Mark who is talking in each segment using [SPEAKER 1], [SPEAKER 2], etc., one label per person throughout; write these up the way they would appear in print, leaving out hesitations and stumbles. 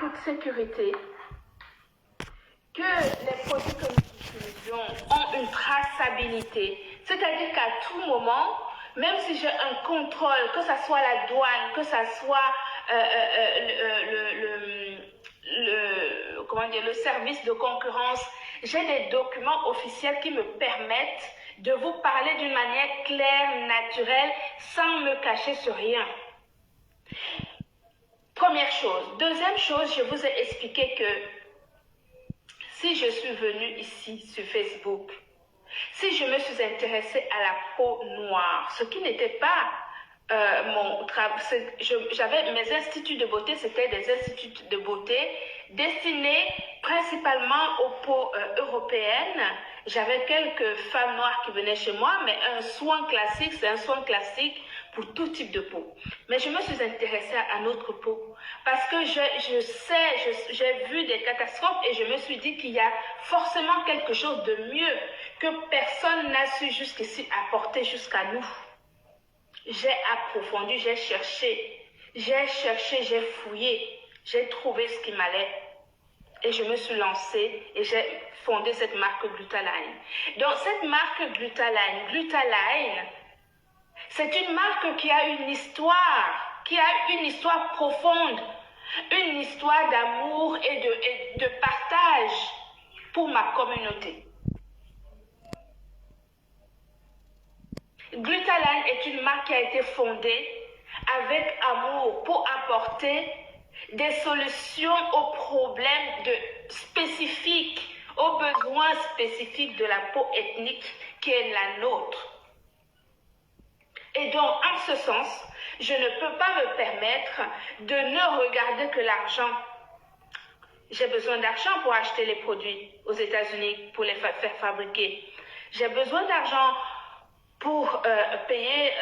[SPEAKER 1] toute sécurité que les produits que nous utilisons ont une traçabilité. C'est-à-dire qu'à tout moment, même si j'ai un contrôle, que ce soit la douane, que ce soit le service de concurrence, j'ai des documents officiels qui me permettent de vous parler d'une manière claire, naturelle, sans me cacher sur rien. Première chose. Deuxième chose, je vous ai expliqué que si je suis venue ici sur Facebook, si je me suis intéressée à la peau noire, ce qui n'était pas mon travail, j'avais mes instituts de beauté, c'était des instituts de beauté destinés principalement aux peaux européennes. J'avais quelques femmes noires qui venaient chez moi, mais un soin classique, c'est un soin classique pour tout type de peau. Mais je me suis intéressée à notre peau parce que j'ai vu des catastrophes et je me suis dit qu'il y a forcément quelque chose de mieux que personne n'a su jusqu'ici apporter jusqu'à nous. J'ai approfondi, j'ai cherché, j'ai fouillé, j'ai trouvé ce qui m'allait et je me suis lancée et j'ai fondé cette marque Glutaline. Donc cette marque Glutaline, c'est une marque qui a une histoire profonde, une histoire d'amour et de partage pour ma communauté. Glutaline est une marque qui a été fondée avec amour pour apporter des solutions aux problèmes spécifiques, aux besoins spécifiques de la peau ethnique qui est la nôtre. Et donc, en ce sens, je ne peux pas me permettre de ne regarder que l'argent. J'ai besoin d'argent pour acheter les produits aux États-Unis, pour les faire fabriquer. J'ai besoin d'argent pour payer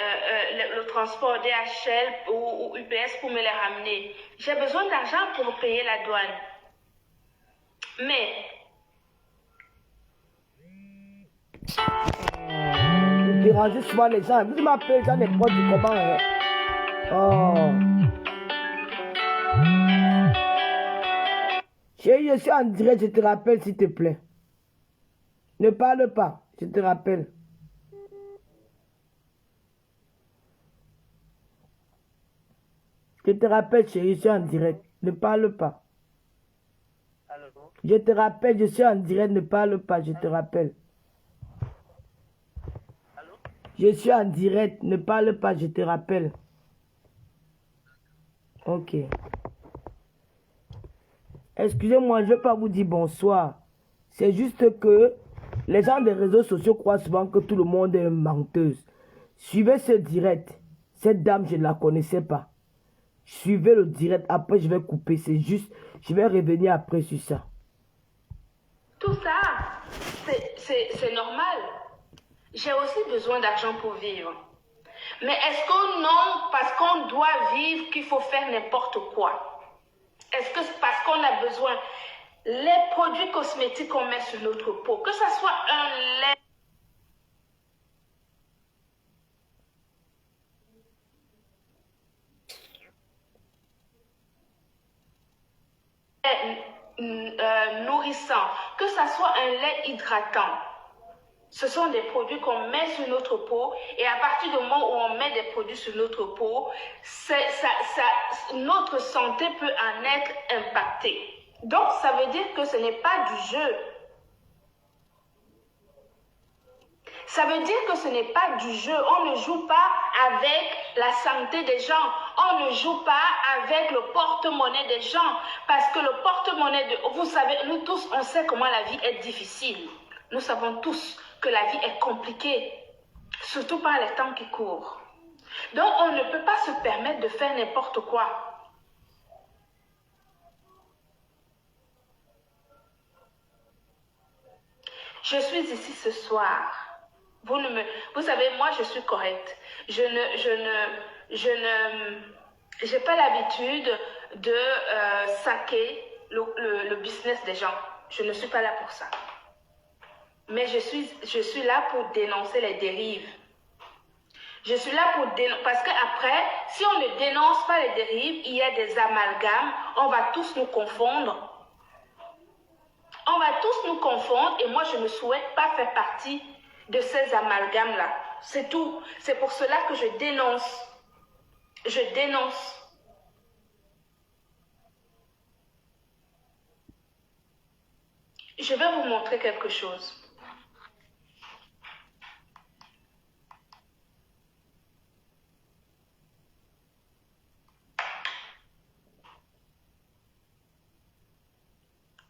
[SPEAKER 1] le transport DHL ou UPS pour me les ramener. J'ai besoin d'argent pour payer la douane. Mais
[SPEAKER 2] vous dérangez souvent les gens. Vous m'appelez les gens des proches du comment. Chérie, je suis en direct, je te rappelle s'il te plaît. Ne parle pas, je te rappelle. Je te rappelle, chérie, je suis en direct. Ne parle pas.
[SPEAKER 3] Allô?
[SPEAKER 2] Je te rappelle, je suis en direct, ne parle pas, je te rappelle.
[SPEAKER 3] Allô?
[SPEAKER 2] Je suis en direct, ne parle pas, je te rappelle. Ok. Excusez-moi, je ne vais pas vous dire bonsoir. C'est juste que les gens des réseaux sociaux croient souvent que tout le monde est menteuse. Suivez ce direct. Cette dame, je ne la connaissais pas. Suivez le direct, après je vais couper, c'est juste, je vais revenir après sur ça.
[SPEAKER 1] tout ça, c'est normal. J'ai aussi besoin d'argent pour vivre. Mais est-ce que non, parce qu'on doit vivre, qu'il faut faire n'importe quoi? Est-ce que c'est parce qu'on a besoin? Les produits cosmétiques qu'on met sur notre peau, que ce soit un lait, nourrissant, que ce soit un lait hydratant, ce sont des produits qu'on met sur notre peau et à partir du moment où on met des produits sur notre peau, notre santé peut en être impactée. Donc, ça veut dire que ce n'est pas du jeu. Ça veut dire que ce n'est pas du jeu. On ne joue pas avec la santé des gens. On ne joue pas avec le porte-monnaie des gens. Parce que le porte-monnaie, vous savez, nous tous, on sait comment la vie est difficile. Nous savons tous que la vie est compliquée. Surtout par les temps qui courent. Donc, on ne peut pas se permettre de faire n'importe quoi. Je suis ici ce soir. Vous savez, moi, je suis correcte. Je n'ai pas l'habitude de saquer le business des gens. Je ne suis pas là pour ça. Mais je suis là pour dénoncer les dérives. Je suis là pour dénoncer, parce qu'après, si on ne dénonce pas les dérives, il y a des amalgames, on va tous nous confondre. On va tous nous confondre et moi, je ne souhaite pas faire partie de ces amalgames-là. C'est tout. C'est pour cela que je dénonce. Je dénonce. Je vais vous montrer quelque chose.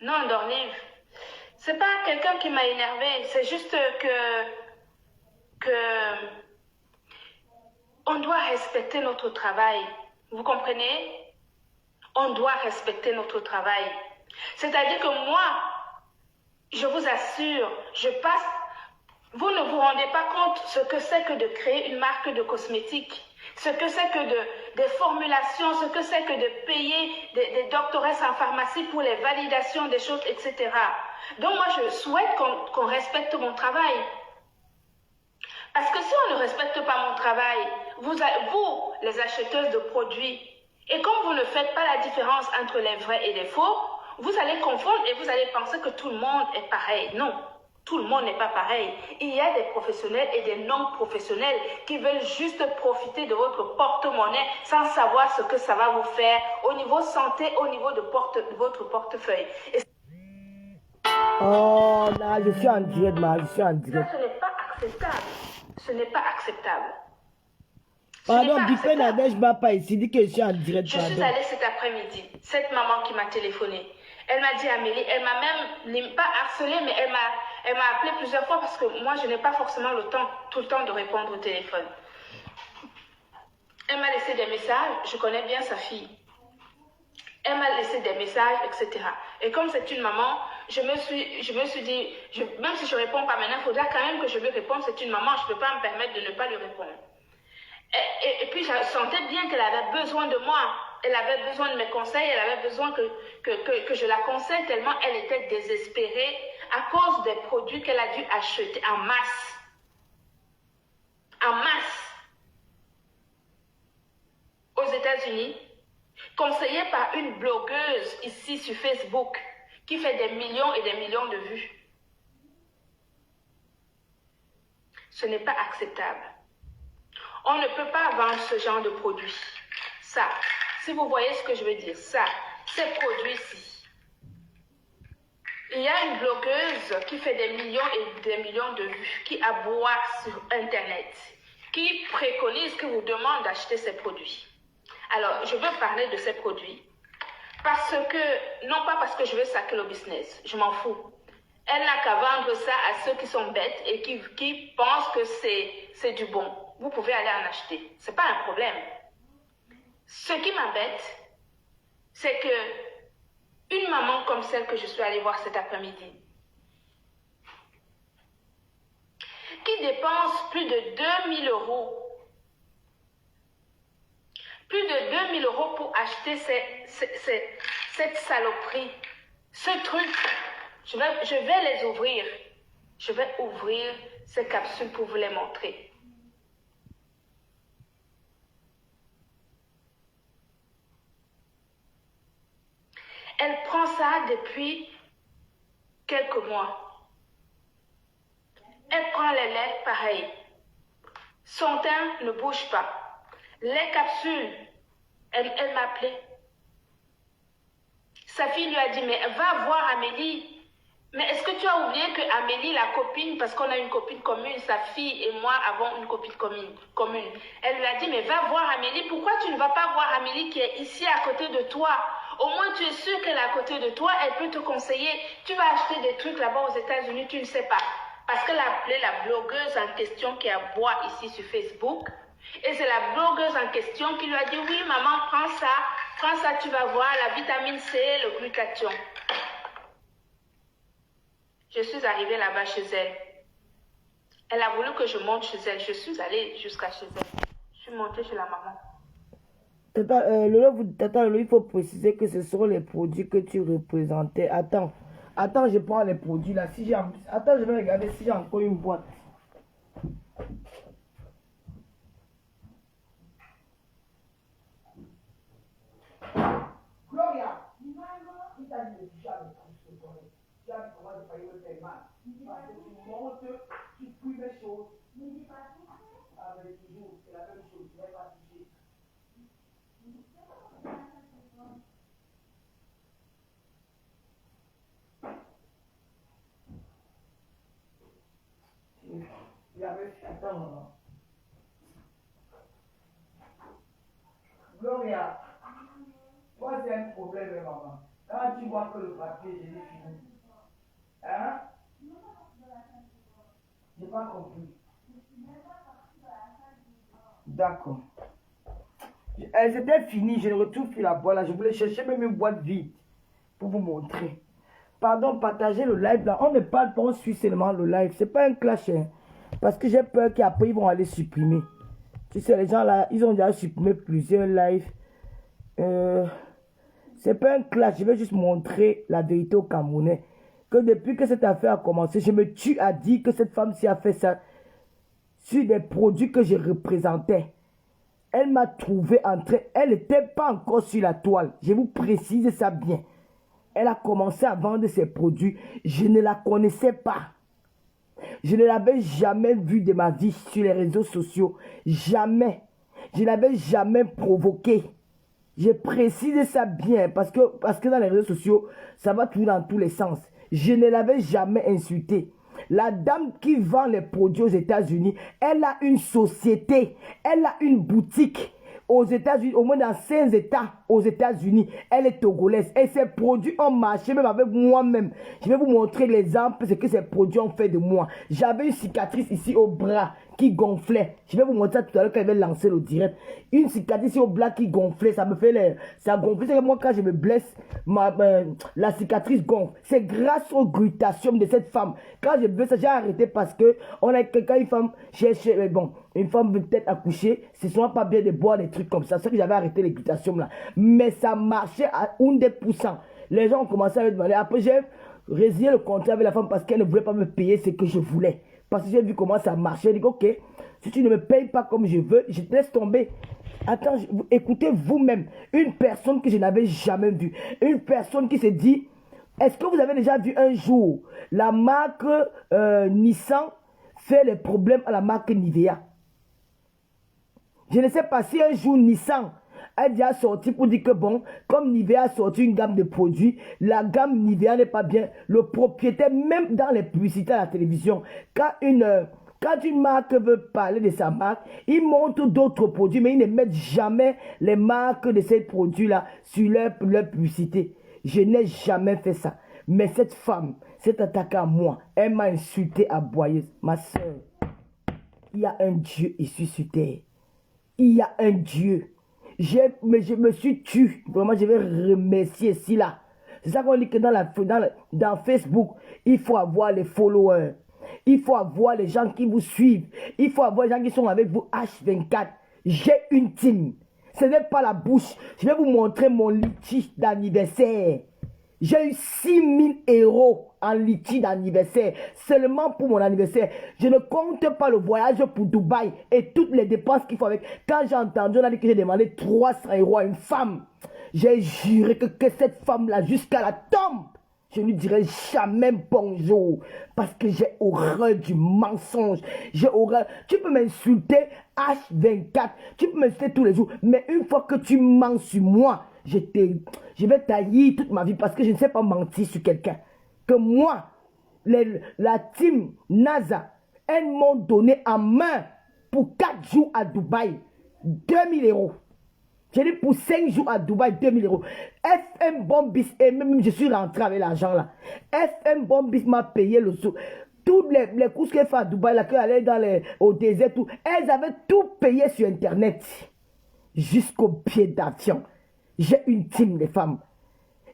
[SPEAKER 1] Non, Dorlive, c'est pas quelqu'un qui m'a énervé, c'est juste que on doit respecter notre travail. Vous comprenez? On doit respecter notre travail. C'est-à-dire que moi, je vous assure, vous ne vous rendez pas compte ce que c'est que de créer une marque de cosmétiques, ce que c'est que des formulations, ce que c'est que de payer des doctorats en pharmacie pour les validations des choses, etc. Donc moi, je souhaite qu'on respecte mon travail. Parce que si on ne respecte pas mon travail, vous, les acheteuses de produits, et comme vous ne faites pas la différence entre les vrais et les faux, vous allez confondre et vous allez penser que tout le monde est pareil. Non, tout le monde n'est pas pareil. Il y a des professionnels et des non-professionnels qui veulent juste profiter de votre porte-monnaie sans savoir ce que ça va vous faire au niveau santé, au niveau de votre portefeuille. Et
[SPEAKER 2] Oh là, je suis en direct, je suis en direct.
[SPEAKER 1] ça, ce n'est pas acceptable. Ce n'est pas acceptable.
[SPEAKER 2] Pardon, Bipen Nadège va pas ici, dit que je suis en direct.
[SPEAKER 1] Je suis allée cet après-midi, cette maman qui m'a téléphoné. Elle m'a dit, Amélie, elle m'a même, pas harcelée, mais elle m'a appelé plusieurs fois parce que moi, je n'ai pas forcément tout le temps de répondre au téléphone. Elle m'a laissé des messages, je connais bien sa fille. Elle m'a laissé des messages, etc. Et comme c'est une maman, je me suis dit, même si je ne réponds pas maintenant, il faudra quand même que je lui réponde. C'est une maman, je ne peux pas me permettre de ne pas lui répondre. Et puis, je sentais bien qu'elle avait besoin de moi. Elle avait besoin de mes conseils, elle avait besoin que je la conseille tellement elle était désespérée à cause des produits qu'elle a dû acheter en masse. En masse. Aux États-Unis, conseillée par une blogueuse ici sur Facebook qui fait des millions et des millions de vues. Ce n'est pas acceptable. On ne peut pas vendre ce genre de produits. Ça, si vous voyez ce que je veux dire, ça, ces produits-ci. Il y a une blogueuse qui fait des millions et des millions de vues, qui aboie sur Internet, qui préconise, qui vous demande d'acheter ces produits. Alors, je veux parler de ces produits parce que, non pas parce que je veux saquer le business, je m'en fous. Elle n'a qu'à vendre ça à ceux qui sont bêtes et qui pensent que c'est du bon. Vous pouvez aller en acheter. Ce n'est pas un problème. Ce qui m'embête, c'est que une maman comme celle que je suis allée voir cet après-midi, qui dépense plus de 2000 euros, pour acheter cette saloperie, ce truc, je vais les ouvrir. Je vais ouvrir ces capsules pour vous les montrer. Elle prend ça depuis quelques mois. Elle prend les laits pareil. Son teint ne bouge pas. Les capsules, elle m'a appelé. Sa fille lui a dit, mais va voir Amélie. Mais est-ce que tu as oublié que Amélie, la copine, parce qu'on a une copine commune, sa fille et moi avons une copine commune. Elle lui a dit, mais va voir Amélie. Pourquoi tu ne vas pas voir Amélie qui est ici à côté de toi? Au moins, tu es sûr qu'elle est à côté de toi, elle peut te conseiller. Tu vas acheter des trucs là-bas aux États-Unis, tu ne sais pas. Parce qu'elle a appelé la blogueuse en question qui aboie ici sur Facebook. Et c'est la blogueuse en question qui lui a dit, oui, maman, prends ça, tu vas voir, la vitamine C, le glutathion. Je suis arrivée là-bas chez elle. Elle a voulu que je monte chez elle. Je suis allée jusqu'à chez elle. Je suis montée chez la maman.
[SPEAKER 2] Tata Lolo, il faut préciser que ce sont les produits que tu représentais. Attends, je prends les produits là. Attends, je vais regarder si j'ai encore une boîte. Attends, maman. Gloria, moi c'est un problème, maman. Quand tu vois que le papier, je l'ai fini. Hein? J'ai pas compris. D'accord. C'était fini, je ne retrouve plus la boîte là. Je voulais chercher même une boîte vide pour vous montrer. Pardon, partagez le live là. On ne parle pas, on suit seulement le live. C'est pas un clash, hein. Parce que j'ai peur qu'après ils vont aller supprimer. Tu sais, les gens là, ils ont déjà supprimé plusieurs lives. C'est pas un clash, je vais juste montrer la vérité aux Camerounais. Que depuis que cette affaire a commencé, je me tue à dire que cette femme-ci a fait ça sur des produits que je représentais. Elle m'a trouvé en train, elle n'était pas encore sur la toile. Je vous précise ça bien. Elle a commencé à vendre ses produits. Je ne la connaissais pas. Je ne l'avais jamais vue de ma vie sur les réseaux sociaux. Jamais. Je ne l'avais jamais provoquée. Je précise ça bien parce que dans les réseaux sociaux, ça va toujours dans tous les sens. Je ne l'avais jamais insultée. La dame qui vend les produits aux États-Unis, elle a une société, elle a une boutique aux États-Unis, au moins dans 5 États aux États-Unis. Elle est togolaise et ses produits ont marché même avec moi-même. Je vais vous montrer l'exemple, ce que ces produits ont fait de moi. J'avais une cicatrice ici au bras qui gonflait. Je vais vous montrer ça tout à l'heure quand je vais lancer le direct. Une cicatrice ici au bras qui gonflait, ça me fait ça gonfle. C'est que moi quand je me blesse, la cicatrice gonfle. C'est grâce au glutathium de cette femme. Quand je blesse, j'ai arrêté parce que on a quelqu'un, une femme cherche, une femme veut peut-être accoucher, ce ne sont pas bien de boire des trucs comme ça. C'est que j'avais arrêté les glutations là. Mais ça marchait à 1%. Les gens ont commencé à me demander. Après, j'ai résilié le contrat avec la femme parce qu'elle ne voulait pas me payer ce que je voulais. Parce que j'ai vu comment ça marchait. J'ai dit, ok, si tu ne me payes pas comme je veux, je te laisse tomber. Attends, écoutez vous-même. Une personne que je n'avais jamais vue. Une personne qui se dit, est-ce que vous avez déjà vu un jour la marque Nissan fait les problèmes à la marque Nivea? Je ne sais pas si un jour Nissan a déjà sorti pour dire que bon, comme Nivea a sorti une gamme de produits, la gamme Nivea n'est pas bien. Le propriétaire, même dans les publicités à la télévision, quand une marque veut parler de sa marque, ils montrent d'autres produits, mais ils ne mettent jamais les marques de ces produits-là sur leur publicité. Je n'ai jamais fait ça. Mais cette femme s'est attaquée à moi. Elle m'a insulté à Boyeuse. Ma soeur, il y a un Dieu ici sur terre. Il y a un Dieu. Mais je me suis tué. Vraiment, je vais remercier ici là. C'est ça qu'on dit que dans Facebook, il faut avoir les followers. Il faut avoir les gens qui vous suivent. Il faut avoir les gens qui sont avec vous H24. J'ai une team. Ce n'est pas la bouche. Je vais vous montrer mon litige d'anniversaire. J'ai eu 6 000 € en litige d'anniversaire, seulement pour mon anniversaire. Je ne compte pas le voyage pour Dubaï et toutes les dépenses qu'il faut avec. Quand j'ai entendu, on a dit que j'ai demandé 300 € à une femme. J'ai juré que cette femme-là, jusqu'à la tombe, je ne lui dirai jamais bonjour. Parce que j'ai horreur du mensonge. J'ai horreur. Tu peux m'insulter H24. Tu peux m'insulter tous les jours. Mais une fois que tu mens sur moi, je vais tailler toute ma vie parce que je ne sais pas mentir sur quelqu'un. Que moi, la team NASA, elles m'ont donné en main pour 4 jours à Dubaï 2000 €. J'ai dit pour 5 jours à Dubaï 2000 €. FM Bombis, et même je suis rentré avec l'argent là. FM Bombis m'a payé le sou. Toutes les courses qu'elle fait à Dubaï, là, qu'elle allait au désert, tout, elles avaient tout payé sur Internet. Jusqu'au pied d'avion. J'ai une team de femmes.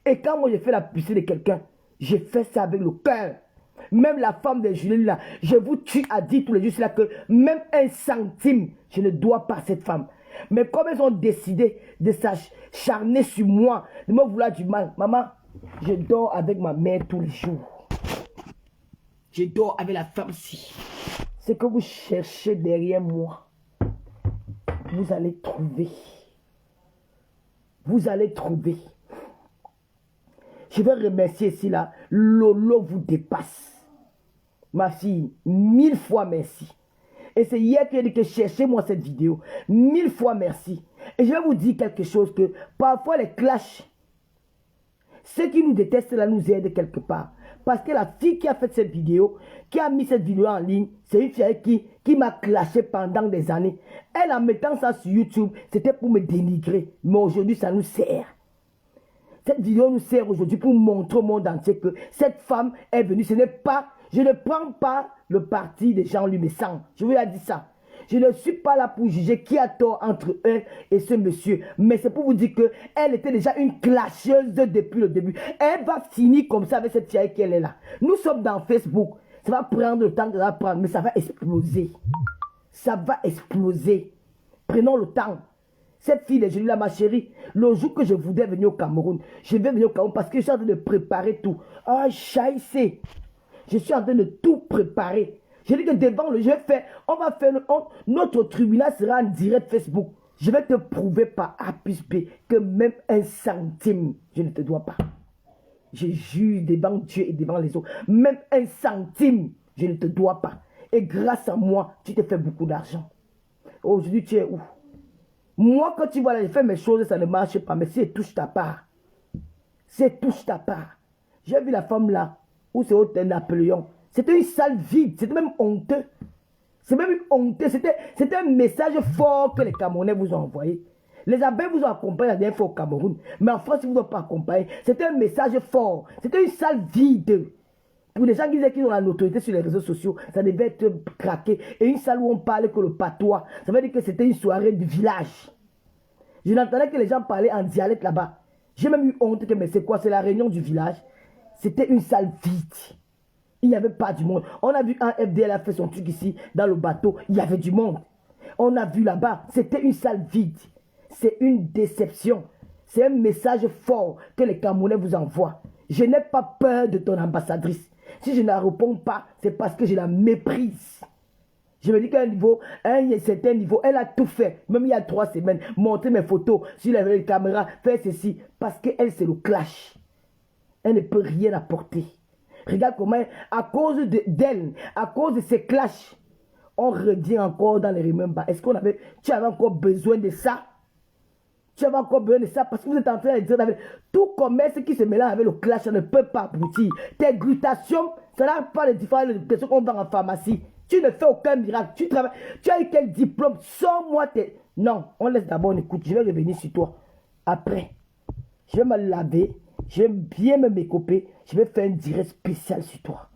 [SPEAKER 2] Et quand moi j'ai fait la publicité de quelqu'un, j'ai fait ça avec le cœur. Même la femme de Julie là, je vous tue à dire tous les jours là que même 1 centime, je ne dois pas à cette femme. Mais comme elles ont décidé de s'acharner sur moi, de me vouloir du mal, maman, je dors avec ma mère tous les jours. Je dors avec la femme-ci. Ce que vous cherchez derrière moi, vous allez trouver. Vous allez trouver. Je vais remercier ici là. Lolo vous dépasse. Ma fille, 1000 fois merci. Et c'est hier que j'ai dit que cherchez-moi cette vidéo. 1000 fois merci. Et je vais vous dire quelque chose que parfois les clashs, ceux qui nous détestent là nous aident quelque part. Parce que la fille qui a fait cette vidéo, qui a mis cette vidéo en ligne, c'est une fille qui m'a clashé pendant des années. Elle, en mettant ça sur YouTube, c'était pour me dénigrer. Mais aujourd'hui, ça nous sert. Cette vidéo nous sert aujourd'hui pour montrer au monde entier que cette femme est venue. Ce n'est pas, je ne prends pas le parti des gens lui me sang. Je vous ai dit ça. Je ne suis pas là pour juger qui a tort entre eux et ce monsieur. Mais c'est pour vous dire qu'elle était déjà une clasheuse depuis le début. Elle va finir comme ça avec cette fille qu'elle est là. Nous sommes dans Facebook. Ça va prendre le temps que ça va prendre, mais ça va exploser. Ça va exploser. Prenons le temps. Cette fille, je lui dis là, ma chérie, le jour que je voudrais venir au Cameroun, je vais venir au Cameroun parce que je suis en train de préparer tout. Ah, chaïssé. Je suis en train de tout préparer. Je dis que devant le, je vais faire, on va faire, notre tribunal sera en direct Facebook. Je vais te prouver par A plus B que même un centime, je ne te dois pas. Je jure devant Dieu et devant les autres. Même un centime, je ne te dois pas. Et grâce à moi, tu te fais beaucoup d'argent. Aujourd'hui, tu es où? Moi, quand tu vois là, je fais mes choses, ça ne marche pas. Mais si elle touche ta part, c'est touche ta part. J'ai vu la femme là, où c'est Hôtel Napoléon. C'était une salle vide, c'était même honteux. C'est même honteux, c'était un message fort que les Camerounais vous ont envoyé. Les abeilles vous ont accompagné la dernière fois au Cameroun, mais en France, ils ne vous ont pas accompagné. C'était un message fort, c'était une salle vide. Pour les gens qui disaient qu'ils ont la notoriété sur les réseaux sociaux, ça devait être craqué. Et une salle où on parlait que le patois, ça veut dire que c'était une soirée du village. Je n'entendais que les gens parlaient en dialecte là-bas. J'ai même eu honte que, mais c'est quoi? C'est la réunion du village. C'était une salle vide. Il n'y avait pas du monde. On a vu un FDL a fait son truc ici, dans le bateau. Il y avait du monde. On a vu là-bas, c'était une salle vide. C'est une déception. C'est un message fort que les Camerounais vous envoient. Je n'ai pas peur de ton ambassadrice. Si je ne la réponds pas, c'est parce que je la méprise. Je me dis qu'à un niveau, à un certain niveau, elle a tout fait. Même il y a 3 semaines, montrer mes photos sur les caméras, faire ceci. Parce qu'elle, c'est le clash. Elle ne peut rien apporter. Regarde comment, à cause d'elle, à cause de ces clashs, on revient encore dans les remembers. Est-ce qu'on avait, tu avais encore besoin de ça? Tu avais encore besoin de ça parce que vous êtes en train de dire, tout commerce qui se mélange avec le clash, ça ne peut pas aboutir. Tes glutations, ça n'a pas de différence de ce qu'on vend en pharmacie. Tu ne fais aucun miracle. Tu travailles, tu as eu quel diplôme? Sans moi, non, on laisse d'abord, on écoute. Je vais revenir sur toi. Après, je vais me laver. Je vais bien me mécoper. Je vais faire un direct spécial sur toi.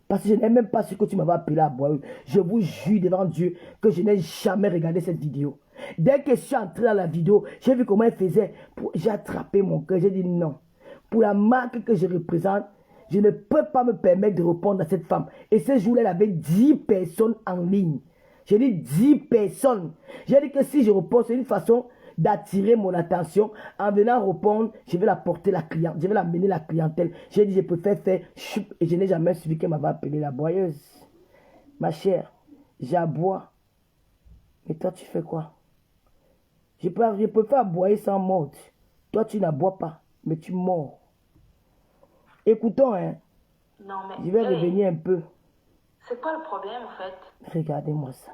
[SPEAKER 2] Parce que je n'ai même pas su que tu m'avais appelé à boire. Je vous jure devant Dieu que je n'ai jamais regardé cette vidéo. Dès que je suis entré dans la vidéo, j'ai vu comment elle faisait. J'ai attrapé mon cœur. J'ai dit non. Pour la marque que je représente, je ne peux pas me permettre de répondre à cette femme. Et ce jour-là, elle avait 10 personnes en ligne. J'ai dit 10 personnes. J'ai dit que si je réponds, c'est une façon d'attirer mon attention. En venant répondre, je vais la porter la cliente. Je vais l'amener la clientèle. J'ai dit, je préfère faire choup. Et je n'ai jamais suivi qu'elle m'avait appelé la boyeuse. Ma chère, j'aboie. Mais toi, tu fais quoi? Je préfère aboyer sans mordre. Toi, tu n'aboies pas, mais tu mords. Écoutons, hein.
[SPEAKER 1] Non, mais
[SPEAKER 2] Je vais revenir un peu.
[SPEAKER 1] c'est quoi le problème, en fait?
[SPEAKER 2] Regardez-moi ça.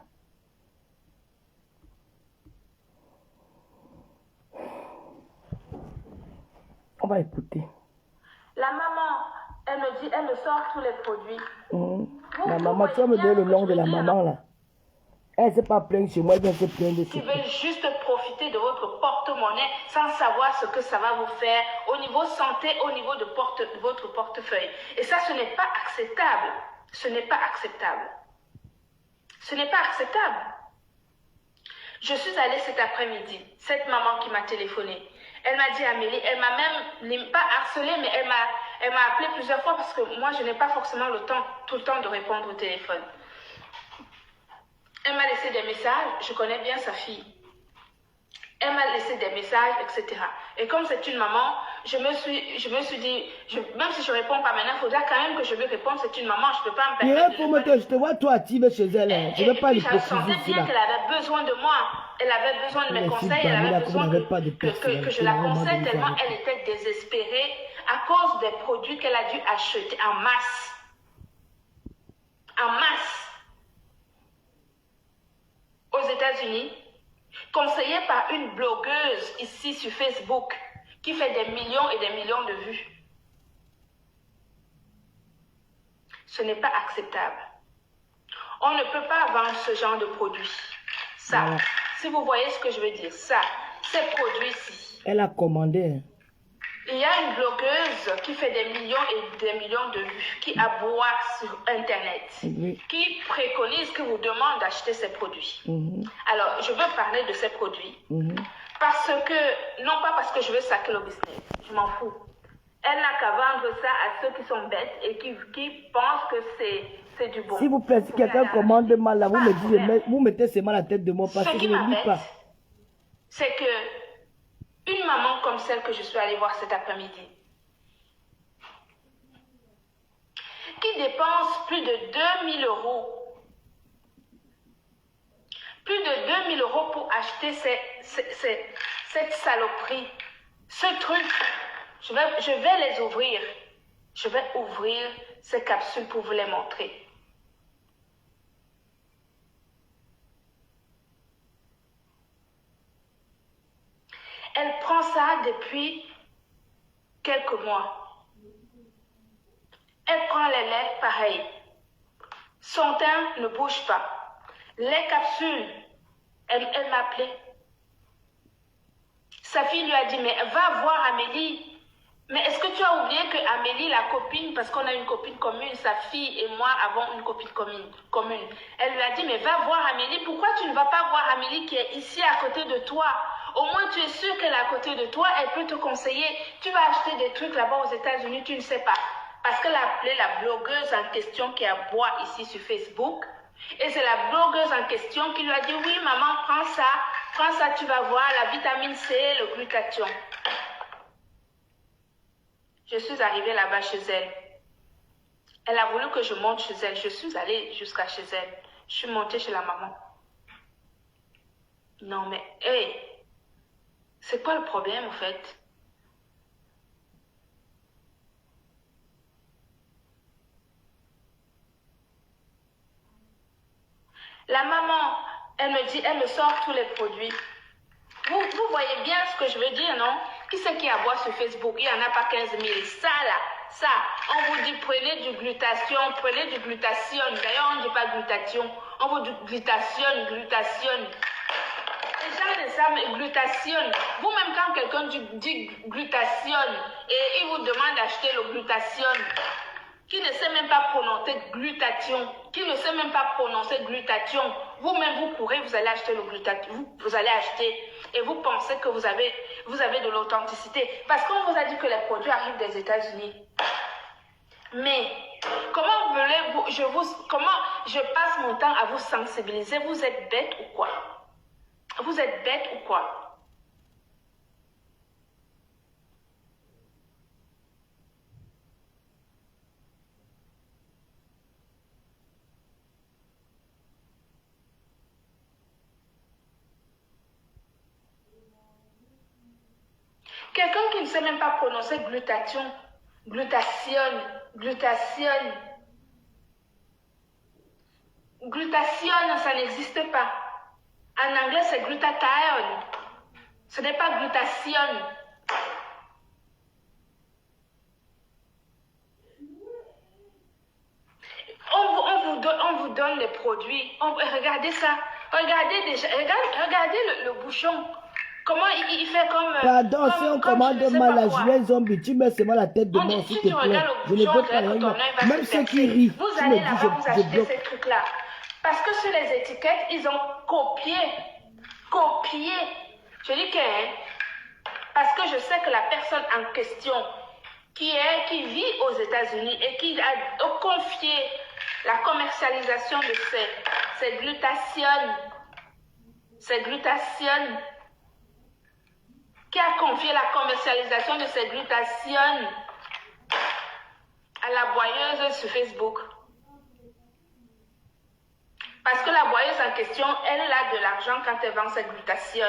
[SPEAKER 2] On va écouter.
[SPEAKER 1] La maman, elle me dit, elle me sort tous les produits.
[SPEAKER 2] La maman, tu vas me donner le nom de la maman là. Elle ne s'est pas plainte chez moi, elle vient se plaindre de
[SPEAKER 1] Qui
[SPEAKER 2] chez
[SPEAKER 1] veulent juste profiter de votre porte-monnaie sans savoir ce que ça va vous faire au niveau santé, au niveau de votre portefeuille. Et ça, ce n'est pas acceptable. Ce n'est pas acceptable. Ce n'est pas acceptable. Je suis allée cet après-midi, cette maman qui m'a téléphoné. Elle m'a dit, Amélie, elle m'a même, pas harcelée, mais elle m'a appelé plusieurs fois parce que moi, je n'ai pas forcément tout le temps de répondre au téléphone. Elle m'a laissé des messages, je connais bien sa fille. Elle m'a laissé des messages, etc. Et comme c'est une maman, je me suis dit, même si je ne réponds pas maintenant, il faudra quand même que je lui réponde, c'est une maman, je ne peux pas me permettre.
[SPEAKER 2] Je te vois toi active chez elle. Je ne veux pas l'hypocrisie.
[SPEAKER 1] Je sentais bien qu'elle avait besoin de moi. Elle avait besoin de mes conseils, elle avait besoin que je la conseille tellement elle était désespérée à cause des produits qu'elle a dû acheter en masse. En masse. Aux États-Unis, conseillée par une blogueuse ici sur Facebook qui fait des millions et des millions de vues. Ce n'est pas acceptable. On ne peut pas vendre ce genre de produit. Ça,
[SPEAKER 2] Voilà.
[SPEAKER 1] si vous voyez ce que je veux dire, ça, ces produits-ci.
[SPEAKER 2] Elle a commandé. Hein.
[SPEAKER 1] Il y a une blogueuse qui fait des millions et des millions de vues, qui aboie sur Internet,
[SPEAKER 2] Oui.
[SPEAKER 1] qui préconise, qui vous demande d'acheter ces produits.
[SPEAKER 2] Mhm.
[SPEAKER 1] Alors, je veux parler de ces produits
[SPEAKER 2] Mhm.
[SPEAKER 1] parce que, non pas parce que je veux saquer le business, je m'en fous. Elle n'a qu'à vendre ça à ceux qui sont bêtes et qui pensent que c'est du bon.
[SPEAKER 2] S'il vous plaît, si quelqu'un commande mal, là, vous me dites, vous mettez seulement la tête de moi parce
[SPEAKER 1] Ce
[SPEAKER 2] que
[SPEAKER 1] qui
[SPEAKER 2] je ne lis pas.
[SPEAKER 1] m'embête, c'est que une maman comme celle que je suis allée voir cet après-midi, qui dépense plus de 2000 euros, plus de 2000 euros pour acheter cette saloperie, ce truc, je vais les ouvrir. Je vais ouvrir ces capsules pour vous les montrer. Elle prend ça depuis quelques mois. Elle prend les lèvres pareil. Son teint ne bouge pas. Les capsules, elle m'a appelé. Sa fille lui a dit, mais va voir Amélie. Mais est-ce que tu as oublié que Amélie, la copine, parce qu'on a une copine commune, sa fille et moi avons une copine commune. Elle lui a dit, mais va voir Amélie. Pourquoi tu ne vas pas voir Amélie qui est ici à côté de toi? Au moins, tu es sûr qu'elle est à côté de toi, elle peut te conseiller. Tu vas acheter des trucs là-bas aux États-Unis, tu ne sais pas. Parce qu'elle a appelé la blogueuse en question qui aboie ici sur Facebook. Et c'est la blogueuse en question qui lui a dit, oui, maman, prends ça, tu vas voir, la vitamine C, le glutathion. Je suis arrivée là-bas chez elle. Elle a voulu que je monte chez elle. Je suis allée jusqu'à chez elle. Je suis montée chez la maman. Non, mais, hey, c'est quoi le problème, en fait? La maman, elle me dit, elle me sort tous les produits. Vous voyez bien ce que je veux dire, non? Qui c'est qui aboie sur Facebook? Il n'y en a pas 15 000. Ça, là, ça, on vous dit prenez du glutathion, prenez du glutathion. D'ailleurs, on ne dit pas glutathion, on vous dit glutathion. Les gens ne savent, mais glutathion. Vous-même, quand quelqu'un dit glutathion et il vous demande d'acheter le glutathion, qui ne sait même pas prononcer glutathion, vous-même vous courez, vous allez acheter le glutathion, vous allez acheter et vous pensez que vous avez de l'authenticité parce qu'on vous a dit que les produits arrivent des États-Unis. Mais comment voulez-vous, comment je passe mon temps à vous sensibiliser? Vous êtes bête ou quoi? Vous êtes bête ou quoi? Quelqu'un qui ne sait même pas prononcer glutathion, glutathion, ça n'existe pas. En anglais, c'est glutathione. Ce n'est pas glutathion. On vous donne les produits. Regardez ça. Regardez le bouchon. Comment il fait comme...
[SPEAKER 2] Pardon, si on commande mal à Julien Zombie, tu mets seulement la tête de moi, s'il te plaît. Je ne veux pas rien. Même ceux qui rient,
[SPEAKER 1] vous
[SPEAKER 2] tu
[SPEAKER 1] allez
[SPEAKER 2] me dis,
[SPEAKER 1] là-bas, vous
[SPEAKER 2] je
[SPEAKER 1] achetez
[SPEAKER 2] bloque.
[SPEAKER 1] ces trucs-là. Parce que sur les étiquettes, ils ont copié. Je dis que... parce que je sais que la personne en question qui vit aux États-Unis et qui a confié la commercialisation de ces glutathion, qui a confié la commercialisation de ces glutathion à la boyeuse sur Facebook. Parce que la boyeuse en question, elle a de l'argent quand elle vend cette glutathion.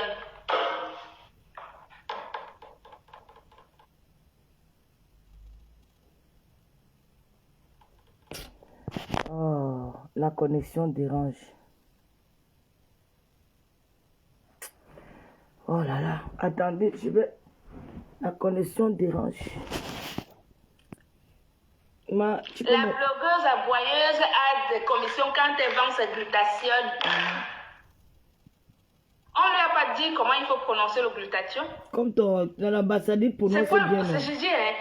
[SPEAKER 2] Oh, la connexion dérange. Oh là là, attendez, la connexion dérange. Tu peux
[SPEAKER 1] La
[SPEAKER 2] me...
[SPEAKER 1] blogueuse aboyeuse a des commissions quand elle vend ses glutations. On lui a pas dit comment il faut prononcer le glutathion.
[SPEAKER 2] Comme dans l'ambassadeur
[SPEAKER 1] C'est
[SPEAKER 2] prononce
[SPEAKER 1] quoi,
[SPEAKER 2] bien.
[SPEAKER 1] je dis, hein,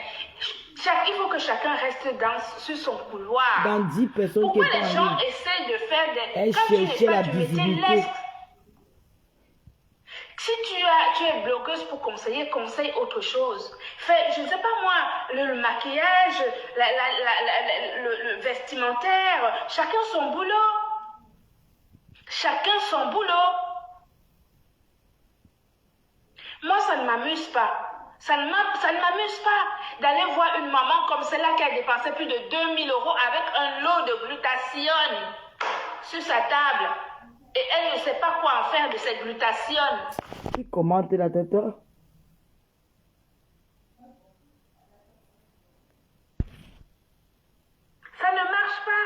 [SPEAKER 1] il faut que chacun reste sur son couloir.
[SPEAKER 2] Dans 10 personnes
[SPEAKER 1] Pourquoi
[SPEAKER 2] qui
[SPEAKER 1] les
[SPEAKER 2] sont
[SPEAKER 1] gens essaient de faire des...
[SPEAKER 2] Elle
[SPEAKER 1] Quand tu n'es
[SPEAKER 2] cherchait
[SPEAKER 1] pas
[SPEAKER 2] la
[SPEAKER 1] du métier,
[SPEAKER 2] visibilité.
[SPEAKER 1] laisse. Si tu es blogueuse pour conseiller, conseille autre chose. Fais, je ne sais pas moi, le maquillage, le vestimentaire, chacun son boulot. Chacun son boulot. Moi, ça ne m'amuse pas. Ça ne m'amuse pas d'aller voir une maman comme celle-là qui a dépensé plus de 2000 € avec un lot de glutathione sur sa table. Et elle ne sait pas quoi en faire de cette glutathione.
[SPEAKER 2] Qui commente la tête?
[SPEAKER 1] Ça ne marche pas.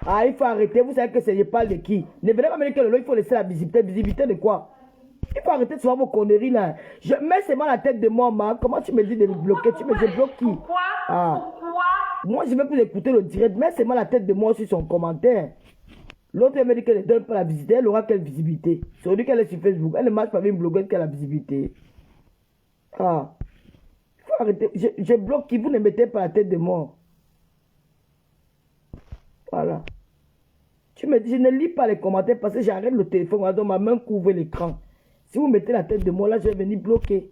[SPEAKER 2] Ah, il faut arrêter. Vous savez que je parle de qui? Ne venez pas me dire que le lot, il faut laisser la visibilité. Visibilité de quoi? Il faut arrêter de faire vos conneries là. Je mets seulement la tête de moi, ma. Comment tu me dis de me bloquer? Tu me dis bloque qui?
[SPEAKER 1] Pourquoi? Pourquoi?
[SPEAKER 2] Moi, je ne vais plus écouter le direct. Mets seulement la tête de moi sur son commentaire. L'autre, elle me dit qu'elle ne donne pas la visibilité. Elle aura quelle visibilité? C'est aujourd'hui qu'elle est sur Facebook. Elle ne marche pas avec une blogueuse qui a la visibilité. Ah. Il faut arrêter. Je bloque qui? Vous ne mettez pas la tête de moi. Voilà. Tu me dis, je ne lis pas les commentaires parce que j'arrête le téléphone. Donc ma main couvre l'écran. Si vous mettez la tête de moi, là, je vais venir bloquer.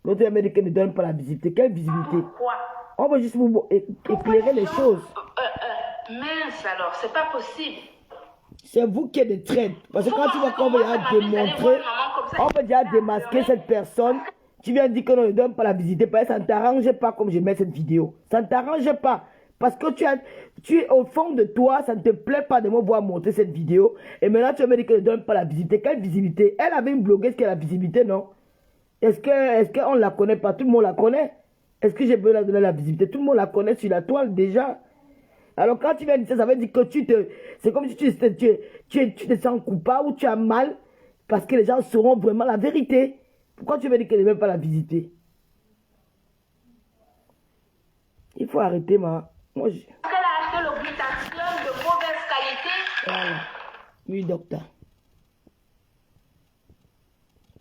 [SPEAKER 2] L'autre, elle me dit qu'elle ne donne pas la visibilité. Quelle visibilité?
[SPEAKER 1] Pourquoi?
[SPEAKER 2] On va juste vous éclairer les choses.
[SPEAKER 1] Mince alors, c'est pas possible.
[SPEAKER 2] C'est vous qui êtes des traîtres. Parce que quand tu vois qu'on va déjà démontrer, on va déjà démasquer cette personne. Tu viens dire qu'on ne donne pas la visibilité. Parce que ça ne t'arrange pas comme je mets cette vidéo. Ça ne t'arrange pas. Parce que tu es au fond de toi, ça ne te plaît pas de me voir montrer cette vidéo. Et maintenant, tu me dis qu'elle ne donne pas la visibilité. Quelle visibilité? Elle avait une blogueuse qui a la visibilité, non? Est-ce qu'on ne la connaît pas? Tout le monde la connaît. Est-ce que j'ai besoin de donner la visibilité? Tout le monde la connaît sur la toile déjà. Alors quand tu viens dire ça, ça veut dire que c'est comme si tu te sens coupable ou tu as mal. Parce que les gens sauront vraiment la vérité. Pourquoi tu veux dire qu'elle ne veut pas la visiter? Il faut arrêter, ma. Moi,
[SPEAKER 1] Parce qu'elle a acheté le glutathione de mauvaise qualité.
[SPEAKER 2] Voilà. Oui, docteur.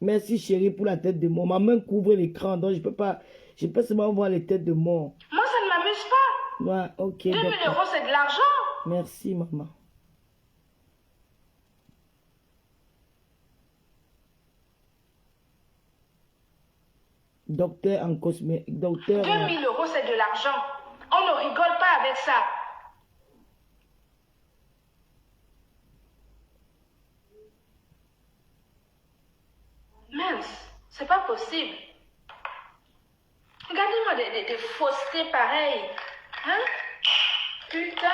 [SPEAKER 2] Merci, chérie, pour la tête de mort. Ma main couvre l'écran, donc je peux seulement voir les têtes de mort.
[SPEAKER 1] Moi, ça ne m'amuse pas.
[SPEAKER 2] Ouais, ok,
[SPEAKER 1] 2000
[SPEAKER 2] docteur.
[SPEAKER 1] €, c'est de l'argent.
[SPEAKER 2] Merci, maman. Docteur en cosmétique. Docteur.
[SPEAKER 1] 2000 €, c'est de l'argent. On ne rigole pas avec ça. Mince, c'est pas possible. Regardez-moi des faussetés pareilles. Hein? Putain.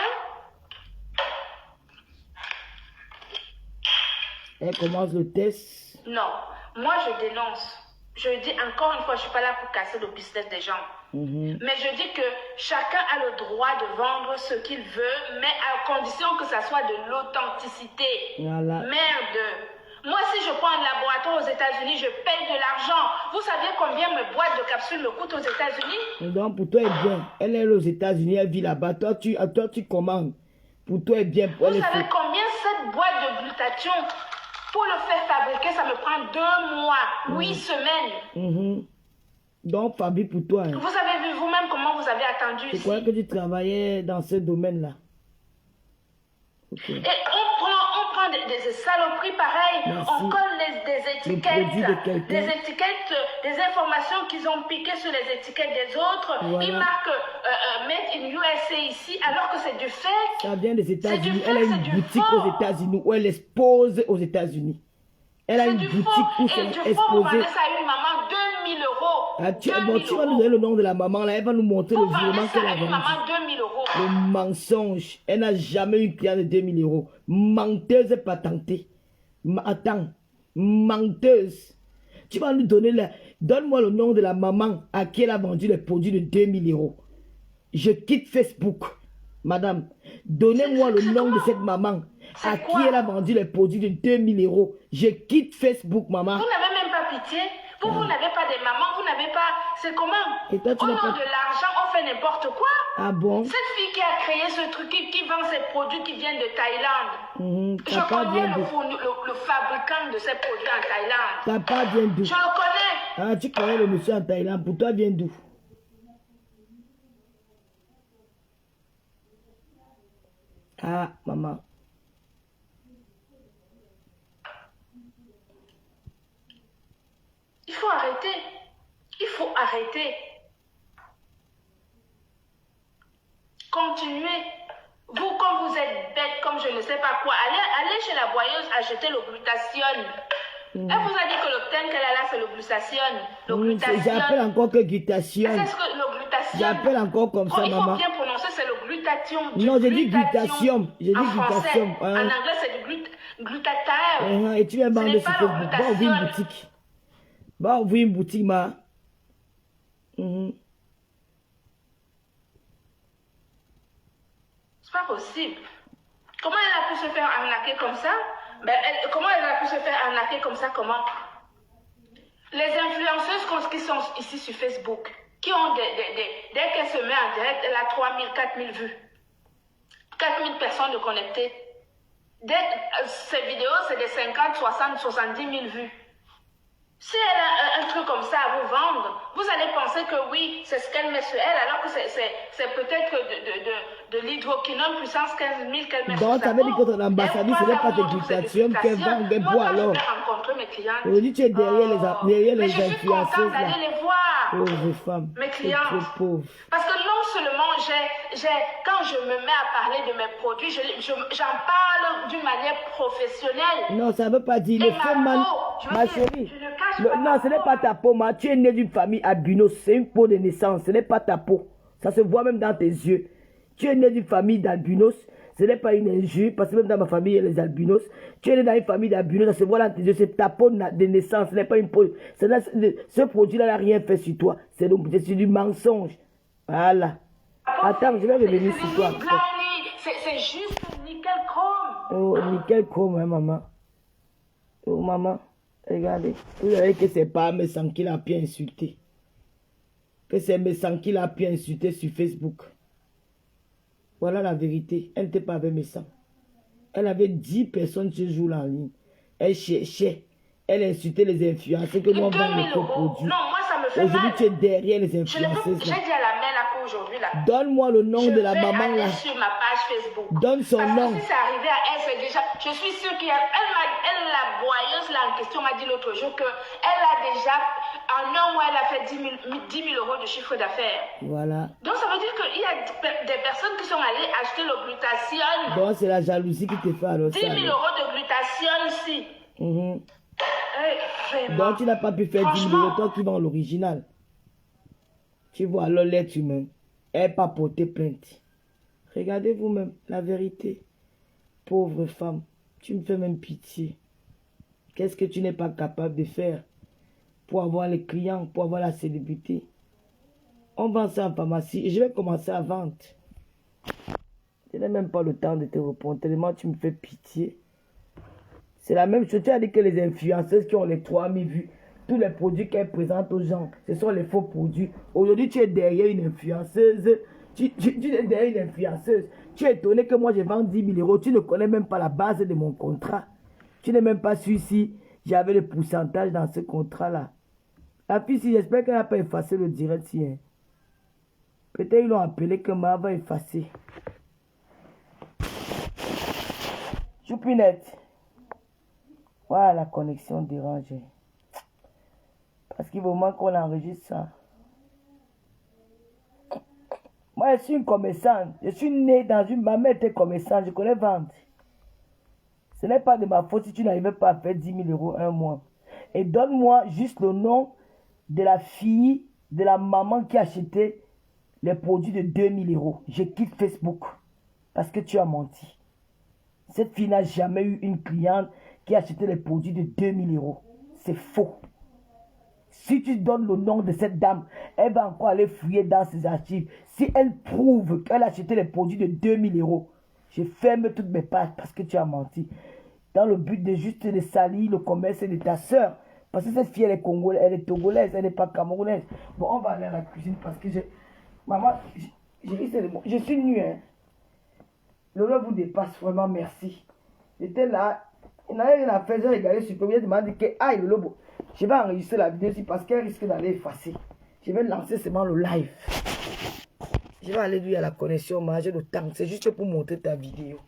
[SPEAKER 2] Elle commence le test.
[SPEAKER 1] Non, moi je dénonce. Je dis encore une fois, je ne suis pas là pour casser le business des gens. Mais je dis que chacun a le droit de vendre ce qu'il veut, mais à condition que ça soit de l'authenticité.
[SPEAKER 2] Voilà.
[SPEAKER 1] Merde. Moi, si je prends un laboratoire aux États-Unis, je paye de l'argent. Vous savez combien mes boîtes de capsules me coûtent aux États-Unis?
[SPEAKER 2] Donc, pour toi, elle est bien. Elle est aux États-Unis, elle vit là-bas. Toi, tu commandes. Pour toi, elle est bien.
[SPEAKER 1] Vous savez combien cette boîte de glutathion, pour le faire fabriquer, ça me prend 2 mois, 8 semaines.
[SPEAKER 2] Donc, Fabi, pour toi. Hein.
[SPEAKER 1] Vous avez vu vous-même comment vous avez attendu
[SPEAKER 2] Je
[SPEAKER 1] ici.
[SPEAKER 2] croyais que tu travaillais dans ce domaine-là. Okay.
[SPEAKER 1] Et on prend des saloperies pareilles.
[SPEAKER 2] Merci.
[SPEAKER 1] On colle des étiquettes, des informations qu'ils ont piquées sur les étiquettes des autres.
[SPEAKER 2] Voilà.
[SPEAKER 1] Ils marquent Made in USA ici, alors que c'est du fake.
[SPEAKER 2] Ça vient des États-Unis.
[SPEAKER 1] fake,
[SPEAKER 2] Elle a une
[SPEAKER 1] c'est du
[SPEAKER 2] boutique
[SPEAKER 1] faux.
[SPEAKER 2] aux États-Unis où elle expose aux États-Unis. Elle a
[SPEAKER 1] C'est
[SPEAKER 2] une
[SPEAKER 1] du
[SPEAKER 2] boutique
[SPEAKER 1] faux.
[SPEAKER 2] où
[SPEAKER 1] Et
[SPEAKER 2] c'est
[SPEAKER 1] du faux, vous
[SPEAKER 2] exposé.
[SPEAKER 1] vendez ça à une maman 2000 €.
[SPEAKER 2] Ah, tu
[SPEAKER 1] 2000
[SPEAKER 2] vas nous donner le nom de la maman là. Elle va nous montrer
[SPEAKER 1] Vous
[SPEAKER 2] le
[SPEAKER 1] vendez
[SPEAKER 2] virement
[SPEAKER 1] ça
[SPEAKER 2] qu'elle
[SPEAKER 1] à
[SPEAKER 2] a
[SPEAKER 1] une
[SPEAKER 2] vendu.
[SPEAKER 1] maman 2000 €.
[SPEAKER 2] Le mensonge. Elle n'a jamais eu client de 2000 €. Menteuse patentée. Attends. Menteuse. Tu vas nous donner donne-moi le nom de la maman à qui elle a vendu les produits de 2000 €. Je quitte Facebook. Madame, donnez-moi le nom de cette maman à qui elle a vendu les produits de 2000 €. Je quitte Facebook, maman.
[SPEAKER 1] Vous n'avez même pas pitié. Vous n'avez pas de maman, vous n'avez pas... C'est comment?
[SPEAKER 2] Et toi, tu
[SPEAKER 1] Au nom
[SPEAKER 2] n'as pas...
[SPEAKER 1] de l'argent, on fait n'importe quoi.
[SPEAKER 2] Ah bon?
[SPEAKER 1] Cette fille qui a créé ce truc, qui vend ses produits qui viennent de Thaïlande. Je
[SPEAKER 2] Papa
[SPEAKER 1] connais
[SPEAKER 2] vient d'où?
[SPEAKER 1] le fabricant de ces produits en Thaïlande.
[SPEAKER 2] Papa vient d'où?
[SPEAKER 1] Je le connais.
[SPEAKER 2] Ah, tu connais le monsieur en Thaïlande. Pour toi, vient d'où? Ah, maman.
[SPEAKER 1] Il faut arrêter. Il faut arrêter. Continuez. Vous, comme vous êtes bête, comme je ne sais pas quoi, allez chez la boyeuse acheter le glutathione. Elle vous a dit que le thème qu'elle a là, c'est le glutathione. Le glutathione.
[SPEAKER 2] J'appelle encore que glutathione.
[SPEAKER 1] C'est ce que le glutathione.
[SPEAKER 2] J'appelle encore comme ça,
[SPEAKER 1] Il faut
[SPEAKER 2] maman.
[SPEAKER 1] bien prononcer, c'est le glutathion.
[SPEAKER 2] Non, j'ai dit glutathium. J'ai dit
[SPEAKER 1] En français.
[SPEAKER 2] glutathium.
[SPEAKER 1] En anglais, c'est du glutathione.
[SPEAKER 2] Et tu viens bander
[SPEAKER 1] n'est
[SPEAKER 2] sur
[SPEAKER 1] pas
[SPEAKER 2] Facebook.
[SPEAKER 1] le
[SPEAKER 2] Va ouvrir une
[SPEAKER 1] glutathione.
[SPEAKER 2] boutique. Va ouvrir une boutique, ma.
[SPEAKER 1] C'est pas possible. Comment elle a pu se faire arnaquer comme ça? Comment elle a pu se faire arnaquer comme ça? Comment? Les influenceuses qui sont ici sur Facebook, qui ont dès qu'elle se met en direct, elle a 3000, 4000 vues. 4000 personnes de connectées. Ces vidéos, c'est des 50, 60, 70 000 vues. Si elle a un truc comme ça à vous vendre, vous allez penser que oui, c'est ce qu'elle met sur elle, alors que c'est peut-être de l'hydroquinone puissance 15 000 qu'elle met sur
[SPEAKER 2] Donc, ça
[SPEAKER 1] sa
[SPEAKER 2] veut dire
[SPEAKER 1] peau.
[SPEAKER 2] que ton ambassadrice, ce n'est pas de glutathium qu'elle vend, qu'elle boit alors.
[SPEAKER 1] Moi, quand je vais rencontrer mes clientes,
[SPEAKER 2] Aujourd'hui, tu es derrière
[SPEAKER 1] mais
[SPEAKER 2] les
[SPEAKER 1] je suis contente
[SPEAKER 2] influenceuses là.
[SPEAKER 1] d'aller les voir.
[SPEAKER 2] Pauvre femme.
[SPEAKER 1] Mes
[SPEAKER 2] C'est
[SPEAKER 1] clients.
[SPEAKER 2] trop pauvre.
[SPEAKER 1] Parce que non seulement quand je me mets à parler de mes produits, j'en parle d'une manière professionnelle.
[SPEAKER 2] Non, ça ne veut pas dire.
[SPEAKER 1] Et
[SPEAKER 2] Le feu man, ma chérie.
[SPEAKER 1] je ne cache pas
[SPEAKER 2] Non,
[SPEAKER 1] ma
[SPEAKER 2] ce n'est
[SPEAKER 1] peau.
[SPEAKER 2] pas ta peau, ma. Tu es né d'une famille albinos. C'est une peau de naissance. Ce n'est pas ta peau. Ça se voit même dans tes yeux. Tu es né d'une famille d'albinos. Ce n'est pas une injure, parce que même dans ma famille, il y a les albinos. Tu es né dans une famille d'albinos, ça se voit dans tes yeux. C'est ta peau de naissance, ce n'est pas une peau. Ce produit-là n'a rien fait sur toi. C'est du mensonge. Voilà. Attends, je vais revenir sur toi.
[SPEAKER 1] C'est juste nickel chrome.
[SPEAKER 2] Oh, nickel chrome, hein, maman. Oh, maman, regardez. Vous savez que c'est pas mes sangs qui l'a pu insulter. Que c'est mes sangs qui l'a pu insulter sur Facebook. Voilà la vérité. Elle n'était pas avec mes sangs. Elle avait 10 personnes ce jour-là en ligne. Elle cherchait. Elle insultait les influenceurs que nous on vend les faux produits.
[SPEAKER 1] Non, moi ça me fait
[SPEAKER 2] Aujourd'hui,
[SPEAKER 1] mal.
[SPEAKER 2] tu es derrière les
[SPEAKER 1] J'ai
[SPEAKER 2] influenceuses.
[SPEAKER 1] dit à la mère là qu'aujourd'hui là.
[SPEAKER 2] Donne-moi le nom de la
[SPEAKER 1] Je vais
[SPEAKER 2] maman
[SPEAKER 1] aller
[SPEAKER 2] là.
[SPEAKER 1] sur ma page Facebook.
[SPEAKER 2] Donne son
[SPEAKER 1] Parce
[SPEAKER 2] nom.
[SPEAKER 1] que si c'est arrivé à elle, c'est déjà. Je suis sûre qu'elle la boyeuse là en question m'a dit l'autre jour qu'elle a déjà, en un mois, elle a fait 10 000 euros de chiffre d'affaires.
[SPEAKER 2] Voilà.
[SPEAKER 1] Donc ça veut dire qu'il y a des personnes qui sont allées acheter le glutathione.
[SPEAKER 2] Donc c'est la jalousie qui te fait alors
[SPEAKER 1] 10
[SPEAKER 2] ça.
[SPEAKER 1] 000 euros de glutathione ici. Vraiment.
[SPEAKER 2] Donc tu n'as pas pu faire 10 000 euros, toi qui vends l'original. Tu vois alors l'être humain. Elle n'a pas porté plainte. Regardez vous-même la vérité. Pauvre femme, tu me fais même pitié. Qu'est-ce que tu n'es pas capable de faire pour avoir les clients, pour avoir la célébrité? On vend ça en pharmacie et je vais commencer à vendre. Je n'ai même pas le temps de te répondre tellement tu me fais pitié. C'est la même chose. Tu as dit que les influenceuses qui ont les 3000 vues, tous les produits qu'elles présentent aux gens, ce sont les faux produits. Aujourd'hui, tu es derrière une influenceuse. Tu es derrière une influenceuse. Tu es étonné que moi, je vends 10 000 euros. Tu ne connais même pas la base de mon contrat. Tu n'es même pas su si j'avais le pourcentage dans ce contrat-là. La fille, si j'espère qu'elle n'a pas effacé le direct. Si, hein. Peut-être ils l'ont appelé que ma va effacer. Choupinette. Voilà, la connexion dérange. Parce qu'il faut moins qu'on enregistre ça. Moi, je suis une commerçante. Je suis née dans une... Ma mère était commerçante. Je connais vendre. Ce n'est pas de ma faute si tu n'arrives pas à faire 10 000 euros un mois. Et donne-moi juste le nom de la fille, de la maman qui a acheté les produits de 2 000 euros. Je quitte Facebook. Parce que tu as menti. Cette fille n'a jamais eu une cliente qui a acheté les produits de 2 000 euros. C'est faux. Si tu donnes le nom de cette dame, elle va encore aller fouiller dans ses archives. Si elle prouve qu'elle a acheté les produits de 2 000 euros, je ferme toutes mes pages parce que tu as menti. Dans le but de juste de salir le commerce de ta soeur. Parce que cette fille, elle est congolaise, elle est togolaise, elle n'est pas camerounaise. Bon, on va aller à la cuisine parce que maman, je suis nue, hein. Lolo vous dépasse vraiment, merci. J'étais là, il n'avait rien à faire, j'ai regardé sur le il m'a dit que, ah, Lolo, je vais enregistrer la vidéo aussi parce qu'elle risque d'aller effacer. Je vais lancer seulement le live. Je vais aller lui à la connexion, manger le temps. C'est juste pour montrer ta vidéo.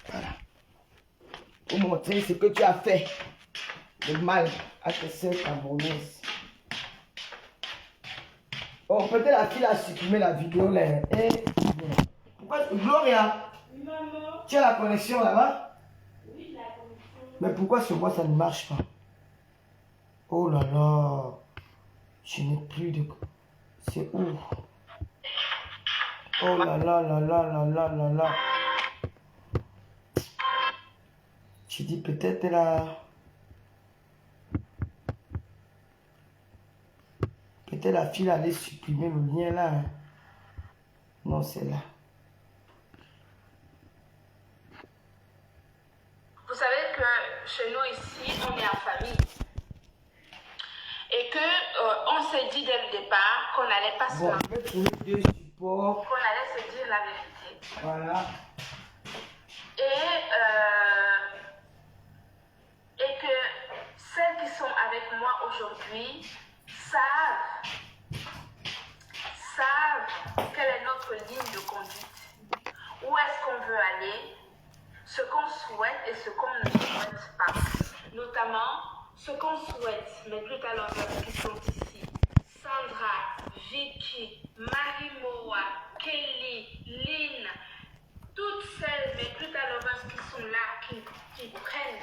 [SPEAKER 2] Voilà. Pour montrer ce que tu as fait de mal à tes soeurs camerounaises. Oh, peut-être la fille a supprimé la vidéo là. Eh, pourquoi Gloria, tu as la connexion là-bas? Oui, la connexion. Mais pourquoi sur moi ça ne marche pas? Oh là là. Je n'ai plus de... C'est où? Oh là là là là là là là là. Tu dis peut-être là... Peut-être la fille allait supprimer le lien là. Hein. Non, c'est là.
[SPEAKER 1] Vous savez que chez nous ici, on est en famille. Et que on s'est dit dès le départ qu'on n'allait pas se
[SPEAKER 2] mentir. On peut trouver deux supports.
[SPEAKER 1] Qu'on allait se dire la vérité.
[SPEAKER 2] Voilà.
[SPEAKER 1] Et que celles qui sont avec moi aujourd'hui savent quelle est notre ligne de conduite. Où est-ce qu'on veut aller, ce qu'on souhaite et ce qu'on ne souhaite pas. Notamment, ce qu'on souhaite, mes plus talentueuses qui sont ici. Sandra, Vicky, Marie-Moa, Kelly, Lynn, toutes celles, mes plus talentueuses qui sont là, qui prennent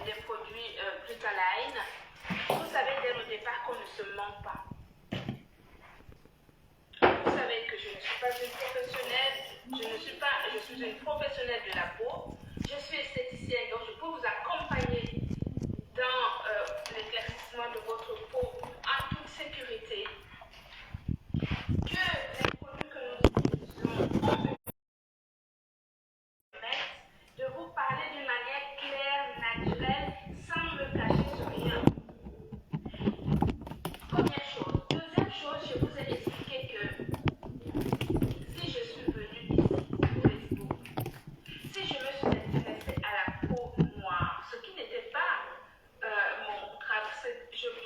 [SPEAKER 1] des produits Glutaline. Vous savez dès le départ qu'on ne se ment pas. Vous savez que je ne suis pas une professionnelle, je suis une professionnelle de la peau. Je suis esthéticienne, donc je peux vous accompagner dans l'éclaircissement de votre peau en toute sécurité. Que les produits que nous utilisons de vous parler d'une manière claire, naturelle, sans me cacher sur rien. Première chose. Deuxième chose, je vous ai expliqué que si je suis venue ici pour Facebook, si je me suis intéressée à la peau noire, ce qui n'était pas mon travail,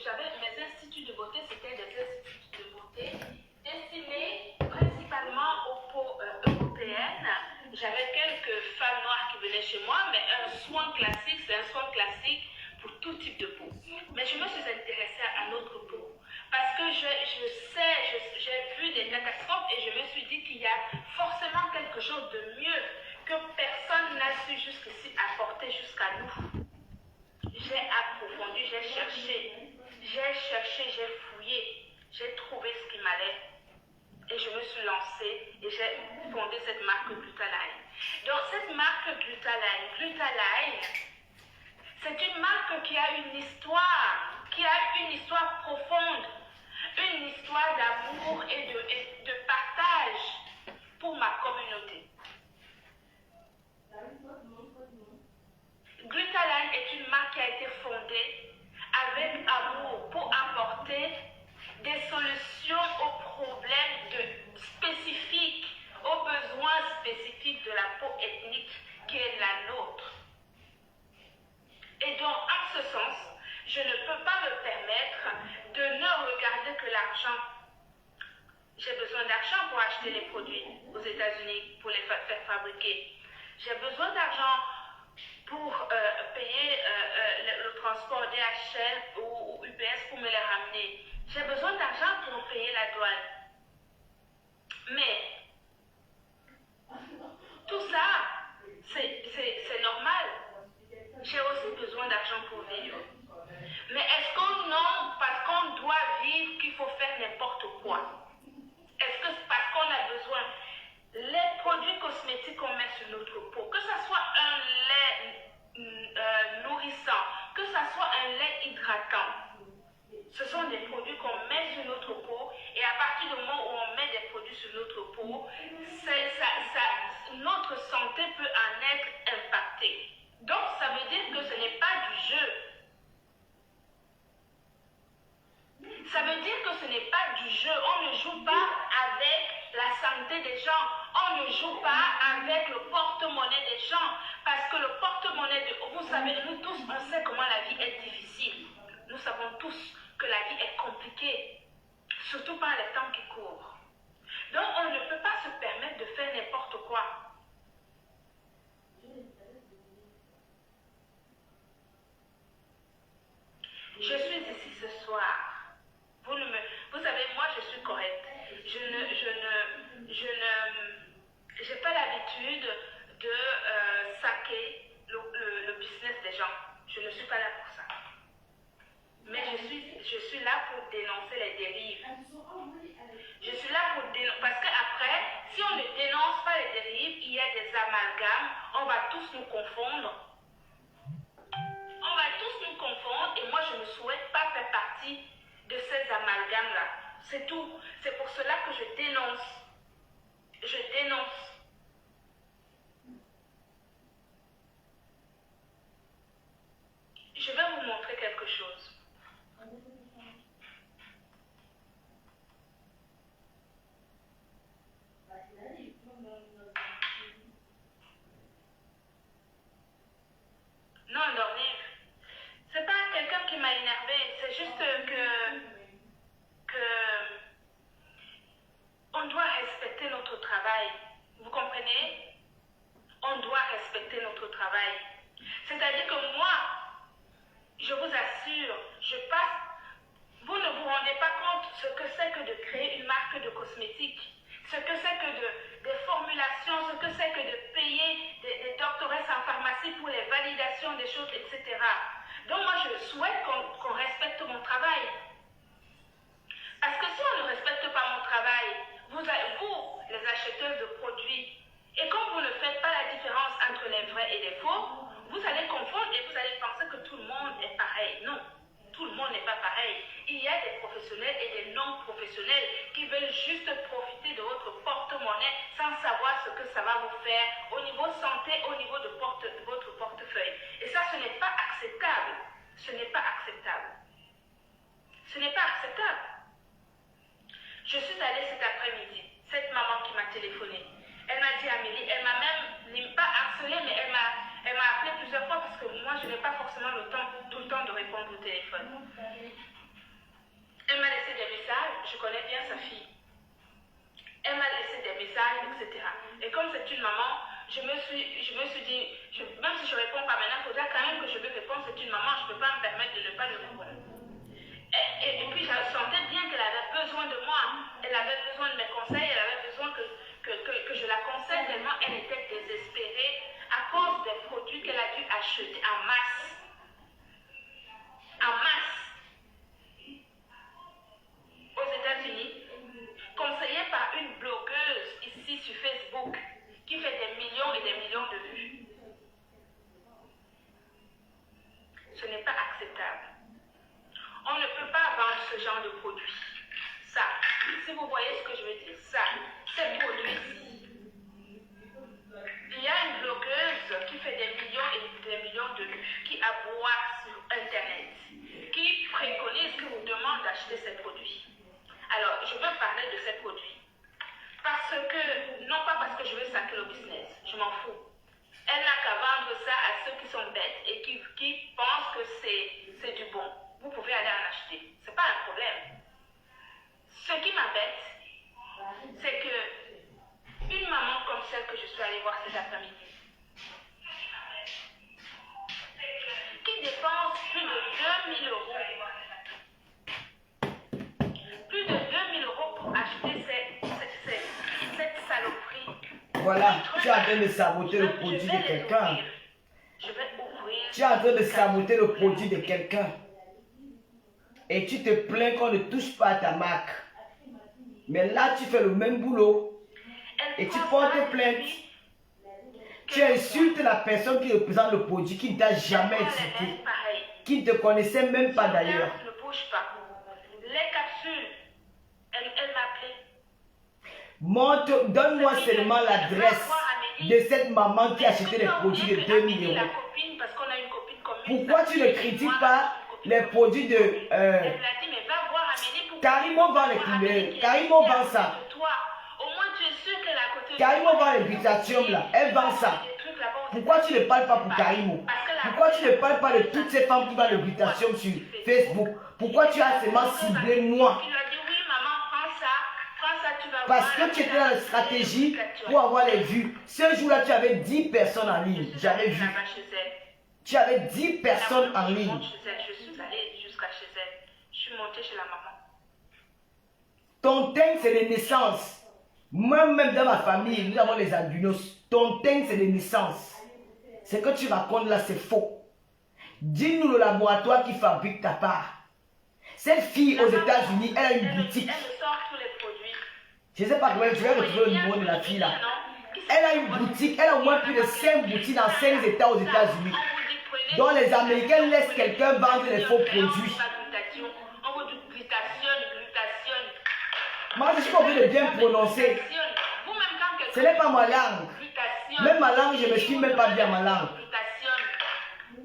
[SPEAKER 1] j'avais mes instituts de beauté, c'était des instituts de beauté destinés principalement aux peaux européennes. J'avais quelques femmes noires qui venaient chez moi, mais un soin classique, c'est un soin classique pour tout type de peau. Mais je me suis intéressée à notre peau parce que j'ai vu des catastrophes et je me suis dit qu'il y a forcément quelque chose de mieux que personne n'a su jusqu'ici apporter jusqu'à nous. J'ai approfondi, j'ai cherché, j'ai fouillé, j'ai trouvé ce qui m'allait. Et je me suis lancée et j'ai fondé cette marque Glutaline. Donc cette marque Glutaline, c'est une marque qui a une histoire profonde, une histoire d'amour et de partage pour ma communauté. Glutaline est une marque qui a été fondée avec amour pour apporter des solutions aux problèmes spécifiques, aux besoins spécifiques de la peau ethnique qui est la nôtre. Et donc, en ce sens, je ne peux pas me permettre de ne regarder que l'argent. J'ai besoin d'argent pour acheter les produits aux États-Unis, pour les faire fabriquer. J'ai besoin d'argent pour payer le transport DHL ou UPS pour me les ramener. J'ai besoin d'argent pour payer la douane. Mais tout ça, c'est normal. J'ai aussi besoin d'argent pour vivre. Mais est-ce qu'on non, parce qu'on doit vivre, qu'il faut faire n'importe quoi? Est-ce que c'est parce qu'on a besoin? Les produits cosmétiques qu'on met sur notre peau, que ce soit un lait nourrissant, que ce soit un lait hydratant, ce sont des produits qu'on met sur notre peau et à partir du moment où on met des produits sur notre peau, notre santé peut en être impactée. Donc ça veut dire que ce n'est pas du jeu. n'est pas du jeu. On ne joue pas avec la santé des gens. On ne joue pas avec le porte-monnaie des gens. Parce que le porte-monnaie, vous savez, nous tous, on sait comment la vie est difficile. Nous savons tous que la vie est compliquée. Surtout par les temps qui courent. Donc, on ne peut pas se permettre de faire n'importe quoi. Je suis ici ce soir. Vous savez, moi, je suis correcte. J'ai pas l'habitude de saquer le business des gens. Je ne suis pas là pour ça. Mais je suis là pour dénoncer les dérives. Je suis là pour dénoncer. Parce qu'après, si on ne dénonce pas les dérives, il y a des amalgames, on va tous nous confondre. On va tous nous confondre et moi, je ne souhaite pas faire partie de ces amalgames-là. C'est tout. C'est pour cela que je dénonce. Je dénonce. Je vais vous montrer quelque chose. Non, dormir. C'est pas quelqu'un qui m'a énervé, c'est juste que on doit respecter notre travail. Vous comprenez? On doit respecter notre travail. C'est-à-dire que moi, je vous assure, vous ne vous rendez pas compte ce que c'est que de créer une marque de cosmétiques, ce que c'est que des formulations, ce que c'est que de payer des doctorats en pharmacie pour les validations des choses, etc. Donc moi, je souhaite qu'on respecte mon travail. Parce que si on ne respecte pas mon travail, vous, les acheteurs de produits, et comme vous ne faites pas la différence entre les vrais et les faux, vous allez confondre et vous allez penser que tout le monde est pareil. Non, tout le monde n'est pas pareil. Il y a des professionnels et des non-professionnels qui veulent juste profiter de votre porte-monnaie sans savoir ce que ça va vous faire au niveau santé, au niveau de votre portefeuille. Et ça, ce n'est pas acceptable. Ce n'est pas acceptable. Ce n'est pas acceptable. Je suis allée cet après-midi, cette maman qui m'a téléphoné. Elle m'a dit, Amélie, elle m'a même, pas harcelée, mais elle m'a appelé plusieurs fois parce que moi, je n'ai pas forcément tout le temps de répondre au téléphone. Elle m'a laissé des messages, je connais bien sa fille. Elle m'a laissé des messages, etc. Et comme c'est une maman, je me suis dit, même si je ne réponds pas maintenant, il faudra quand même que je lui réponde, c'est une maman, je ne peux pas me permettre de ne pas lui répondre. Et puis, je sentais bien qu'elle avait besoin de moi. Elle avait besoin de mes conseils, elle avait besoin que je la conseille tellement elle était désespérée à cause des produits qu'elle a dû acheter en masse. En masse. Aux États-Unis, conseillée par une blogueuse ici sur Facebook qui fait des millions et des millions de vues. Ce n'est pas acceptable. On ne peut pas vendre ce genre de produit. Ça, si vous voyez ce que je veux dire, ça, ces produits-ci. Il y a une blogueuse qui fait des millions et des millions de vues, qui aboie sur Internet, qui préconise, qui vous demande d'acheter ces produits. Alors, je veux parler de ces produits. Parce que, non pas parce que je veux saquer le business, je m'en fous. Elle n'a qu'à vendre ça à ceux qui sont bêtes et qui pensent que c'est du bon. Vous pouvez aller en acheter. Ce n'est pas un problème. Ce qui m'embête, c'est que une maman comme celle que je suis allée voir cet après-midi, qui dépense plus de 2000 euros, pour acheter cette saloperie.
[SPEAKER 2] Voilà, tu es en train de saboter le produit de quelqu'un.
[SPEAKER 1] Je vais ouvrir.
[SPEAKER 2] Tu es en train de saboter le produit de quelqu'un. Et tu te plains qu'on ne touche pas à ta marque. Mais là, tu fais le même boulot. Et tu portes plainte. Tu insultes la personne qui représente le produit qui ne t'a jamais cité. Qui ne te connaissait même pas d'ailleurs.
[SPEAKER 1] Ne bouge pas. Les capsules, elle m'appelait.
[SPEAKER 2] Donne-moi seulement l'adresse de cette maman qui a acheté les produits de 2000 euros. Pourquoi tu ne critiques pas les produits de...
[SPEAKER 1] Elle m'a dit, mais va voir Amélie pour
[SPEAKER 2] Karimo vend les couleurs. Karimo vend ça.
[SPEAKER 1] Toi, au moins tu es sûr qu'elle est à côté de
[SPEAKER 2] Karimo vend les glutations là. Elle vend ça. Pourquoi tu ne parles pas pour Karimo? Pourquoi tu ne parles pas de toutes ces femmes qui vendent les glutations sur Facebook? Pourquoi tu as seulement ciblé moi?
[SPEAKER 1] Il a dit oui maman, prends ça, tu vas
[SPEAKER 2] Parce
[SPEAKER 1] voir.
[SPEAKER 2] que tu étais dans la stratégie pour avoir les vues. Ce jour-là, tu avais 10 personnes en ligne. J'avais vu.
[SPEAKER 1] Là-bas chez elle.
[SPEAKER 2] Tu avais 10 personnes en ligne.
[SPEAKER 1] Je suis allée jusqu'à chez elle. Je suis montée chez la maman.
[SPEAKER 2] Ton teint, c'est les naissances. Moi-même dans ma famille, nous avons les albinos. Ton teint, c'est les naissances. Ce que tu racontes là, c'est faux. Dis-nous le laboratoire qui fabrique ta part. Cette fille aux États-Unis, elle a une boutique.
[SPEAKER 1] Elle me sort tous les produits.
[SPEAKER 2] Je ne sais pas comment je vais retrouver le numéro de la fille là. Elle a une boutique, elle a au moins plus de 5 boutiques dans 5 États aux États-Unis. Donc les Américains laissent quelqu'un vendre les faux produits.
[SPEAKER 1] On vous dit glutation.
[SPEAKER 2] Moi je suis obligé de bien prononcer. Ce n'est pas ma langue. Même ma langue, je ne me suis même pas bien ma langue.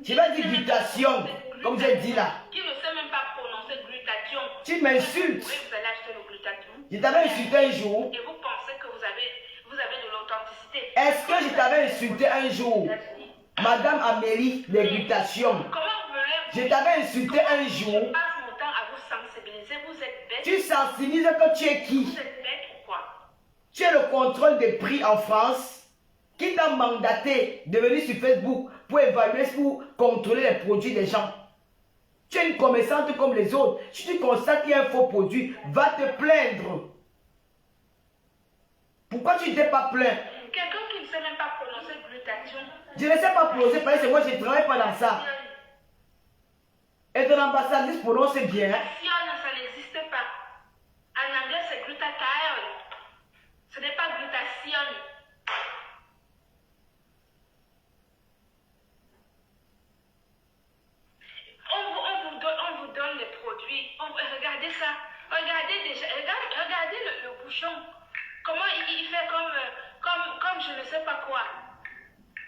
[SPEAKER 2] Je vais dire glutation, comme j'ai dit là.
[SPEAKER 1] Qui ne sait même pas prononcer glutation.
[SPEAKER 2] Tu m'insultes.
[SPEAKER 1] Oui, vous allez acheter le glutation.
[SPEAKER 2] Je t'avais insulté un jour.
[SPEAKER 1] Et vous pensez que vous avez de l'authenticité.
[SPEAKER 2] Est-ce que je t'avais insulté un jour? Madame Amélie, les glutations.
[SPEAKER 1] Comment voulez-vous?
[SPEAKER 2] Je t'avais insulté un jour.
[SPEAKER 1] Je passe mon temps à vous sensibiliser. Vous êtes bête.
[SPEAKER 2] Tu sensibilises que tu es qui?
[SPEAKER 1] Vous êtes bête ou quoi?
[SPEAKER 2] Tu es le contrôle des prix en France. Qui t'a mandaté de venir sur Facebook pour évaluer, pour contrôler les produits des gens? Tu es une commerçante comme les autres. Si tu constates qu'il y a un faux produit, va te plaindre. Pourquoi tu ne t'es pas plaint?
[SPEAKER 1] Quelqu'un qui ne sait même pas prononcer glutation.
[SPEAKER 2] Je ne sais pas prononcer parce que moi je ne travaille pas dans ça. Et ton ambassadrice prononce bien.
[SPEAKER 1] Glutation, ça n'existe pas. En anglais, c'est glutathione. Ce n'est pas glutation. On vous donne les produits. Regardez ça. Regardez déjà. Regardez le bouchon. Comment il fait comme je ne sais pas quoi.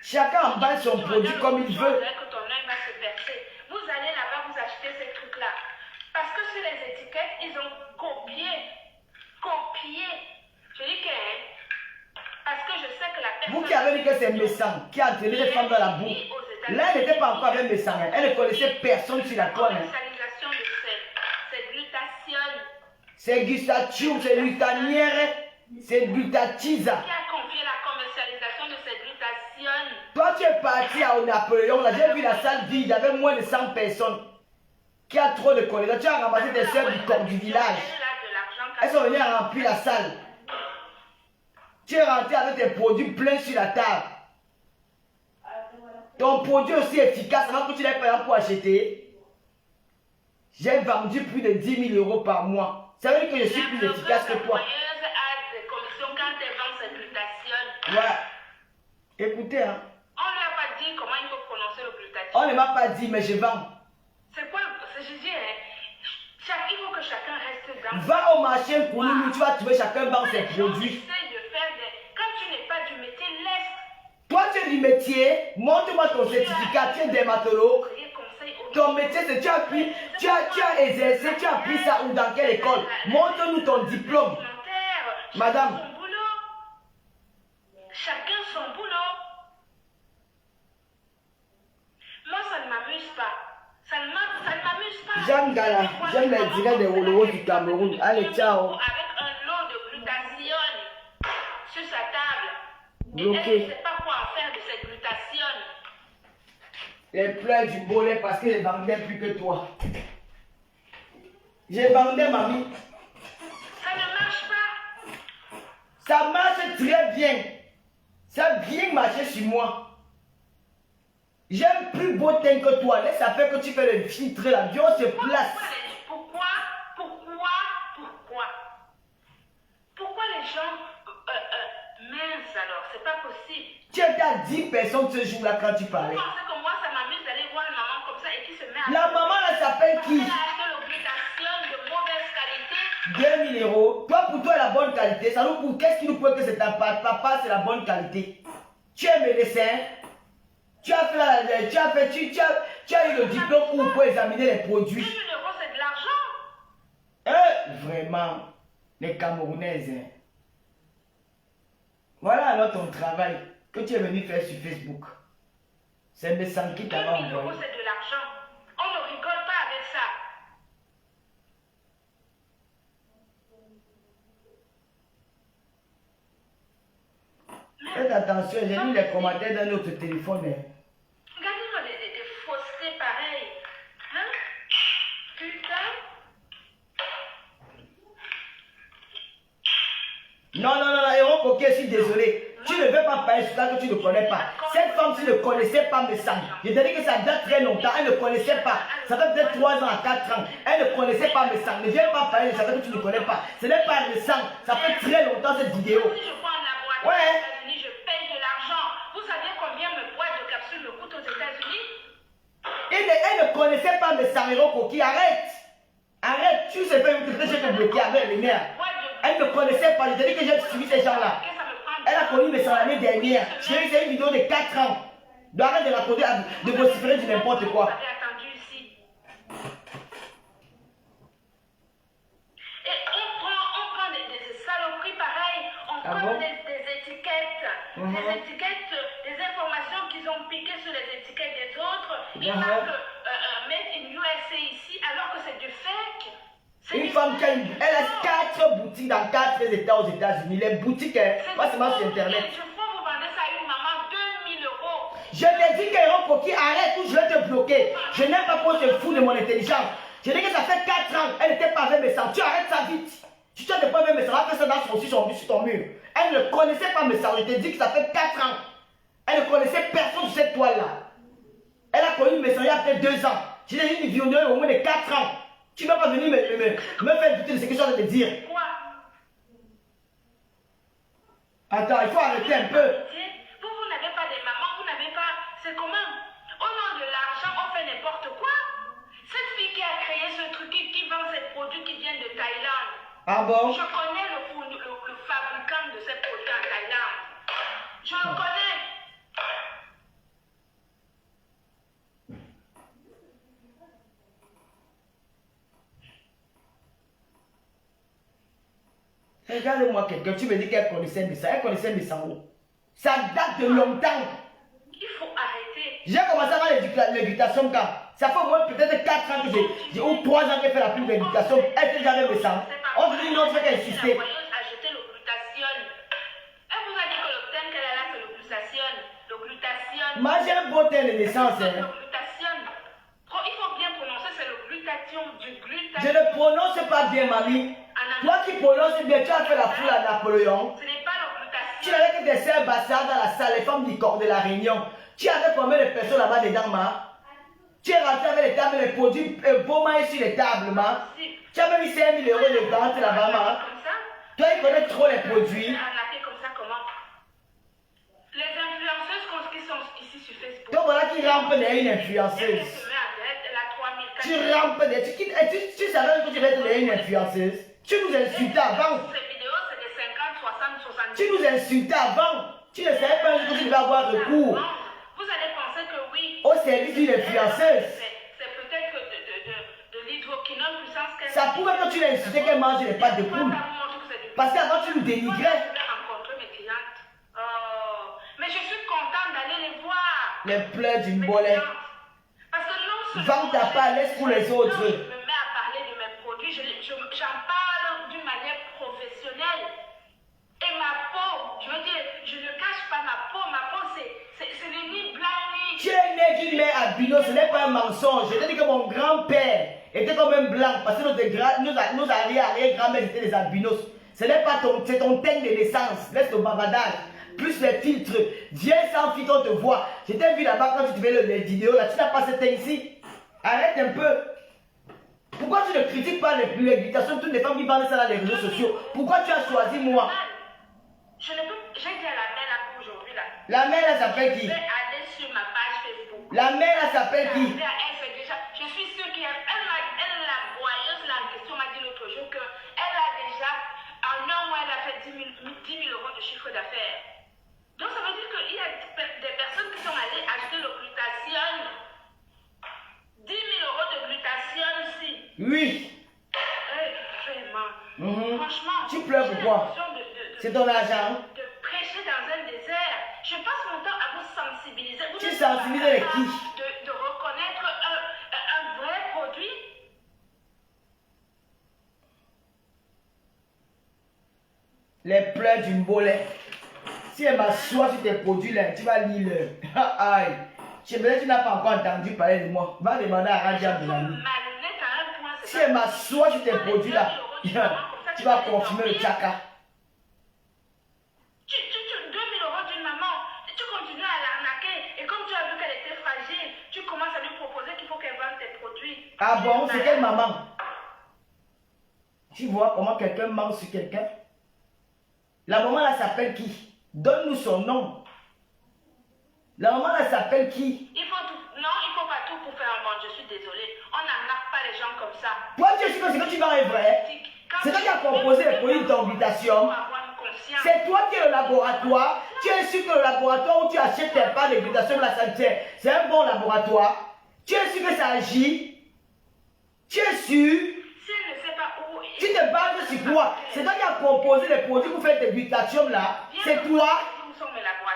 [SPEAKER 2] Chacun emballe son produit comme il veut.
[SPEAKER 1] Que ton œil va se percer. Vous allez là-bas, vous achetez ces trucs-là. Parce que sur les étiquettes, ils ont copié. Je dis que... Parce que je sais que la personne...
[SPEAKER 2] Vous qui avez dit que c'est Messan qui a entraîné les femmes dans la boue. Là, elle n'était pas encore avec Messan. Elle ne connaissait personne sur la toile.
[SPEAKER 1] Commercialisation de ces glutations.
[SPEAKER 2] C'est gustatium, c'est glutanière, c'est glutatiza.
[SPEAKER 1] Qui a confié la commercialisation de ces glutations?
[SPEAKER 2] Toi, tu es parti à Napoléon. Là, j'ai vu la salle vide. Il y avait moins de 100 personnes. Qui a trop de collègues. Tu as ramassé des sœurs du corps du village. Elles sont venues à remplir la salle. Tu es rentré avec tes produits pleins sur la table. Ton produit aussi efficace, avant que tu n'aies pas pour acheter. J'ai vendu plus de 10 000 € par mois. Ça veut dire que je suis plus efficace que toi. Ouais. Écoutez, hein.
[SPEAKER 1] On ne lui a pas dit comment il faut prononcer le glutathione.
[SPEAKER 2] On ne m'a pas dit, mais je vends.
[SPEAKER 1] C'est quoi? Je dis, il faut que chacun reste dans...
[SPEAKER 2] Va au marché pour nous, tu vas trouver chacun vend ses produits.
[SPEAKER 1] Quand tu n'es pas du métier, laisse.
[SPEAKER 2] Toi, tu es du métier, montre-moi ton certificat, tu es dermatologue. Ton métier, c'est tu as exercé, tu as appris ça ou dans quelle école? Montre-nous ton diplôme. Madame.
[SPEAKER 1] Chacun son boulot. Moi, ça ne m'amuse pas. Ça ne m'amuse pas.
[SPEAKER 2] J'aime Gala, j'aime les directs des Wolowo du Cameroun. Allez, ciao.
[SPEAKER 1] Avec un lot de glutations sur sa table.
[SPEAKER 2] Bloqué.
[SPEAKER 1] Et elle ne sait pas quoi en faire de cette glutation.
[SPEAKER 2] Elle pleure du bonnet parce que je vendais plus que toi. J'ai vendu, mamie.
[SPEAKER 1] Ça ne marche pas.
[SPEAKER 2] Ça marche très bien. Ça a bien marché sur moi. J'aime plus beau teint que toi. Laisse ça fait que tu fais le filtre, l'avion se place.
[SPEAKER 1] Pourquoi les gens minces alors? C'est pas possible.
[SPEAKER 2] Tu étais à 10 personnes ce jour-là quand tu parlais.
[SPEAKER 1] Vous pensez que moi ça m'amuse d'aller voir une maman comme ça et qui se met à...
[SPEAKER 2] La maman là s'appelle qui?
[SPEAKER 1] Elle a acheté l'obligation de mauvaise qualité.
[SPEAKER 2] 2 000 €. Toi pour toi la bonne qualité. Ça nous pour qu'est-ce qui nous prouve que c'est ta papa, c'est la bonne qualité? Tu es médecin. Tu as eu le diplôme pour examiner les produits.
[SPEAKER 1] 2 000 €, c'est de l'argent.
[SPEAKER 2] vraiment les Camerounaises. Hein. Voilà alors ton travail que tu es venu faire sur Facebook. C'est mes sangs qui
[SPEAKER 1] 2
[SPEAKER 2] t'avait
[SPEAKER 1] 000 euros,
[SPEAKER 2] envoyé.
[SPEAKER 1] c'est de l'argent. On ne rigole pas avec ça.
[SPEAKER 2] Faites attention, j'ai lu les commentaires dans notre téléphone. Hein.
[SPEAKER 1] Regardez-moi des faussetés pareilles. Hein? Putain.
[SPEAKER 2] Non, Héros Coquet, je suis désolé. Tu ne veux pas parler sur ça que tu ne connais pas. Cette femme, tu ne connaissais pas mes sangs. Je t'ai dit que ça date très longtemps. Elle ne connaissait pas. Ça fait peut-être 3 ans à 4 ans. Elle ne connaissait pas mes sangs. Ne viens pas parler de ça que tu ne connais pas. Ce n'est pas récent. Ça fait très longtemps cette vidéo.
[SPEAKER 1] Si je prends un laboratoire
[SPEAKER 2] Ouais.
[SPEAKER 1] aux États-Unis, je paye de l'argent. Vous savez combien mes boîtes de capsules me coûtent aux États-Unis?
[SPEAKER 2] Elle ne connaissait pas mes sangs, Héros Coquet. Arrête. Arrête. Tu sais pas que je te bloquer avec les nerfs. Elle ne connaissait pas. Je t'ai dit que j'ai suivi ces gens-là. Elle a connu mes sangs l'année dernière. J'ai vu une vidéo de 4 ans. Donc arrête de raconter, de vociférer du n'importe quoi.
[SPEAKER 1] Vous avez attendu ici. Et on prend des saloperies pareilles. On
[SPEAKER 2] Ah
[SPEAKER 1] colle
[SPEAKER 2] bon?
[SPEAKER 1] des étiquettes. Des étiquettes, des informations qu'ils ont piquées sur les étiquettes des autres. Ils marquent Made in USA ici alors que c'est du fake. C'est
[SPEAKER 2] Une
[SPEAKER 1] du
[SPEAKER 2] femme qui a
[SPEAKER 1] fake.
[SPEAKER 2] elle a 4 boutiques dans 4 États aux États-Unis. Les boutiques, hein,
[SPEAKER 1] C'est
[SPEAKER 2] pas seulement
[SPEAKER 1] du
[SPEAKER 2] sur
[SPEAKER 1] faux.
[SPEAKER 2] Internet.
[SPEAKER 1] Et je crois que vous vendez ça à une maman 2 000 euros.
[SPEAKER 2] Je t'ai dit qu'Héros Coquet, arrête ou je vais te bloquer. Je n'aime pas qu'on se fout de mon intelligence. Je dis que ça fait 4 ans, elle n'était pas avec mes sangs. Tu arrêtes ça vite. Si tu n'es pas avec mes sangs, fais ça dans sur ton mur. Elle ne connaissait pas mes sangs. Je te dis que ça fait 4 ans. Elle ne connaissait personne sur cette toile-là. Elle a connu mes sangs il y a peut-être 2 ans. J'ai dit une vidéo au moins de 4 ans. Tu ne vas pas venir me faire douter de ce que je suis en train de dire.
[SPEAKER 1] Quoi?
[SPEAKER 2] Attends, il faut arrêter un peu.
[SPEAKER 1] Vous n'avez pas des mamans, vous n'avez pas... C'est comment? Au nom de l'argent, on fait n'importe quoi. Cette fille qui a créé ce truc, qui vend ces produits qui viennent de Thaïlande.
[SPEAKER 2] Ah bon?
[SPEAKER 1] Je connais le fabricant de ces produits en Thaïlande. Je le connais.
[SPEAKER 2] Regarde-moi quelqu'un, tu me dis qu'elle connaissait mes sangs. Elle connaissait mes sangs. Ça date de longtemps.
[SPEAKER 1] Il faut arrêter.
[SPEAKER 2] J'ai commencé à faire l'éducation quand? Ça fait au moins peut-être 4 ans que j'ai ou 3 ans qu'elle fait la pub d'éducation. Elle fait jamais mes sangs. On dit une autre fois qu'elle
[SPEAKER 1] La
[SPEAKER 2] insistait.
[SPEAKER 1] voyeuse a jeté le glutathione. Elle vous a dit que l'obtène qu'elle a là, c'est le glutathione. Le glutathione.
[SPEAKER 2] Moi j'ai un beau teint de naissance.
[SPEAKER 1] Le
[SPEAKER 2] Hein.
[SPEAKER 1] glutathione. Il faut bien prononcer, c'est le glutathion du
[SPEAKER 2] Je
[SPEAKER 1] glutathion.
[SPEAKER 2] ne prononce pas bien, mamie. Toi qui prononces bien, tu as fait la foule à Napoléon.
[SPEAKER 1] Ce n'est pas le
[SPEAKER 2] Tu
[SPEAKER 1] glutathione.
[SPEAKER 2] n'avais que des sœurs bassards dans la salle, les femmes du corps de la Réunion. Tu avais combien de personnes là-bas dedans, ma? Tu es rentré avec les tables, les produits beaux maïs sur les tables, ma? Tu as même mis 5 000 euros de vente là-bas, ma?
[SPEAKER 1] Comme ça.
[SPEAKER 2] Toi, il connaît trop les produits.
[SPEAKER 1] Arnaquer comme ça, comment? Les influenceuses qui sont ici sur Facebook.
[SPEAKER 2] Donc voilà qui rampe derrière une
[SPEAKER 1] Elle
[SPEAKER 2] influenceuse.
[SPEAKER 1] se met à tête, elle a 3 400.
[SPEAKER 2] Tu rampes derrière. Tu savais que tu vais être derrière une influenceuse. Tu nous insultais avant.
[SPEAKER 1] Ces vidéos, c'est des 50, 60, 70.
[SPEAKER 2] Tu nous insultais avant. Tu ne savais pas que tu devais avoir recours
[SPEAKER 1] Vous allez penser que oui.
[SPEAKER 2] au service d'une influenceuse.
[SPEAKER 1] C'est peut-être de l'hydroquinone puissance 15.
[SPEAKER 2] Ça pouvait que tu l'insultais qu'elle mange les pâtes de poule. Parce qu'avant tu nous dénigrais.
[SPEAKER 1] Je vais rencontrer mes clientes. Oh, mais je suis contente d'aller les voir.
[SPEAKER 2] Les pleurs d'une
[SPEAKER 1] Mes
[SPEAKER 2] bolette.
[SPEAKER 1] clientes. Parce que non seulement
[SPEAKER 2] Vends ta part, laisse pour les autres.
[SPEAKER 1] quand je me mets à parler de mes produits, j'en parle d'une manière professionnelle. Et ma peau, je veux dire, je ne cache pas ma peau. Ma peau, c'est ni blanc ni...
[SPEAKER 2] Tu es né d'une mère albino, ce n'est pas un mensonge. Je t'ai dit que mon grand-père était comme un blanc parce que nos arrière-grand-mères étaient des albinos. Ce n'est pas c'est ton teint de naissance. Laisse le bavardage. Plus les filtres. Viens sans filtre, on te voit. Je t'ai vu là-bas quand tu fais les vidéos là. Tu n'as pas ce teint ici. Arrête un peu. Pourquoi tu ne critiques pas l'éducation de toutes les femmes qui parlent ça dans les réseaux sociaux? Pourquoi tu as choisi moi?
[SPEAKER 1] Je ne peux... J'ai dit à la mère là pour aujourd'hui là.
[SPEAKER 2] La mère là s'appelle
[SPEAKER 1] Je
[SPEAKER 2] qui?
[SPEAKER 1] vais aller sur ma page Facebook.
[SPEAKER 2] La mère là s'appelle qui?
[SPEAKER 1] Elle fait déjà... Je suis sûre qu'elle... la voyeuse là en question m'a dit l'autre jour qu'elle a déjà... En un mois, elle a fait 10 000 euros de chiffre d'affaires. Donc ça veut dire qu'il y a des personnes qui sont allées acheter le glutathione. 10 000 euros de glutathione ici.
[SPEAKER 2] Oui.
[SPEAKER 1] Vraiment. tellement. Franchement,
[SPEAKER 2] Tu pleures pourquoi? C'est ton argent.
[SPEAKER 1] De prêcher dans un désert. Je passe mon temps à vous sensibiliser. Vous
[SPEAKER 2] Tu
[SPEAKER 1] n'êtes
[SPEAKER 2] sensibilises
[SPEAKER 1] pas
[SPEAKER 2] les
[SPEAKER 1] capable
[SPEAKER 2] qui?
[SPEAKER 1] de reconnaître un vrai produit.
[SPEAKER 2] Les pleurs d'une bolette. Si elle m'assoit sur tes produits là, tu vas lire le. Aïe. Je me dis, tu n'as pas encore entendu parler de moi. Va demander à Radia Belami.
[SPEAKER 1] Malhonnête à un point.
[SPEAKER 2] Si elle m'assoit sur tes produits là, tu vas confirmer le tchaka.
[SPEAKER 1] 2000 euros d'une maman, tu continues à l'arnaquer. Et comme tu as vu qu'elle était fragile, tu commences à lui proposer qu'il faut qu'elle vende tes produits.
[SPEAKER 2] Ah bon, c'est quelle maman? Tu vois comment quelqu'un ment sur quelqu'un? La maman là s'appelle qui? Donne-nous son nom. La maman là s'appelle qui?
[SPEAKER 1] Il faut tout. Non, il faut pas tout pour faire un monde. Je suis désolée. On n'arnaque pas les gens comme ça.
[SPEAKER 2] Toi, tu es sûr que ce que tu vas est vrai? C'est toi qui as composé les produits de ton habitation. C'est toi qui es le laboratoire. Tu es sûr que le laboratoire où tu achètes tes pas d'habitation de la santé, c'est un bon laboratoire. Tu es sûr que ça agit? Tu es sûr?
[SPEAKER 1] Si elle ne sait pas où.
[SPEAKER 2] Tu te bases sur quoi? C'est toi qui as composé les produits pour faire tes habitations là. C'est toi.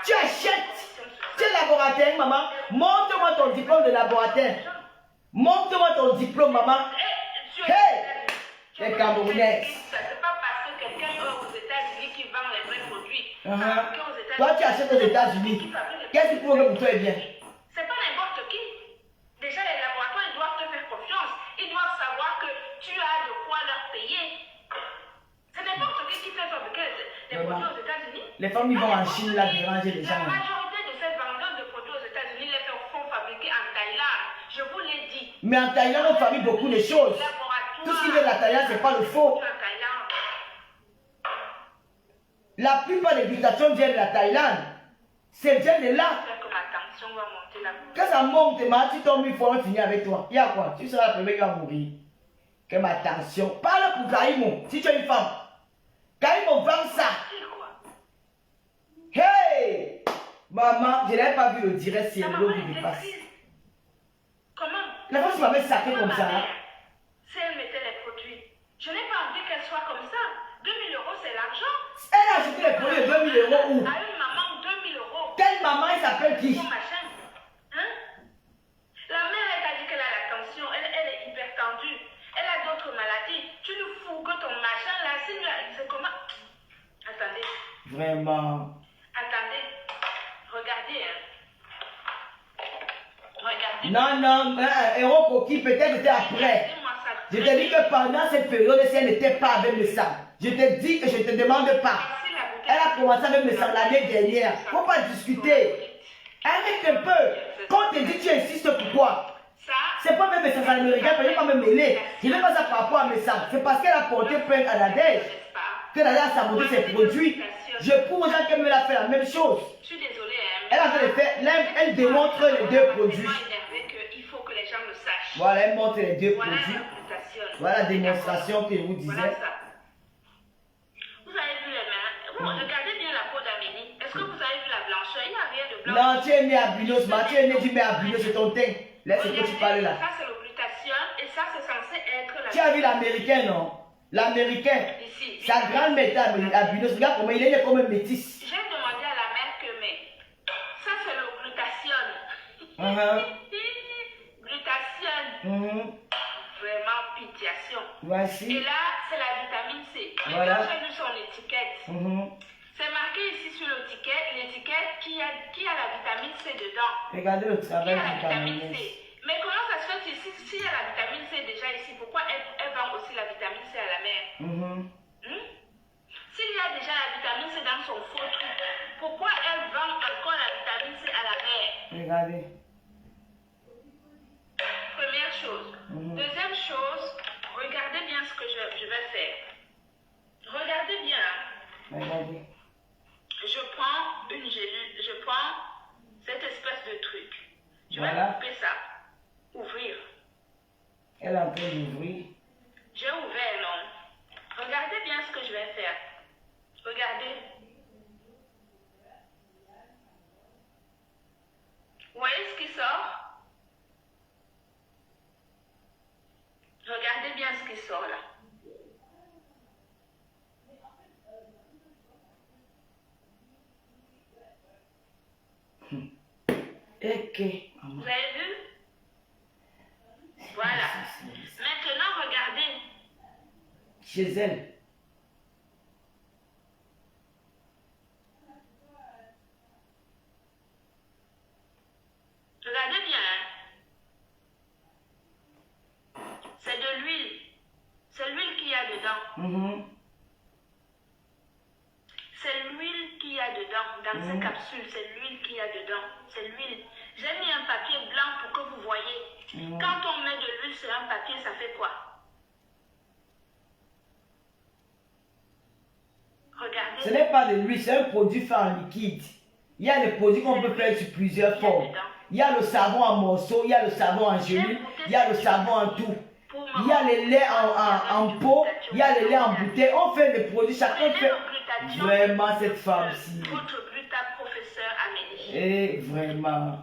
[SPEAKER 2] Tu achètes. Tu es laboratoire, maman. Montre-moi ton diplôme de laboratoire. Montre-moi ton diplôme, maman. Hey! Les Camerounais.
[SPEAKER 1] C'est pas parce que quelqu'un est aux États-Unis qui vend les vrais produits.
[SPEAKER 2] Toi, tu achètes aux États-Unis. Qu'est-ce qu'il faut que pour toi est bien?
[SPEAKER 1] C'est pas n'importe qui. Déjà, les laboratoires, ils doivent te faire confiance. Ils doivent savoir que tu as de quoi leur payer. C'est n'importe qui fait fabriquer les produits aux États-Unis.
[SPEAKER 2] Les femmes, ils vont en Chine, là, déranger les gens.
[SPEAKER 1] La majorité de ces vendeurs de produits aux États-Unis les font fabriquer en Thaïlande. Je vous l'ai dit.
[SPEAKER 2] Mais en Thaïlande, on fabrique beaucoup de choses. Tout ce qui vient de la Thaïlande, c'est pas le faux. La plupart des habitations viennent de la Thaïlande. C'est vient de là. Quand ça monte, tu tombes une fois, on finit avec toi. Il y a quoi? Tu seras la première qui va mourir. Que ma tension. Parle pour Kaïmo, si tu es une femme. Kaïmo vend ça. Hey! Maman, je n'avais pas vu le direct sur le lot qui passe.
[SPEAKER 1] Comment?
[SPEAKER 2] La femme m'avait saqué comme ça. Hein?
[SPEAKER 1] Si elle mettait les produits, je n'ai pas envie qu'elle soit comme ça. 2000 euros, c'est l'argent.
[SPEAKER 2] Elle a acheté les produits de 2000 euros où?
[SPEAKER 1] À une maman, 2000 euros.
[SPEAKER 2] Quelle maman, elle s'appelle qui?
[SPEAKER 1] Hein? La mère, elle t'a dit qu'elle a la tension, elle est hyper tendue. Elle a d'autres maladies. Tu nous fous que ton machin là, c'est comment? Attendez.
[SPEAKER 2] Vraiment.
[SPEAKER 1] Attendez. Regardez, hein. Regardez.
[SPEAKER 2] Non, Héros Coquille, peut-être c'était après. Je te dis que pendant cette période, si elle n'était pas avec le sang, je te dis que je ne te demande pas. Elle a commencé avec le sang l'année dernière. Il ne faut pas discuter. Arrête un peu. Quand on te dit, tu insistes pourquoi? C'est pas même message américain, je ne vais pas me mêler. Je ne vais pas ça par rapport à mes sangs. C'est parce qu'elle a porté plainte à la DEJ que la DEJ a saboté ses produits. Je prouve aux gens qu'elle me l'a fait la même chose.
[SPEAKER 1] Je suis désolée. Hein,
[SPEAKER 2] elle a fait le fait, elle démontre les deux produits.
[SPEAKER 1] Il faut que les gens le sachent.
[SPEAKER 2] Voilà, elle montre les deux
[SPEAKER 1] voilà
[SPEAKER 2] produits. Voilà la démonstration que je vous disais.
[SPEAKER 1] Voilà ça. Vous avez vu les mains. Bon, regardez bien la peau d'Amélie. Est-ce que vous avez vu la blancheur? Il n'y a rien de blanc.
[SPEAKER 2] Non, tu es né à Bunos, tu es né du mets à Bunos, c'est ton teint. Laisse ce que tu parles là.
[SPEAKER 1] Ça, c'est l'occlutation et ça, c'est censé être la...
[SPEAKER 2] Tu as vu l'américain, non? L'américain.
[SPEAKER 1] Ici.
[SPEAKER 2] Sa grande méthode à Bunos, regarde comment il est né comme un métis.
[SPEAKER 1] J'ai demandé à la mère que, mais ça, c'est l'occlutation. Glutation. Vraiment pitiation.
[SPEAKER 2] Voici.
[SPEAKER 1] Et là, c'est la vitamine C.
[SPEAKER 2] Voilà.
[SPEAKER 1] Quand j'ai lu son étiquette, c'est marqué ici sur l'étiquette qui a la vitamine C dedans.
[SPEAKER 2] Regardez le travail
[SPEAKER 1] qui a la
[SPEAKER 2] du
[SPEAKER 1] vitamine
[SPEAKER 2] Camerounais.
[SPEAKER 1] C. Mais comment ça se fait ici, s'il y a la vitamine C déjà ici, pourquoi elle vend aussi la vitamine C à la mère? S'il y a déjà la vitamine C dans son faux truc, pourquoi elle vend encore la vitamine C à la mère?
[SPEAKER 2] Regardez.
[SPEAKER 1] Première chose. Deuxième chose, regardez bien ce que je vais faire. Regardez bien.
[SPEAKER 2] Regardez.
[SPEAKER 1] Je prends une gélule, je prends cette espèce de truc. Je vais couper ça. Ouvrir.
[SPEAKER 2] Elle est en train d'ouvrir.
[SPEAKER 1] J'ai ouvert, non? Regardez bien ce que je vais faire. Regardez. Vous voyez ce qui sort? Regardez bien ce qui sort là.
[SPEAKER 2] Ok.
[SPEAKER 1] Vous avez vu? Voilà. Maintenant, regardez.
[SPEAKER 2] Chez elle.
[SPEAKER 1] Regardez bien. Hein. C'est de l'huile. C'est l'huile qu'il y a dedans. C'est l'huile qu'il y a dedans. Dans ces capsules, c'est l'huile qu'il y a dedans. C'est l'huile. J'ai mis un papier blanc pour que vous voyez. Quand on met de l'huile sur un papier, ça fait quoi? Regardez.
[SPEAKER 2] Ce n'est pas de l'huile, c'est un produit fait en liquide. Il y a des produits qu'on peut faire sur plusieurs formes. Il y a le savon en morceaux, il y a le savon en gélule, il y a le savon en tout. Il y a les laits en pot, il y a les laits en bouteille. On fait des produits, chacun fait. Vraiment, cette femme-ci.
[SPEAKER 1] Votre gluta professeur Amélie.
[SPEAKER 2] Et vraiment.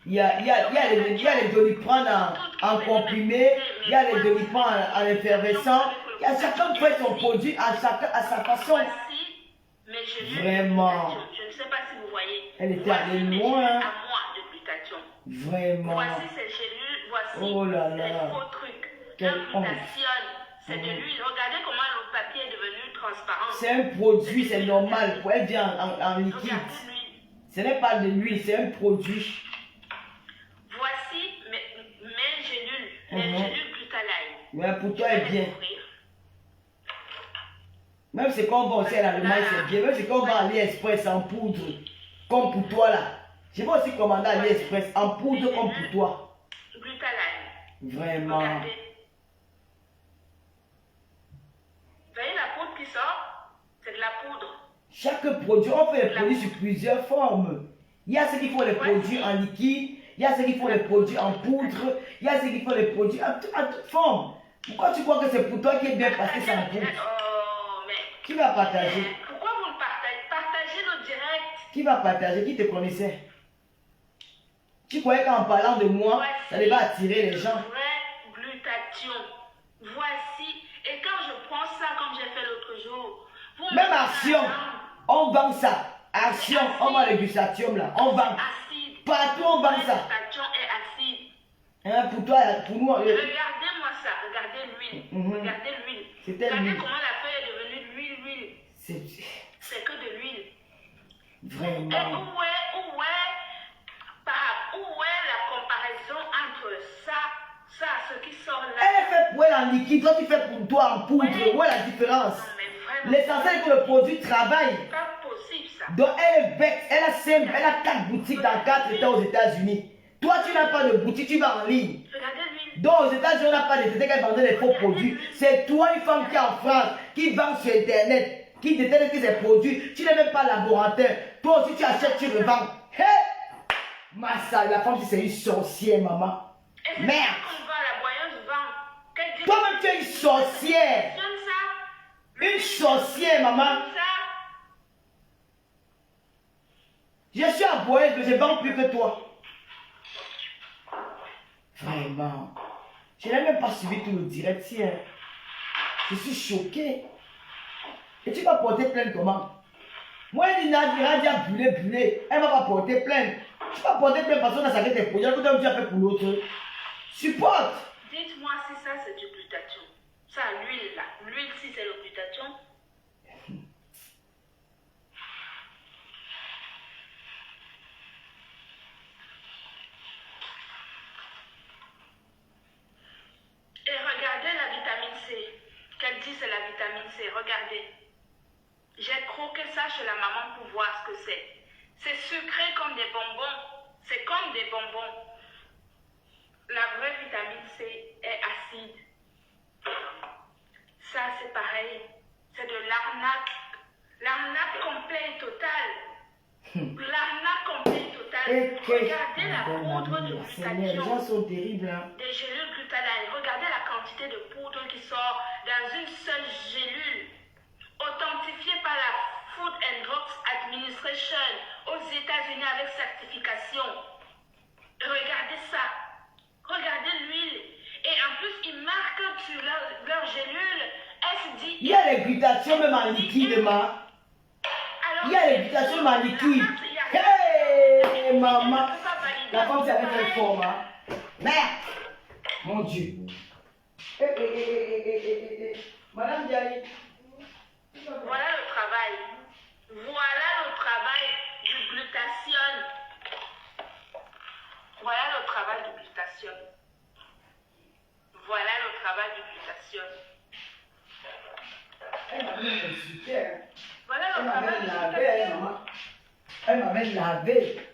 [SPEAKER 2] Il y a les Doliprane en comprimé, il y a les Doliprane en effervescent. Il y a chacun fait son produit à sa façon.
[SPEAKER 1] Voici mes gélules
[SPEAKER 2] Vraiment.
[SPEAKER 1] de glutathion. Je ne sais pas si vous voyez.
[SPEAKER 2] Elle était
[SPEAKER 1] Voici
[SPEAKER 2] allée
[SPEAKER 1] mes
[SPEAKER 2] loin.
[SPEAKER 1] gélules à moi de glutathion.
[SPEAKER 2] Vraiment.
[SPEAKER 1] Voici ces gélules, voici
[SPEAKER 2] Oh là là.
[SPEAKER 1] les faux trucs.
[SPEAKER 2] Quelle
[SPEAKER 1] Un glutathion, c'est de l'huile. Regardez comment le papier est devenu transparent.
[SPEAKER 2] C'est un produit, c'est normal. Elle vient en liquide.
[SPEAKER 1] Regardez l'huile.
[SPEAKER 2] Ce n'est pas de l'huile, c'est un produit.
[SPEAKER 1] Voici mes gélules, les gélules Glutaline.
[SPEAKER 2] Mais pour toi, elle est bien.
[SPEAKER 1] Ouvrir.
[SPEAKER 2] Même ce qu'on vend aussi à l'Allemagne, c'est bien. Même ce qu'on vend à AliExpress en poudre, comme pour toi là. Je vais aussi commander à AliExpress en poudre comme pour toi.
[SPEAKER 1] Glutaline.
[SPEAKER 2] Vraiment.
[SPEAKER 1] Regardez. Vous voyez la poudre qui sort? C'est de la poudre.
[SPEAKER 2] Chaque produit, on fait les produits sur plusieurs formes. Il y a ceux qui font les produits en liquide, il y a ceux qui font les produits en poudre, il y a ceux qui font les produits en toute forme. Pourquoi tu crois que c'est pour toi qui est bien parce que c'est en poudre?
[SPEAKER 1] Oh, mais.
[SPEAKER 2] Qui va partager?
[SPEAKER 1] Pourquoi vous le partagez? Partagez-le direct.
[SPEAKER 2] Qui va partager? Qui te connaissait? Tu croyais qu'en parlant de moi, ça allait attirer les gens?
[SPEAKER 1] Vrai glutathion. Voici. Et quand je prends ça, comme j'ai fait l'autre jour, vous
[SPEAKER 2] même Action, on vend ça. Action, on vend le glutathium là. On vend.
[SPEAKER 1] Acide.
[SPEAKER 2] Partout on vend ça.
[SPEAKER 1] Le glutathion est acide.
[SPEAKER 2] Hein, pour toi, pour nous.
[SPEAKER 1] Regardez-moi ça. Regardez l'huile. Regardez l'huile.
[SPEAKER 2] C'était
[SPEAKER 1] Regardez
[SPEAKER 2] l'huile.
[SPEAKER 1] comment la feuille est devenue de l'huile. C'est que de l'huile. Et
[SPEAKER 2] Vraiment.
[SPEAKER 1] où est la comparaison entre ça, ce qui sort là?
[SPEAKER 2] Elle est faite pour elle en liquide, toi tu fais pour toi en poudre. Où est la différence?
[SPEAKER 1] Non, mais vraiment.
[SPEAKER 2] L'essentiel est que le produit travaille.
[SPEAKER 1] C'est pas possible ça.
[SPEAKER 2] Donc elle est bête, elle a 4 boutiques dans 4 États aux États-Unis. Toi tu n'as pas de boutique, tu vas en ligne.
[SPEAKER 1] Regardez l'huile.
[SPEAKER 2] Donc aux États-Unis on n'a pas de détecter qu'elle vendait des faux produits. C'est toi une femme qui est en France, qui vend sur internet, qui détecte que c'est produits. Tu n'es même pas laborateur. Toi aussi tu achètes, tu revends. Hé! Massa, la femme c'est une sorcière, maman.
[SPEAKER 1] Et c'est
[SPEAKER 2] Merde.
[SPEAKER 1] ça qu'on va à la boyeuse vendre. Qu'elle dit
[SPEAKER 2] Toi-même tu es une sorcière.
[SPEAKER 1] donne ça.
[SPEAKER 2] Une sorcière, maman.
[SPEAKER 1] Donne ça.
[SPEAKER 2] Je suis à Boise, mais je vends plus que toi. Vraiment. Je n'ai même pas suivi tout le direct, tiens. Je suis choqué. Et tu vas porter plainte comment? Moi, elle dit Nadia brûler. Elle va pas porter plainte. Tu vas porter plainte parce qu'on a sacré tes produits. Que tu as fait pour l'autre. Supporte.
[SPEAKER 1] Dites-moi si ça c'est du glutathion. Ça, l'huile là. L'huile si c'est le glutathion. Et regardez la vitamine C. Qu'elle dit c'est la vitamine C. Regardez. J'ai croqué ça chez la maman pour voir ce que c'est. C'est sucré comme des bonbons. C'est comme des bonbons. La vraie vitamine C est acide. Ça, c'est pareil. C'est de l'arnaque. L'arnaque complète et totale. L'arnaque complète et totale. Regardez la poudre de
[SPEAKER 2] Les gens
[SPEAKER 1] glutathion.
[SPEAKER 2] sont terribles. Hein.
[SPEAKER 1] Des gélules Glutaline. Regardez la quantité de poudre qui sort dans une seule gélule. Authentifiée par la Food and Drugs Administration aux États-Unis avec certification. Regardez ça. Regardez l'huile. Et en plus, ils marquent sur leur gélule. SDA.
[SPEAKER 2] Il y a les glutations même en liquide, ma.
[SPEAKER 1] Alors,
[SPEAKER 2] Il y a les glutations même en liquide.
[SPEAKER 1] il y a
[SPEAKER 2] Hey! et maman.
[SPEAKER 1] Je ne peux pas valider
[SPEAKER 2] La femme, c'est avec
[SPEAKER 1] pareil.
[SPEAKER 2] un format. Merde! Mon Dieu. Madame Diaye.
[SPEAKER 1] Voilà le travail. Voilà le travail du glutathione. Voilà le travail du glutathione. Voilà le travail du glutathione.
[SPEAKER 2] Elle m'avait insulté, hein.
[SPEAKER 1] Voilà
[SPEAKER 2] Elle
[SPEAKER 1] le travail
[SPEAKER 2] m'avait
[SPEAKER 1] du
[SPEAKER 2] lavé, hein,
[SPEAKER 1] glutathione.
[SPEAKER 2] maman. Elle m'avait lavé.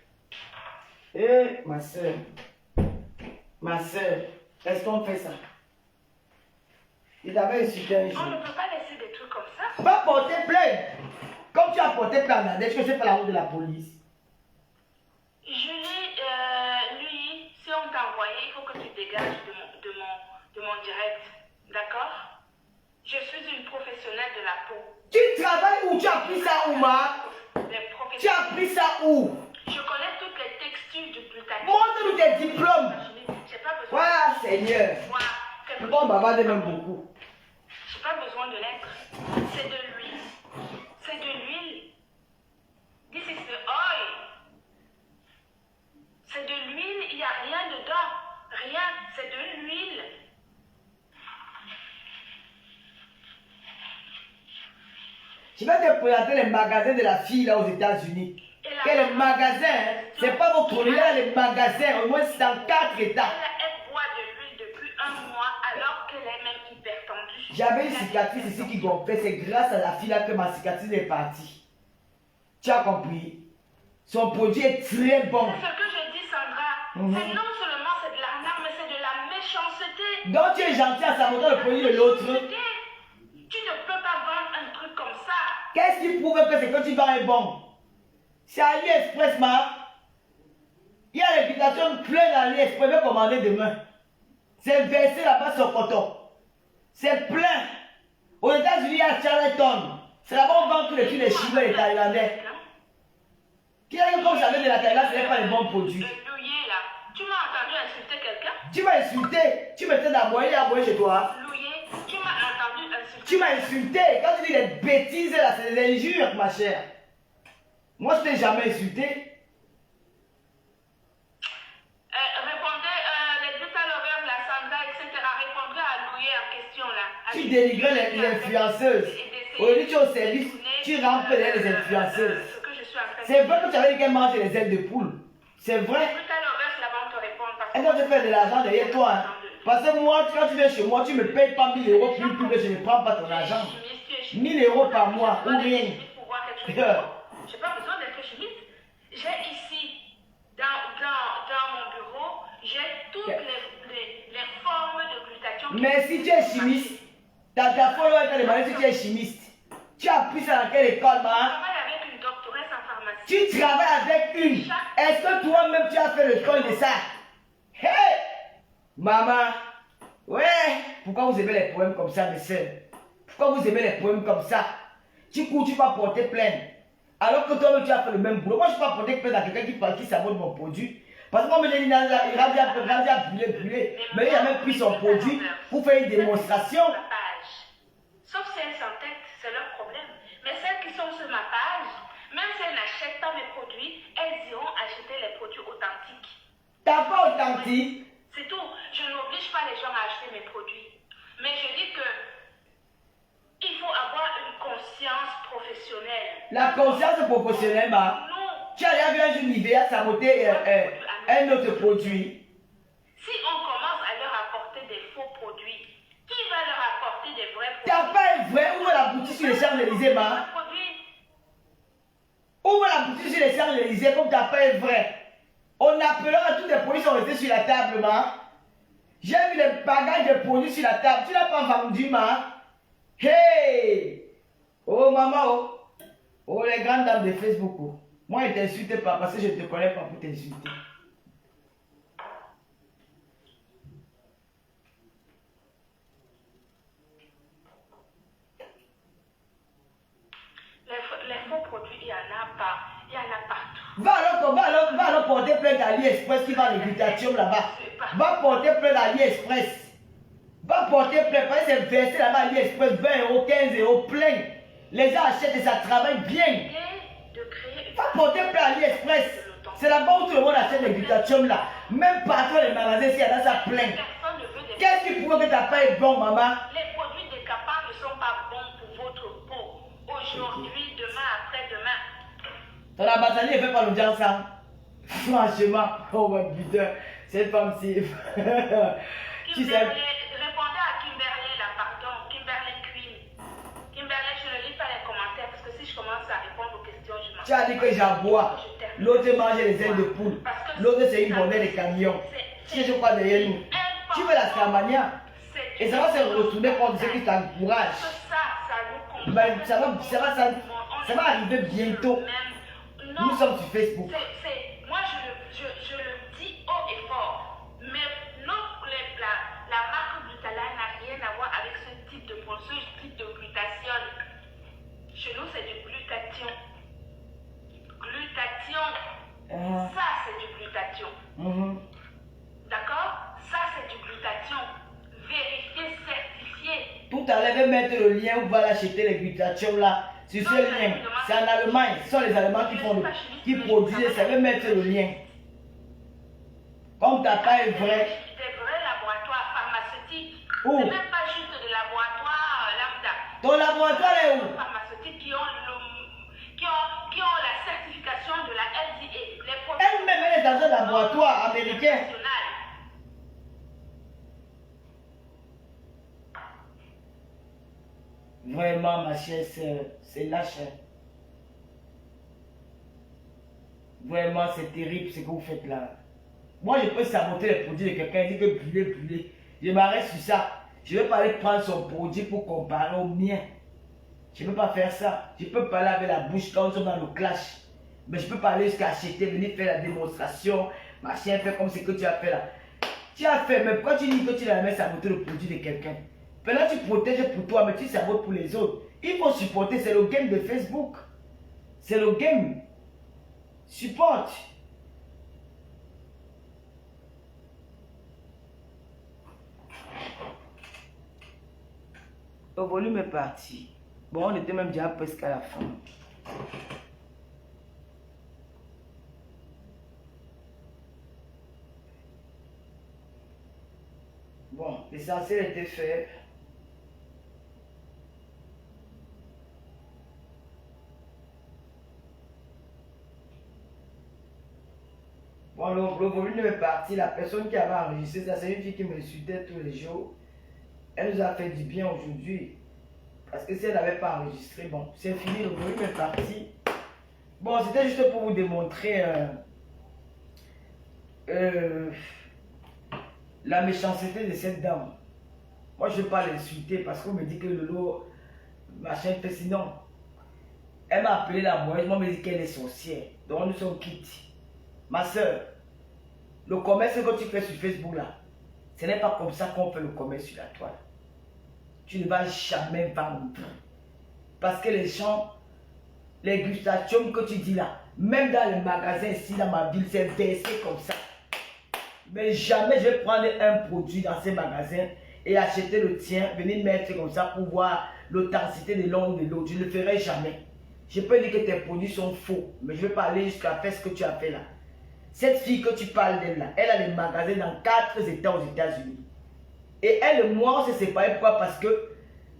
[SPEAKER 2] Eh, ma soeur, est-ce qu'on fait ça? Il t'avait insulté un
[SPEAKER 1] On
[SPEAKER 2] jour.
[SPEAKER 1] ne peut pas laisser des trucs comme ça.
[SPEAKER 2] Va porter plainte. Comme tu as porté plainte, est-ce que c'est pas la route de la police?
[SPEAKER 1] Julie, lui, si on t'a envoyé, il faut que tu dégages de mon direct. D'accord? Je suis une professionnelle de la peau.
[SPEAKER 2] Tu travailles où? Tu as pris ça où, ma?
[SPEAKER 1] Des
[SPEAKER 2] Tu as
[SPEAKER 1] professionnels.
[SPEAKER 2] pris ça où?
[SPEAKER 1] Je connais toutes les textures du glutathione.
[SPEAKER 2] Montre-nous tes diplômes.
[SPEAKER 1] J'ai pas besoin
[SPEAKER 2] Ouais, Seigneur.
[SPEAKER 1] de voir quelque
[SPEAKER 2] Le bon
[SPEAKER 1] chose.
[SPEAKER 2] bavard même beaucoup.
[SPEAKER 1] J'ai pas besoin de lettres. C'est de l'huile. C'est de l'huile. This is the oil. C'est de l'huile, il n'y a rien dedans. Rien, c'est de l'huile.
[SPEAKER 2] Je vais te présenter les magasins de la fille là aux États-Unis. Quel magasin? C'est pas votre là, les magasins, au moins c'est dans 4 États.
[SPEAKER 1] Elle boit de l'huile depuis un mois alors qu'elle est même hypertendue.
[SPEAKER 2] J'avais une cicatrice ici qui gonflait, c'est grâce à la fille là que ma cicatrice est partie. Tu as compris? Son produit est très bon.
[SPEAKER 1] C'est ce que je dis, Sandra. C'est non seulement c'est de l'arnaque, mais c'est de la méchanceté.
[SPEAKER 2] Donc tu es gentil en sabotant le produit de l'autre.
[SPEAKER 1] Tu ne peux pas vendre un truc comme ça.
[SPEAKER 2] Qu'est-ce qui prouve que c'est que tu vends est bon? C'est AliExpress, ma. Il y a l'application pleine d'AliExpress, je vais commander demain. C'est versé là-bas sur coton. C'est plein. Aux États-Unis, il y a Charlton. C'est là-bas où on vend tous les trucs des Chinois et des Thaïlandais. Qui a dit comme ça vient de la Thaïlande, ce n'est pas les bons produits.
[SPEAKER 1] Louyer là. Tu m'as entendu insulter quelqu'un?
[SPEAKER 2] Tu m'as insulté. Tu me traites d'envoyer chez toi.
[SPEAKER 1] Louyer. Tu m'as entendu insulter.
[SPEAKER 2] Tu m'as insulté. Quand tu dis des bêtises là, c'est des injures, ma chère. Moi, je t'ai jamais insulté.
[SPEAKER 1] Répondez, les bêta-lovers, la Sandra, etc. Répondez à Louyer en question là.
[SPEAKER 2] Tu dénigres les influenceuses. Aujourd'hui, tu es au service. Tu remplis les influenceuses.
[SPEAKER 1] Ce que je suis en train de
[SPEAKER 2] C'est vrai que tu avais dit qu'elle mange les ailes de poule. C'est vrai.
[SPEAKER 1] Les bêta-lovers là vont te répondre parce
[SPEAKER 2] Elle doit te faire de l'argent derrière toi. Hein. Parce que moi, quand tu viens chez moi, tu ne me payes pas 1000 euros plus que je ne prends pas ton argent. 1000 euros par mois ou rien.
[SPEAKER 1] J'ai pas besoin d'être chimiste. J'ai ici, dans mon bureau, j'ai toutes les formes de glutathion.
[SPEAKER 2] Mais si tu es chimiste, ta follower t'a demandé si tu es chimiste. Tu as appris ça dans quelle école,
[SPEAKER 1] Je
[SPEAKER 2] ma?
[SPEAKER 1] travaille avec une doctoresse en pharmacie.
[SPEAKER 2] Tu travailles avec une. Est-ce que toi-même tu as fait le col de ça? Hey! Maman. Ouais. Pourquoi vous aimez les poèmes comme ça, mes soeurs? Pourquoi vous aimez les poèmes comme ça? Tu cours, tu vas porter plainte. Alors que toi-même tu as fait le même boulot. Moi je ne peux pas porter plainte à quelqu'un qui sabote mon produit. Parce que moi, il a brûlé. Mais il a même pris son produit pour faire une démonstration.
[SPEAKER 1] Ma page. Sauf si elles s'entêtent, c'est leur problème. Mais celles qui sont sur ma page, même si elles n'achètent pas mes produits, elles iront acheter les produits authentiques.
[SPEAKER 2] T'as pas authentique?
[SPEAKER 1] C'est tout. Je n'oblige pas les gens à acheter mes produits. Mais je dis que il faut avoir une conscience professionnelle.
[SPEAKER 2] La conscience professionnelle, ma.
[SPEAKER 1] Non.
[SPEAKER 2] Tu as déjà vu un jeune Nivea saboter un autre produit.
[SPEAKER 1] Si on commence à leur apporter des faux produits, qui va leur apporter des vrais produits?
[SPEAKER 2] T'as pas un vrai, ouvre la boutique sur les Champs-Élysées, ma. Ouvre la boutique sur les Champs-Élysées comme t'as pas un vrai. On appellera tous les produits qui sont restés sur la table, ma. J'ai vu les bagages de produits sur la table. Tu l'as pas vendu, ma. Hey! Oh, maman, oh. Oh, les grandes dames de Facebook, oh. Moi, je ne t'insulte pas parce que je ne te connais pas pour t'insulter.
[SPEAKER 1] Les faux produits, il y en a pas. Il y en a partout.
[SPEAKER 2] Va alors porter plainte à AliExpress qui vend les glutatium là-bas. Va porter plainte à AliExpress. Va porter plainte parce que c'est versé là-bas à AliExpress 20 euros, 15 euros, plein. Les gens achètent et ça travaille bien. Va porter plainte à AliExpress. C'est là-bas où tout le monde achète les glutatium là. Même partout les magasins, s'il y a dans ça plein.
[SPEAKER 1] Personne ne veut des
[SPEAKER 2] Qu'est-ce qui prouve que ta paix est bon, maman?
[SPEAKER 1] Les produits décapants ne sont pas bons pour votre peau. Aujourd'hui, demain, après-demain.
[SPEAKER 2] Ton Amazanie ne fait pas l'audience, ça. Franchement, oh my putain, cette femme-ci. Tu sais.
[SPEAKER 1] Répondez à Kimberly là, pardon. Kimberly Queen. Kimberly, je ne lis pas les commentaires parce que si je commence à répondre aux questions, je m'en.
[SPEAKER 2] Tu as dit que j'aboie. L'autre mangeait les ailes de poule. L'autre c'est une bordelle de camions. Si je crois derrière nous. Tu veux la scamania. Et ça va se retourner contre ceux qui t'encouragent. Ben, ça va arriver bientôt. Nous sommes sur Facebook.
[SPEAKER 1] Moi, je le dis haut et fort. Mais la marque Glutaline n'a rien à voir avec ce type de produit, ce type de glutathion. Chez nous, c'est du glutathion. Glutathion. Ça, c'est du glutathion. D'accord? Ça, c'est du glutathion. Vérifié, certifié.
[SPEAKER 2] Tout à l'heure, je vais mettre le lien où va l'acheter les glutations là. Sur ce lien, c'est en Allemagne. Ce sont les Allemands qui produisent ça. Je vais mettre le lien. Comme ta part est vrai.
[SPEAKER 1] Des vrais laboratoires pharmaceutiques.
[SPEAKER 2] Où?
[SPEAKER 1] C'est même pas juste de laboratoire lambda.
[SPEAKER 2] Ton laboratoire est où?
[SPEAKER 1] Pharmaceutiques qui ont la certification de la FDA.
[SPEAKER 2] Elle-même elle est dans un laboratoire américain. Vraiment, ma chère sœur, c'est lâche. Vraiment, c'est terrible ce que vous faites là. Moi, je peux saboter les produits de quelqu'un, il dit que brûler. Je m'arrête sur ça. Je ne vais pas aller prendre son produit pour comparer au mien. Je ne peux pas faire ça. Je peux parler avec la bouche quand nous sommes dans le clash. Mais je ne peux pas aller jusqu'à acheter, venir faire la démonstration. Machin, faire comme ce que tu as fait là. Tu as fait, mais pourquoi tu dis que tu n'as jamais saboté le produit de quelqu'un? Maintenant, tu protèges pour toi, mais tu sabotes pour les autres. Il faut supporter, c'est le game de Facebook. C'est le game. Supporte. Le volume est parti. Bon, on était même déjà presque à la fin. Bon, l'essentiel était fait. Bon, le volume est parti. La personne qui avait enregistré ça, c'est une fille qui me suivait tous les jours. Elle nous a fait du bien aujourd'hui. Parce que si elle n'avait pas enregistré, bon, c'est fini, le volume est parti. Bon, c'était juste pour vous démontrer la méchanceté de cette dame. Moi, je ne vais pas l'insulter parce qu'on me dit que Lolo, machin, fait sinon. Elle m'a appelé la moelle, moi, me dit qu'elle est sorcière. Donc, nous sommes quittes. Ma soeur, le commerce que tu fais sur Facebook là, ce n'est pas comme ça qu'on fait le commerce sur la toile. Tu ne vas jamais vendre. Parce que les gens, les gustations que tu dis là, même dans les magasins ici dans ma ville, c'est versé comme ça. Mais jamais je vais prendre un produit dans ces magasins et acheter le tien, venir mettre comme ça pour voir l'authenticité de l'un ou de l'autre. Je ne le ferai jamais. Je peux dire que tes produits sont faux, mais je ne vais pas aller jusqu'à faire ce que tu as fait là. Cette fille que tu parles d'elle là, elle a des magasins dans 4 États aux États-Unis. Et elle et moi, on s'est séparés. Pourquoi? Parce que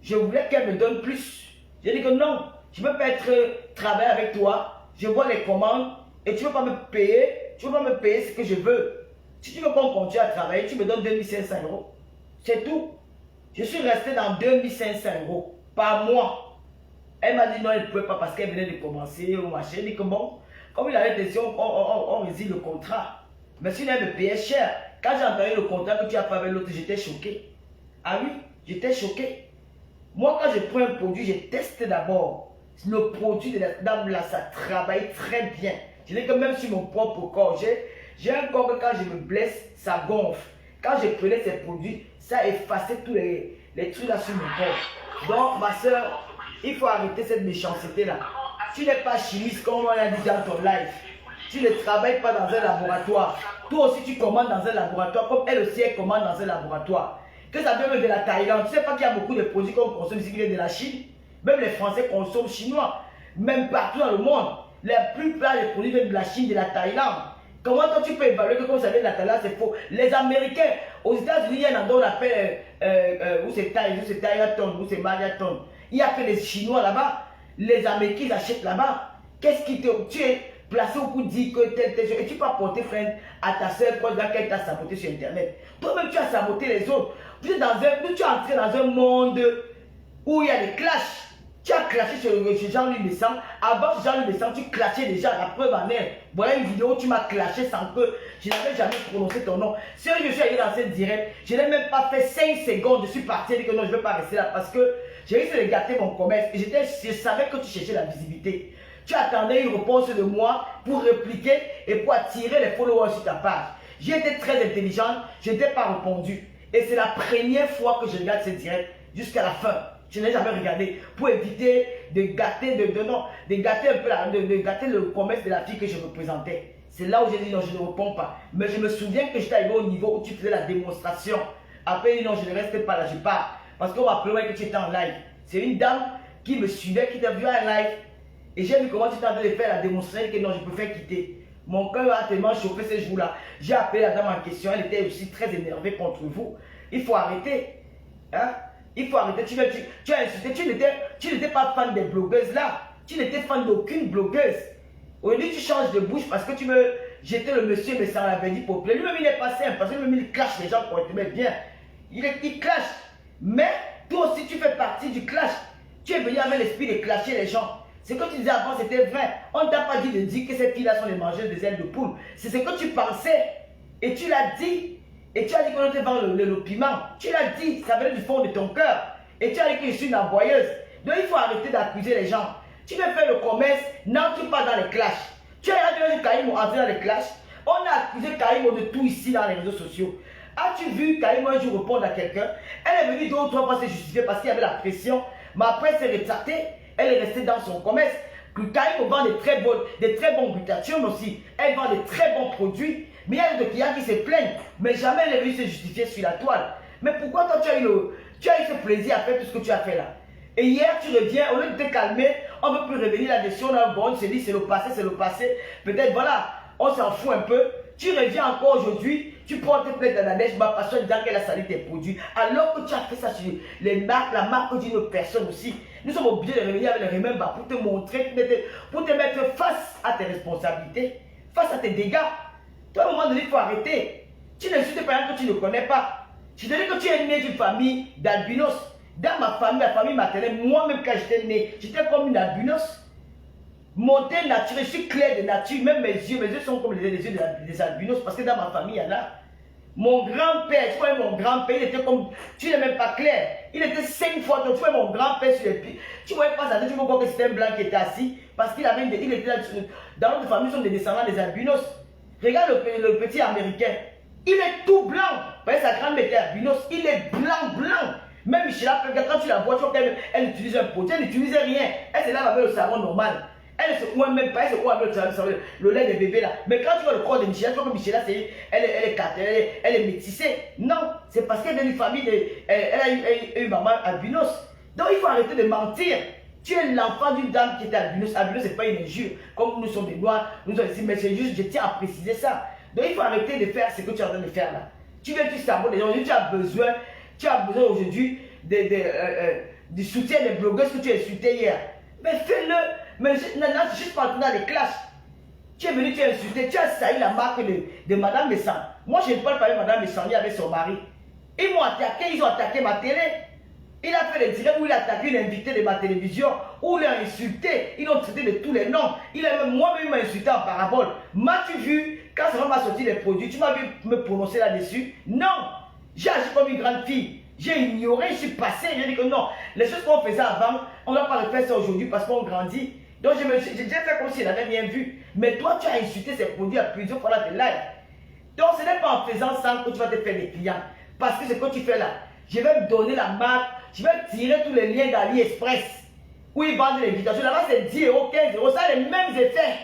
[SPEAKER 2] je voulais qu'elle me donne plus. J'ai dit que non, je ne peux pas travailler avec toi. Je vois les commandes et tu ne veux pas me payer. Tu ne veux pas me payer ce que je veux. Si tu veux qu'on continue à travailler, tu me donnes 2500 €. C'est tout. Je suis resté dans 2500 € par mois. Elle m'a dit non, elle ne pouvait pas parce qu'elle venait de commencer au marché. Elle dit que bon, comme il avait décidé, on réside le contrat. Mais si elle me payait cher, quand j'ai entendu le contrat que tu as fait avec l'autre, j'étais choqué. Ah oui, j'étais choqué. Moi, quand je prends un produit, je teste d'abord. Le produit de la dame là, ça travaille très bien. Je dis que même sur mon propre corps, j'ai un corps que quand je me blesse, ça gonfle. Quand je prenais ces produits, ça effaçait tous les trucs là sur mon corps. Donc, ma soeur, il faut arrêter cette méchanceté là. Tu n'es pas chimiste comme on l'a dit dans ton live. Tu ne travailles pas dans un laboratoire. Toi aussi, tu commandes dans un laboratoire, comme elle aussi, elle commande dans un laboratoire. Que ça vienne de la Thaïlande. Tu ne sais pas qu'il y a beaucoup de produits qu'on consomme ici qui viennent de la Chine. Même les Français consomment chinois. Même partout dans le monde. La plupart des produits viennent de la Chine, de la Thaïlande. Comment toi tu peux évaluer que comme ça vient de la Thaïlande, c'est faux? Les Américains, aux États-Unis, il y a un endroit qu'on appelle, où c'est Thaïaton, où c'est Mariaton. Il y a que les Chinois là-bas. Les Américains, ils achètent là-bas. Qu'est-ce qui te... Tu es placé au coup de dire que tel chose. Et tu peux apporter freine à ta soeur quand elle t'a saboté sur Internet. Toi-même, tu as saboté les autres. Tu es entré dans un monde où il y a des clashs. Tu as clashé sur Jean-Louis Besson. Avant Jean-Louis Besson, tu clashais déjà. La preuve en est. Voilà une vidéo où tu m'as clashé sans que je n'avais jamais prononcé ton nom. Si je suis allé dans cette direct, je n'ai même pas fait 5 secondes. Je suis parti et dit que non, je ne veux pas rester là parce que j'ai risqué de gâter mon commerce. Et je savais que tu cherchais la visibilité. Tu attendais une réponse de moi pour répliquer et pour attirer les followers sur ta page. J'ai été très intelligente, je n'ai pas répondu. Et c'est la première fois que je regarde cette direct jusqu'à la fin. Je n'ai jamais regardé pour éviter de gâter, de gâter un peu de gâter le commerce de la fille que je représentais. C'est là où j'ai dit non, je ne réponds pas. Mais je me souviens que j'étais arrivé au niveau où tu faisais la démonstration. Après, non, je ne reste pas là, je pars. Parce qu'on m'a appelé que tu étais en live. C'est une dame qui me suivait, qui t'a vu en live. Et j'ai vu comment tu étais en train de faire la démonstration que non, je préfère quitter. Mon cœur a tellement chauffé ce jour-là. J'ai appelé la dame en question, elle était aussi très énervée contre vous. Il faut arrêter. Hein? Il faut arrêter. Tu as insulté, tu n'étais pas fan des blogueuses là. Tu n'étais fan d'aucune blogueuse. Aujourd'hui, tu changes de bouche parce que tu veux jeter le monsieur, mais ça l'avait dit populaire. Lui-même, il n'est pas simple parce que lui-même, il clash les gens pour te mettre bien. Il clash. Mais toi aussi, tu fais partie du clash. Tu es venu avec l'esprit de clasher les gens. Ce que tu disais avant, c'était vrai. On ne t'a pas dit de dire que ces filles-là sont les mangeuses des ailes de poule. C'est ce que tu pensais. Et tu l'as dit. Et tu as dit qu'on te vend le piment. Tu l'as dit. Ça venait du fond de ton cœur. Et tu as dit que je suis une aboyeuse. Donc il faut arrêter d'accuser les gens. Tu veux faire le commerce, n'entre pas dans les clashs. Tu as vu Kaïmo entrer dans les clashs. On a accusé Kaïmo de tout ici dans les réseaux sociaux. As-tu vu Kaïmo un jour répondre à quelqu'un? Elle est venue 2 ou 3 fois se justifier parce qu'il y avait la pression. Mais après, elle s'est rétractée. Elle est restée dans son commerce. Kaïmo vend des très bons glutations aussi. Elle vend des très bons produits. Mais il y a des clients qui se plaignent. Mais jamais elle est venue se justifier sur la toile. Mais pourquoi toi tu as eu ce plaisir à faire tout ce que tu as fait là? Et hier tu reviens, au lieu de te calmer, on ne veut plus revenir là-dessus. On a bon, on se dit c'est le passé, c'est le passé. Peut-être voilà, on s'en fout un peu. Tu reviens encore aujourd'hui, tu portes plainte à la neige, ma passion disant qu'elle a sali tes produits. Alors que tu as fait ça sur les marques, la marque d'une autre personne aussi. Nous sommes obligés de revenir avec les remèdes pour te montrer, pour te mettre face à tes responsabilités, face à tes dégâts. Toi, à un moment donné, il faut arrêter. Tu n'insultes pas un que tu ne connais pas. Tu te dis que tu es né d'une famille d'albinos. Dans ma famille, la famille maternelle, moi-même quand j'étais né, j'étais comme une albinos. Mon teint naturel, je suis clair de nature, même mes yeux sont comme les yeux des albinos, parce que dans ma famille, il y en a. Mon grand-père, tu vois mon grand-père, il était comme, tu n'es même pas clair. Il était 5 fois, donc tu vois mon grand-père sur les pieds. Tu ne voyais pas ça, tu vois voir que c'était un blanc qui était assis, parce qu'il avait, il était dans notre famille, nous sommes des descendants des albinos. Regarde le petit américain, il est tout blanc. Vous voyez, sa grand-mère était albinos, il est blanc. Même Michela, quand tu la vois, tu vois qu'elle utilise un produit, elle n'utilisait rien. Elle se lave avec le savon normal. Elle ne se couvre même pas, elle se couvre avec le lait de bébé là. Mais quand tu vois le corps de Michela, tu vois que Michela, elle est métissée. Non, c'est parce qu'elle est d'une famille, elle a eu une maman albinos. Donc il faut arrêter de mentir. Tu es l'enfant d'une dame qui était albinos. Albinos, ce n'est pas une injure. Comme nous sommes des noirs, nous sommes ici, mais c'est juste, je tiens à préciser ça. Donc il faut arrêter de faire ce que tu es en train de faire là. Tu viens, tu sabotes les gens. Tu as besoin aujourd'hui du soutien des blogueurs que tu as insulté hier. Mais fais-le. Mais maintenant, c'est juste pas dans les classes. Tu es venu, tu as insulté, tu as sailli la marque de Madame Messan. Moi, je ne parle pas de Madame Messan avec son mari. Ils m'ont attaqué, ils ont attaqué ma télé. Il a fait des directs où il a attaqué une invitée de ma télévision, où il a insulté, ils l'ont traité de tous les noms. Moi-même, il m'a insulté en parabole. M'as-tu vu, quand ça m'a sorti les produits, tu m'as vu me prononcer là-dessus? Non! J'ai agi comme une grande fille. J'ai ignoré, je suis passé, j'ai dit que non. Les choses qu'on faisait avant, on ne va pas refaire ça aujourd'hui parce qu'on grandit. Donc j'ai déjà fait comme si elle n'avait rien vu. Mais toi, tu as insulté ces produits à plusieurs fois dans tes lives. Donc ce n'est pas en faisant ça que tu vas te faire des clients. Parce que ce que tu fais là, je vais me donner la marque, je vais tirer tous les liens d'AliExpress. Où ils vendent l'invitation. Là-bas, c'est 10 €, 15 €. Ça a les mêmes effets.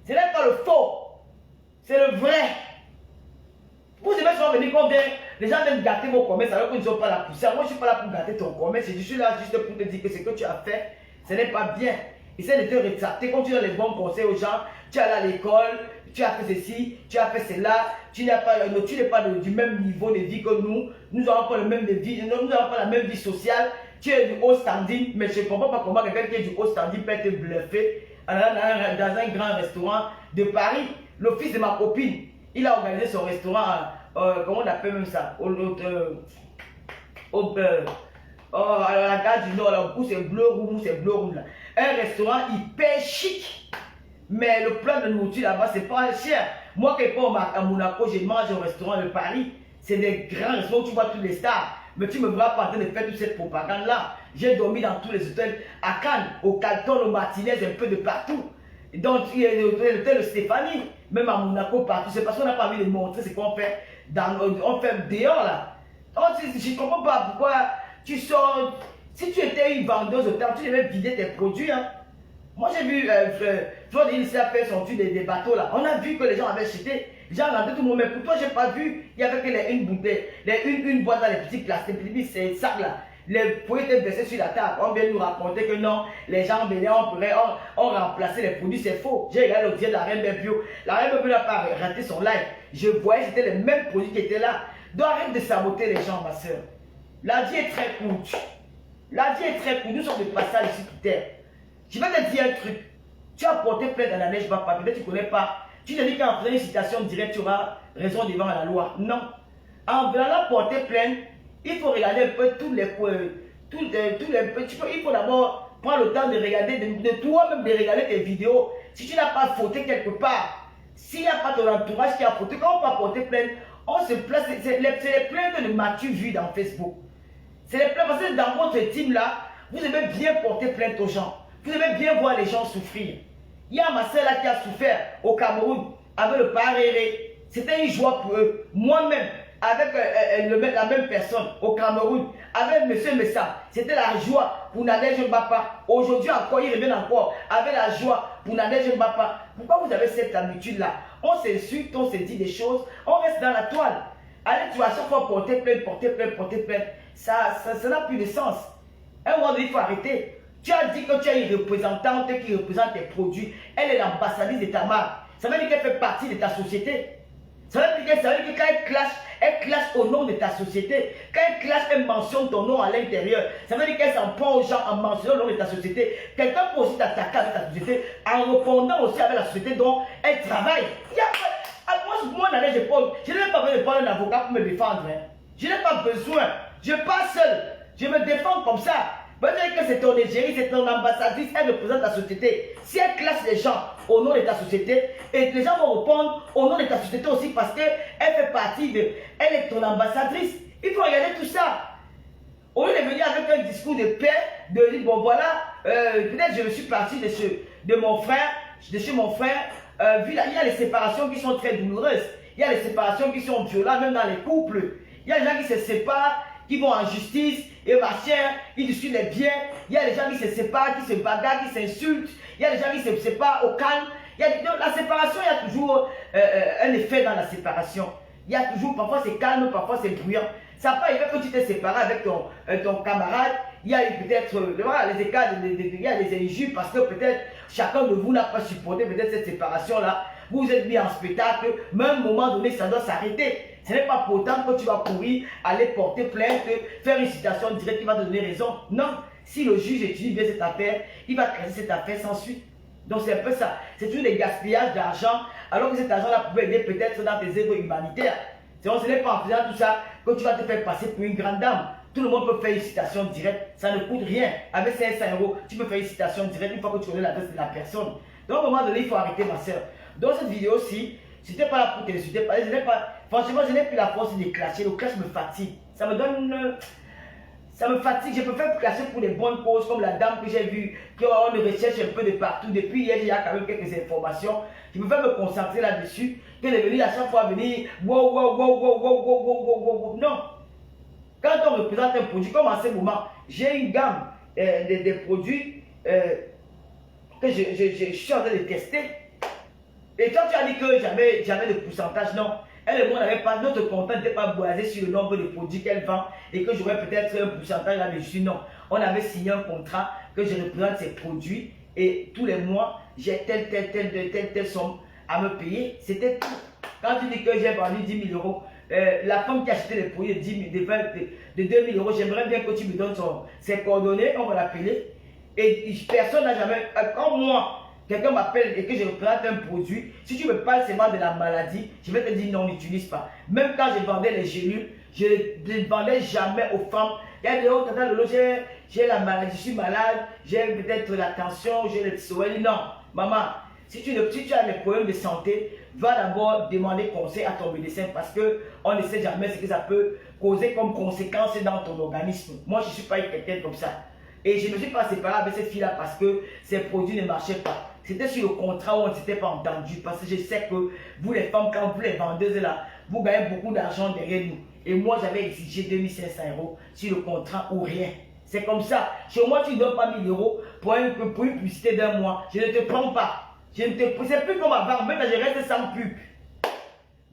[SPEAKER 2] Ce n'est pas le faux. C'est le vrai. Vous devez souvent venir combien les gens viennent gâter vos commerces alors qu'ils ne sont pas là pour ça. Moi, je ne suis pas là pour gâter ton commerce. Je suis là juste pour te dire que ce que tu as fait, ce n'est pas bien. essaie de te rétracter. Quand tu donnes les bons conseils aux gens, tu es allé à l'école, tu as fait ceci, tu as fait cela, tu n'es pas du même niveau de vie que nous. Nous n'avons pas le même de vie, nous n'avons pas la même vie sociale. Tu es du haut standing, mais je ne comprends pas comment quelqu'un qui est du haut standing peut être bluffé dans un grand restaurant de Paris. Le fils de ma copine, il a organisé son restaurant, comment on appelle même ça, à la gare du Nord, là, où c'est bleu rouge, là. Un restaurant hyper chic. Mais le plat de nourriture là-bas, c'est pas cher. Moi, qui pas à Monaco, j'ai mangé au restaurant de Paris. C'est des grands restaurants où tu vois tous les stars. Mais tu me verras pas en train de faire toute cette propagande-là. J'ai dormi dans tous les hôtels à Cannes, au Carlton, au Martinez, un peu de partout. Donc, il y a l'hôtel de Stéphanie, même à Monaco, partout. C'est parce qu'on n'a pas envie de montrer ce qu'on fait, on fait dehors là. Donc, je ne comprends pas pourquoi tu sors. Si tu étais une vendeuse au temps, tu devais vider tes produits. Hein. Moi, j'ai vu Claude Ilse a fait son tour des bateaux là. On a vu que les gens avaient jeté. Les gens rentraient tout le monde. Mais pour toi, je n'ai pas vu. Il y avait que une bouteille, une boîte dans les petits plastiques, les petits sacs là. Les produits étaient baissés sur la table. On vient nous raconter que non, les gens venaient, on remplaçait les produits. C'est faux. J'ai regardé l'audience de la Reine Bio. La Reine Bio n'a pas raté son live. Je voyais que c'était les mêmes produits qui étaient là. Donc arrête de saboter les gens, ma soeur. La vie est très courte. La vie est très courte. Nous sommes de passage ici sur terre. Je vais te dire un truc. Tu as porté plainte dans la neige, papa. Peut-être que tu ne connais pas. Tu te dis qu'en faisant une citation directe, tu auras raison devant la loi. Non. En venant porter plainte, il faut regarder un peu tous les petits. Il faut d'abord prendre le temps de regarder, de toi-même de regarder tes vidéos. Si tu n'as pas fauté quelque part, s'il n'y a pas ton entourage qui a fauté, quand on va porter plainte, on se place. C'est les plaintes de Mathieu vu dans Facebook. C'est les plaintes parce que dans votre team là, vous aimez bien porter plainte aux gens. Vous aimez bien voir les gens souffrir. Il y a ma soeur là qui a souffert au Cameroun avec le paréré. C'était une joie pour eux. Moi-même, avec la même personne au Cameroun, avec M. Messa, c'était la joie pour Nadège Mbapa. Aujourd'hui encore, il revient encore avec la joie pour Nadège Mbapa. Pourquoi vous avez cette habitude-là? On s'insulte, on se dit des choses, on reste dans la toile. Allez, tu vas à chaque fois porter plainte. Ça n'a plus de sens. Un moment donné, il faut arrêter. Tu as dit que tu as une représentante qui représente tes produits. Elle est l'ambassadrice de ta marque. Ça veut dire qu'elle fait partie de ta société. Ça veut dire que quand elle clash au nom de ta société. Quand elle clash, elle mentionne ton nom à l'intérieur. Ça veut dire qu'elle s'en prend aux gens en mentionnant le nom de ta société. Quelqu'un peut aussi t'attaquer avec ta société en répondant aussi avec la société dont elle travaille. Moi, je n'ai pas besoin de prendre un avocat pour me défendre. Hein. Je n'ai pas besoin. Je passe seul. Je me défends comme ça. Peut-être que c'est ton égérie, c'est ton ambassadrice, elle représente ta société. Si elle classe les gens au nom de ta société, et les gens vont répondre au nom de ta société aussi parce qu'elle fait partie de... Elle est ton ambassadrice. Il faut regarder tout ça. Au lieu de venir avec un discours de paix, de dire, bon voilà, peut-être je suis parti de chez mon frère, il y a les séparations qui sont très douloureuses. Il y a les séparations qui sont violentes, même dans les couples. Il y a des gens qui se séparent, qui vont en justice, et machin, ils discutent les biens. Il y a des gens qui se séparent, qui se bagarrent, qui s'insultent. Il y a des gens qui se séparent au calme. La séparation, il y a toujours un effet dans la séparation. Il y a toujours, parfois c'est calme, parfois c'est bruyant. Ça n'a pas arrivé que tu t'es séparé avec ton camarade. Il y a eu peut-être les écarts, il y a des injures parce que peut-être chacun de vous n'a pas supporté peut-être cette séparation-là. Vous êtes mis en spectacle, mais à un moment donné, ça doit s'arrêter. Ce n'est pas pour autant que tu vas courir, aller porter plainte, faire une citation directe qui va te donner raison. Non, si le juge étudie bien cette affaire, il va classer cette affaire sans suite. Donc c'est un peu ça. C'est toujours des gaspillages d'argent, alors que cet argent-là pouvait aider peut-être dans tes œuvres humanitaires. Ce n'est pas en faisant tout ça que tu vas te faire passer pour une grande dame. Tout le monde peut faire une citation directe, ça ne coûte rien. Avec 500 €, tu peux faire une citation directe une fois que tu connais l'adresse de la personne. Donc à un moment donné, il faut arrêter, ma soeur. Dans cette vidéo-ci, je n'étais pas là pour t'insulter. Franchement, je n'ai plus la force de clasher. Le clash me fatigue. Ça me fatigue. Je préfère clasher pour des bonnes causes, comme la dame que j'ai vue, qu'on me recherche un peu de partout. Depuis hier, il y a quand même quelques informations. Je préfère me concentrer là-dessus que de venir à chaque fois venir. Wow. Non. Quand on me présente un produit, comme en ce moment, j'ai une gamme des produits que je suis en train de tester. Et toi, tu as dit que jamais de pourcentage, non. Elle et moi, notre compte n'était pas basé sur le nombre de produits qu'elle vend et que j'aurais peut-être un pourcentage là-dessus, non. On avait signé un contrat que je représente ces produits et tous les mois, j'ai telle somme à me payer. C'était tout. Quand tu dis que j'ai vendu 10 000 euros, la femme qui a acheté les produits de 2 000 euros, j'aimerais bien que tu me donnes ses coordonnées, on va l'appeler. Et personne n'a jamais. Quand moi, quelqu'un m'appelle et que je représente un produit, si tu me parles seulement de la maladie, je vais te dire non, n'utilise pas. Même quand je vendais les gélules, je ne vendais jamais aux femmes. Il y a des autres, j'ai la maladie, je suis malade, j'ai peut-être la tension, j'ai le psoël. Non, maman, si tu as des problèmes de santé, va d'abord demander conseil à ton médecin parce qu'on ne sait jamais ce que ça peut causer comme conséquence dans ton organisme. Moi, je ne suis pas quelqu'un comme ça. Et je ne me suis pas séparé avec cette fille-là parce que ses produits ne marchaient pas. C'était sur le contrat où on ne s'était pas entendu. Parce que je sais que vous les femmes, quand vous les vendeuses là, vous gagnez beaucoup d'argent derrière nous. Et moi, j'avais exigé 2500 euros sur le contrat ou rien. C'est comme ça. Chez moi, tu ne donnes pas 1000 euros pour une publicité d'un mois. Je ne te prends pas. C'est plus comme avant. Maintenant, je reste sans pub.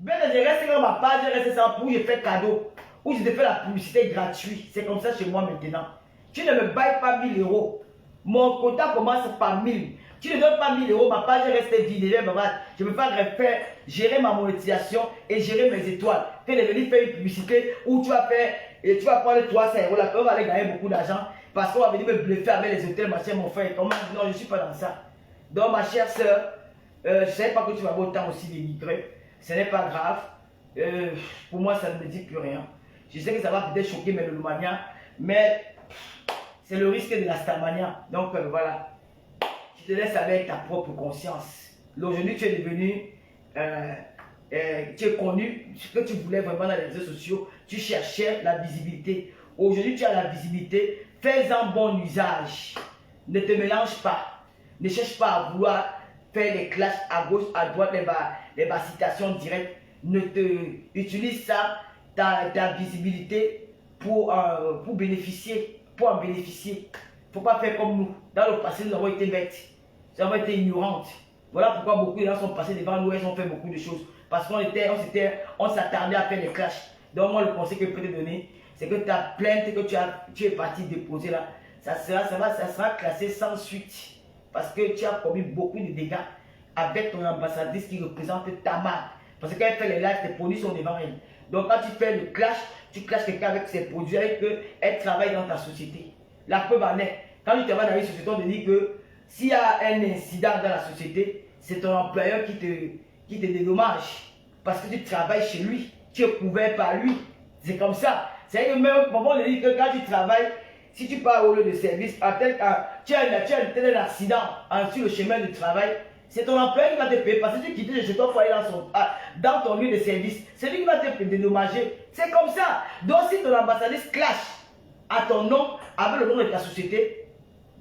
[SPEAKER 2] Maintenant, je reste dans ma page, je reste sans pub, où je fais cadeau. Où je te fais la publicité gratuite. C'est comme ça chez moi maintenant. Tu ne me bailles pas 1000 euros. Mon quota commence par 1000. Tu ne donnes pas 1000 euros, ma page reste vide. Je me fais gérer ma monétisation et gérer mes étoiles. Tu es venu faire une publicité où tu vas faire et tu vas prendre 300 euros. Là, on va aller gagner beaucoup d'argent parce qu'on va venir me bluffer avec les hôtels, ma chère, mon frère. Comment? Non, je ne suis pas dans ça. Donc, ma chère soeur, je ne savais pas que tu vas avoir autant aussi d'émigrer. Ce n'est pas grave. Pour moi, ça ne me dit plus rien. Je sais que ça va peut-être choquer mes Lomania, mais c'est le risque de la Starmania. Donc voilà, je te laisse avec ta propre conscience. Aujourd'hui, tu es devenu, tu es connu, ce que tu voulais vraiment dans les réseaux sociaux, tu cherchais la visibilité. Aujourd'hui, tu as la visibilité, fais-en bon usage. Ne te mélange pas. Ne cherche pas à vouloir faire les clashs à gauche, à droite, les citations directes. Ne te utilise ça, ta visibilité pour bénéficier. Pour en bénéficier. Il ne faut pas faire comme nous. Dans le passé, nous avons été bêtes. Nous avons été ignorantes. Voilà pourquoi beaucoup de gens sont passés devant nous et ils ont fait beaucoup de choses. Parce qu'on s'attardait à faire des clashs. Donc moi, le conseil que je peux te donner, c'est que ta plainte que tu es parti déposer là, ça sera classé sans suite. Parce que tu as commis beaucoup de dégâts avec ton ambassadrice qui représente ta marque. Parce que quand elle fait les lives, tes produits sont devant elle. Donc quand tu fais le clash, tu clashes quelqu'un avec ses produits, avec qu'elle travaille dans ta société. La preuve en est, quand tu travailles dans une société, on te dit que s'il y a un incident dans la société, c'est ton employeur qui te dédommage. Parce que tu travailles chez lui, tu es couvert par lui. C'est comme ça. C'est que même, on te dit que quand tu travailles, si tu pars au lieu de service, tu as un accident sur le chemin de travail, c'est ton employeur qui va te payer parce que tu quittes chez toi pour aller dans ton lieu de service. C'est lui qui va te dédommager. C'est comme ça. Donc si ton ambassadrice clash à ton nom, avec le nom de ta société,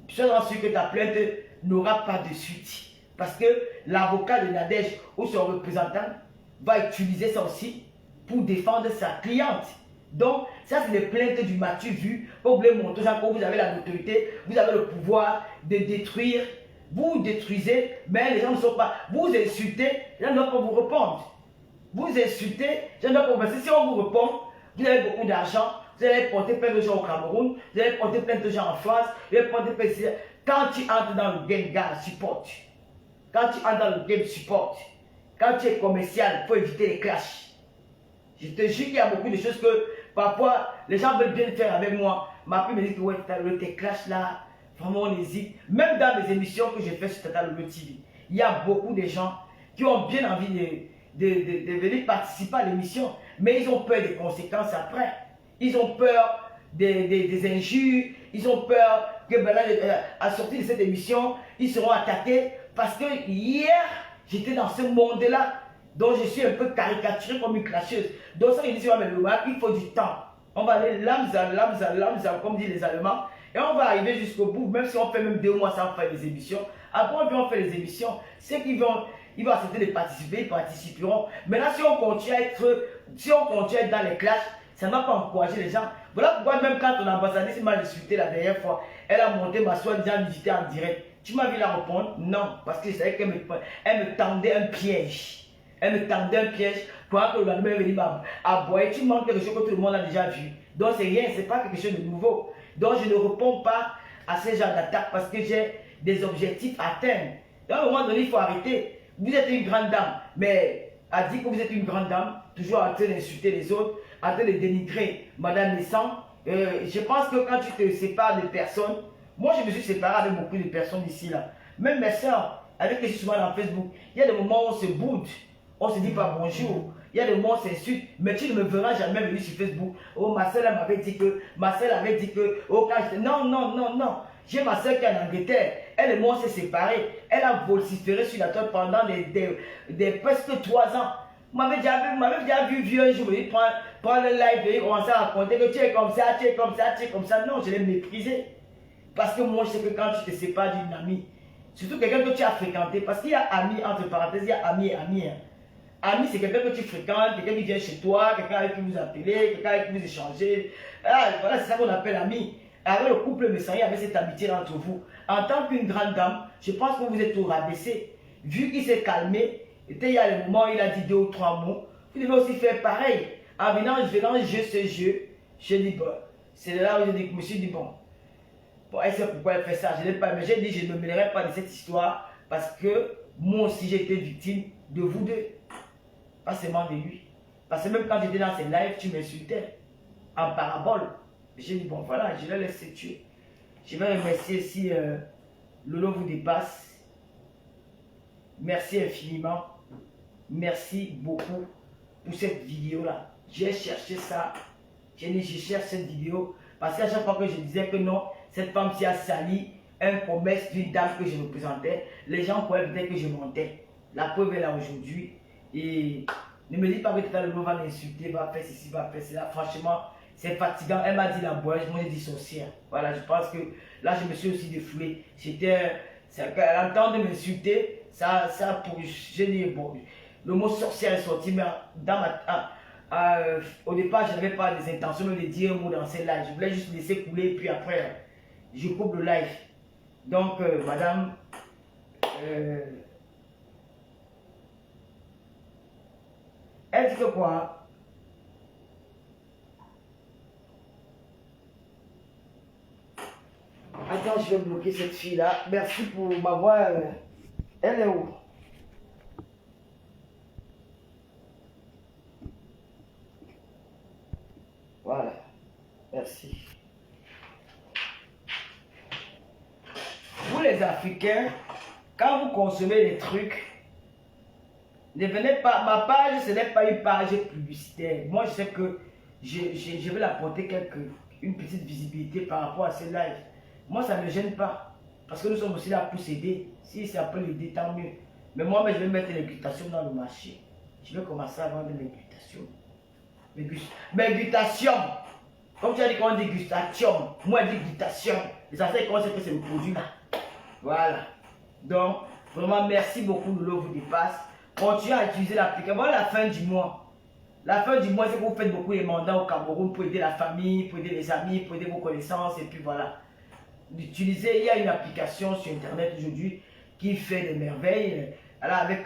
[SPEAKER 2] je suis sûr que ta plainte n'aura pas de suite. Parce que l'avocat de Nadège ou son représentant va utiliser ça aussi pour défendre sa cliente. Donc, ça c'est les plaintes du Mathieu vu. Vous voulez montrer que vous avez la notoriété, vous avez le pouvoir de détruire. Vous détruisez, mais les gens ne sont pas. Vous insultez, les gens ne doivent pas vous répondre. Vous insultez, les gens ne doivent pas vous répondre. Si on vous répond, vous avez beaucoup d'argent, vous allez porter plein de gens au Cameroun, vous allez porter plein de gens en France, vous allez porter plein de gens. Quand tu entres dans le game, gars, support. Quand tu entres dans le game, support. Quand tu es commercial, il faut éviter les clashs. Je te jure qu'il y a beaucoup de choses que parfois les gens veulent bien faire avec moi. Ma fille me dit que ouais, tes clashs là, vraiment on hésite. Même dans les émissions que j'ai faites sur Tata Lolo TV, il y a beaucoup de gens qui ont bien envie de venir participer à l'émission, mais ils ont peur des conséquences après. Ils ont peur des injures, ils ont peur que à sortir de cette émission, ils seront attaqués parce que hier, j'étais dans ce monde-là. Donc je suis un peu caricaturé comme une clasheuse. Donc ça, je dis, il faut du temps. On va aller lamza, comme disent les Allemands. Et on va arriver jusqu'au bout, même si on fait même 2 mois sans faire des émissions. Après, on fait les émissions. Ceux qui vont accepter de participer, ils participeront. Maintenant, si on continue à être dans les clashs, ça ne va pas encourager les gens. Voilà pourquoi même quand ton ambassadrice m'a insulté la dernière fois, elle a monté ma soi-disant visité en direct. Tu m'as vu la répondre? Non, parce que je savais qu'elle me tendait un piège. Elle me tendait un piège pour que le lendemain venir aboyer. Tu manques quelque chose que tout le monde a déjà vu. Donc c'est rien, c'est pas quelque chose de nouveau. Donc je ne réponds pas à ce genre d'attaque parce que j'ai des objectifs à atteindre. Donc, à un moment donné, il faut arrêter. Vous êtes une grande dame, mais à dire que vous êtes une grande dame, toujours en train d'insulter les autres, en train de dénigrer Madame Naissant. Je pense que quand tu te sépares de personnes, moi je me suis séparé avec beaucoup de personnes ici là. Même mes soeurs, avec qui je suis souvent dans Facebook, il y a des moments où on se boude, on se dit pas bonjour. Il y a des moments où on s'insulte, mais tu ne me verras jamais venir sur Facebook. Oh, ma soeur m'avait dit que, ma soeur avait dit que, oh, quand j'étais. Non, non, non, non. J'ai ma soeur qui est en Angleterre. Elle et moi, on s'est séparés. Elle a vociféré sur la toile pendant presque 3 ans. M'avait déjà vu vieux un jour, il prend le live et il commence à raconter que tu es comme ça, tu es comme ça, tu es comme ça. Non, je l'ai méprisé. Parce que moi, je sais que quand tu te sépares d'une amie, surtout quelqu'un que tu as fréquenté, parce qu'il y a amis, entre parenthèses, il y a amis et amis. Hein. Ami, c'est quelqu'un que tu fréquentes, quelqu'un qui vient chez toi, quelqu'un avec qui vous appelez, quelqu'un avec qui vous échangez. Ah, voilà, c'est ça qu'on appelle ami. Avec le couple messager, il y avait cette amitié entre vous. En tant qu'une grande dame, je pense que vous êtes tout rabaissé. Vu qu'il s'est calmé, il y a le moment où il a dit 2 ou 3 mots, vous devez aussi faire pareil. En venant jouer ce jeu, je dis, bon, c'est là où je me suis dit, bon, elle sait pourquoi elle fait ça, je n'ai pas, mais j'ai dit, je ne me mêlerai pas de cette histoire, parce que moi aussi j'ai été victime de vous deux. Pas seulement de lui. Parce que même quand j'étais dans ses lives, tu m'insultais en parabole. J'ai dit, bon voilà, je l'ai laissé tuer. Je vais remercier si Lolo vous dépasse. Merci infiniment. Merci beaucoup pour cette vidéo-là. J'ai cherché ça. Je cherche cette vidéo. Parce qu'à chaque fois que je disais que non, cette femme-ci a sali une promesse d'une dame que je représentais, les gens croyaient peut-être que je mentais. La preuve est là aujourd'hui. Et ne me dites pas que tout à l'heure, va l'insulter, va faire ceci, va faire cela. Franchement, c'est fatigant. Elle m'a dit la boîte, moi j'ai dit sorcière. Voilà, je pense que là, je me suis aussi défoulé. J'étais. À l'entendre de m'insulter, ça pour. J'ai dit, bon, le mot sorcière est sorti, mais dans au départ, je n'avais pas les intentions de dire un mot dans ces lives. Je voulais juste laisser couler, puis après, je coupe le live. Donc, madame. Elle dit que quoi? Attends, je vais bloquer cette fille-là. Merci pour m'avoir... Elle est où? Voilà. Merci. Vous les Africains, quand vous consommez des trucs, ne venez pas, ma page, ce n'est pas une page publicitaire. Moi, je sais que je vais apporter une petite visibilité par rapport à ce live. Moi, ça ne me gêne pas. Parce que nous sommes aussi là pour s'aider. Si ça peut l'aider, tant mieux. Mais moi, je vais mettre l'imputation dans le marché. Je vais commencer à vendre l'imputation. L'imputation. Comme tu as dit qu'on dit gustation. Moi, je dis gustation. Les Français, comment c'est que c'est le produit là. Voilà. Donc, vraiment, merci beaucoup, Lolo vous dépasse. Continuez à utiliser l'application. Voilà la fin du mois. La fin du mois, c'est que vous faites beaucoup les mandats au Cameroun pour aider la famille, pour aider les amis, pour aider vos connaissances. Et puis voilà. D'utiliser, il y a une application sur Internet aujourd'hui qui fait des merveilles. Alors avec,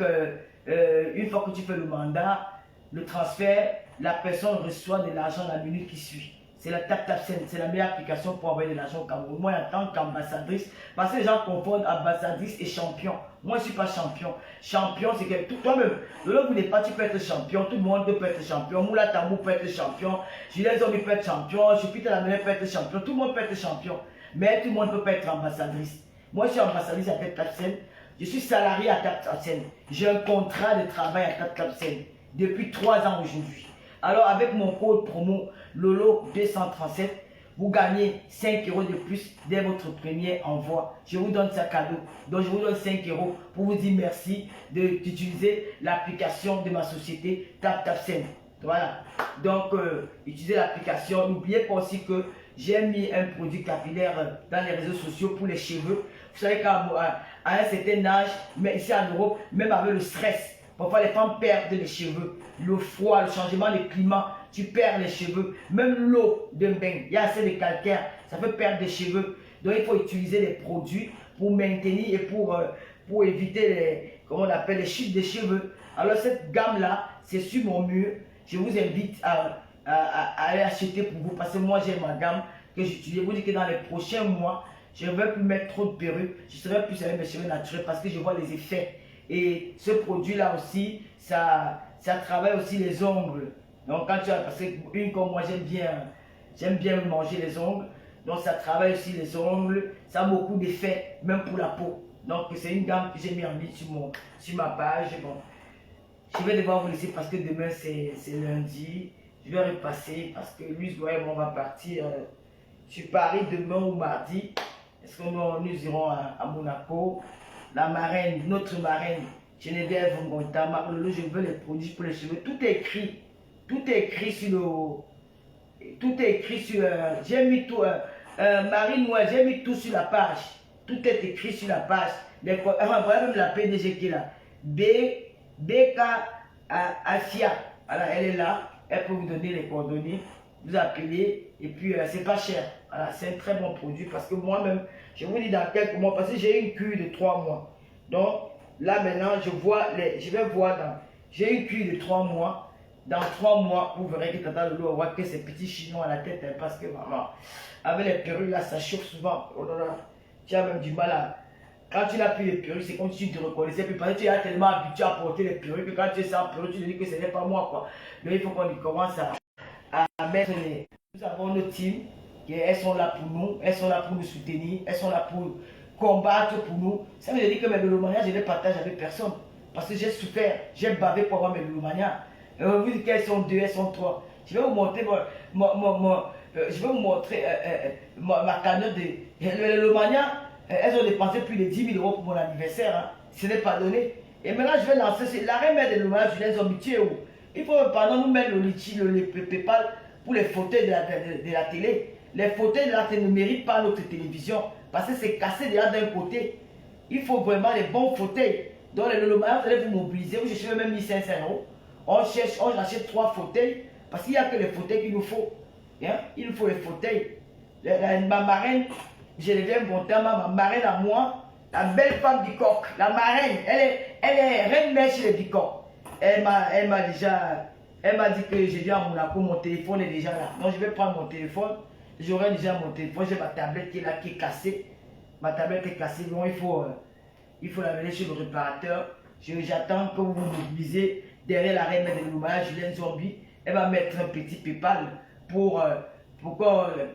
[SPEAKER 2] une fois que tu fais le mandat, le transfert, la personne reçoit de l'argent la minute qui suit. C'est la TapTapSend, c'est la meilleure application pour envoyer de l'argent au Cameroun. Moi, en tant qu'ambassadrice, parce que les gens confondent ambassadrice et champion. Moi, je ne suis pas champion. Champion, c'est que toi-même, le lot où n'est pas, tu peux être champion. Tout le monde peut être champion. Moula Tambou peut être champion. Julien Zombie peut être champion. Jupiter Lamene peut être champion. Tout le monde peut être champion. Mais tout le monde ne peut pas être ambassadrice. Moi, je suis ambassadrice à TapTapSend. Je suis salarié à TapTapSend. J'ai un contrat de travail à TapTapSend depuis 3 ans aujourd'hui. Alors, avec mon code promo Lolo237, vous gagnez 5 € de plus dès votre premier envoi. Je vous donne ça cadeau. Donc, je vous donne 5 € pour vous dire merci d'utiliser l'application de ma société TapTapSend. Voilà. Donc, utilisez l'application. N'oubliez pas aussi que j'ai mis un produit capillaire dans les réseaux sociaux pour les cheveux. Vous savez qu'à un certain âge, mais ici en Europe, même avec le stress, parfois les femmes perdent les cheveux. Le froid, le changement de climat, tu perds les cheveux. Même l'eau d'un bain, il y a assez de calcaire, ça peut perdre des cheveux. Donc il faut utiliser des produits pour maintenir et pour éviter les, comment on appelle, les chutes de cheveux. Alors cette gamme-là, c'est sur mon mur. Je vous invite à aller acheter pour vous parce que moi j'ai ma gamme que j'utilise. Je vous dis que dans les prochains mois, Je ne veux plus mettre trop de perruques. Je serai plus avec mes cheveux naturels parce que je vois les effets. Et ce produit-là aussi, ça travaille aussi les ongles. Donc quand tu as, parce que comme moi, j'aime bien manger les ongles. Donc ça travaille aussi les ongles. Ça a beaucoup d'effets, même pour la peau. Donc c'est une gamme que j'ai mis en ligne sur ma page. Bon, je vais devoir vous laisser parce que demain c'est lundi. Je vais repasser parce que lui, et moi, on va partir sur Paris demain ou mardi. Est-ce que nous irons à Monaco? La marraine, notre marraine, Geneviève Ngota, je veux les produits pour les cheveux. Tout est écrit. Tout est écrit sur le. Tout est écrit sur. J'ai mis tout. Marie Noël, j'ai mis tout sur la page. Tout est écrit sur la page. Voilà même la PDG qui est là. BK Afia. Voilà, elle est là. Elle peut vous donner les coordonnées. Vous appelez. Et puis, c'est pas cher. Voilà, c'est un très bon produit. Parce que moi-même, je vous dis dans quelques mois. Parce que j'ai une cure de 3 mois. Donc, là maintenant, je vais voir dans. J'ai une cure de 3 mois. Dans 3 mois, vous verrez que Tata Lolo aura que ces petits chignons à la tête. Hein, parce que maman, avec les perruques là, ça chauffe souvent. Oh là là, tu as même du mal à. Quand tu n'as plus les perruques, c'est comme si tu te reconnaissais plus. Parce que tu es tellement habitué à porter les perruques que quand tu es sans perruque, tu te dis que ce n'est pas moi quoi. Donc il faut qu'on commence à mettre les. Nous avons nos teams. Elles sont là pour nous. Elles sont là pour nous soutenir. Elles sont là pour combattre pour nous. Ça veut dire que mes lolomanias, je ne les partage avec personne. Parce que j'ai souffert. J'ai bavé pour avoir mes lolomanias. Vous dites qu'elles sont 2, elles sont 3. Je vais vous montrer ma cagnotte de les lolomanias. Elles ont dépensé plus de 10 000 € pour mon anniversaire. Hein. Ce n'est pas donné. Et maintenant, je vais lancer l'arrêt de lolomanias. Je les habitués. Il faut pendant nous mettre le litchi, le PayPal pour les fauteuils de la télé. Les fauteuils de la télé ne méritent pas notre télévision. Parce que c'est cassé déjà d'un côté. Il faut vraiment les bons fauteuils. Donc les lolomanias, vous allez vous mobiliser. Vous cherchez même 1500 €. On achète 3 fauteuils. Parce qu'il n'y a que les fauteuils qu'il nous faut. Hein? Il nous faut les fauteuils. Ma marraine, je deviens bon terme, ma marraine à moi, la belle femme du coq, la marraine, elle est reine mère chez les bicoques. Elle m'a dit que je viens à Monaco, mon téléphone est déjà là. Donc je vais prendre mon téléphone, j'aurai déjà mon téléphone, j'ai ma tablette qui est là, qui est cassée. Ma tablette est cassée, donc il faut la mener chez le réparateur. J'attends que vous vous mobilisez derrière la reine de l'Oumaya, Julien Zombie. Elle va mettre un petit PayPal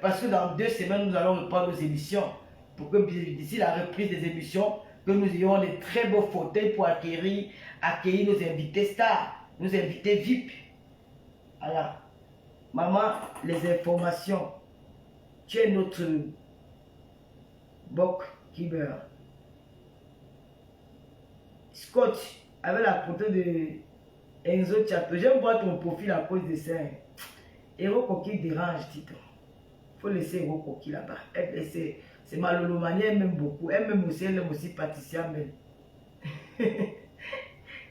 [SPEAKER 2] parce que dans 2 semaines, nous allons reprendre nos émissions. Pour que d'ici la reprise des émissions, que nous ayons des très beaux fauteuils pour accueillir nos invités stars, nos invités VIP. Voilà. Maman, les informations. Tu es notre Bok qui meurt. Scott, avec la photo de Enzo Chato, j'aime voir ton profil à cause de ça. Héros Coquille dérange, titre. Il faut laisser Héros Coquille là-bas. C'est ma lolomanie, elle m'aime beaucoup. Elle m'aime aussi Patricia même.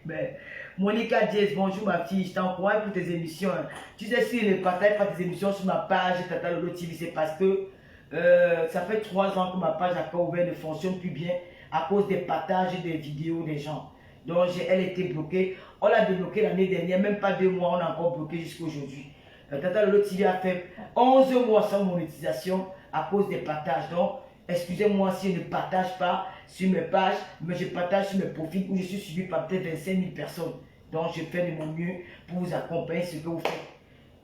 [SPEAKER 2] Mais, Monica Diaz, bonjour ma fille, je t'encourage pour tes émissions. Tu sais, si je ne partage pas tes émissions sur ma page Tata Lolo TV, c'est parce que ça fait 3 ans que ma page a ouvert ne fonctionne plus bien à cause des partages des vidéos des gens. Donc, elle était bloquée. On l'a débloquée l'année dernière, même pas 2 mois, on a encore bloqué jusqu'à aujourd'hui. Tata Lolo TV a fait 11 mois sans monétisation à cause des partages. Donc, excusez-moi si je ne partage pas sur mes pages, mais je partage sur mes profils où je suis suivi par peut-être 25 000 personnes. Donc, je fais de mon mieux pour vous accompagner ce que vous faites.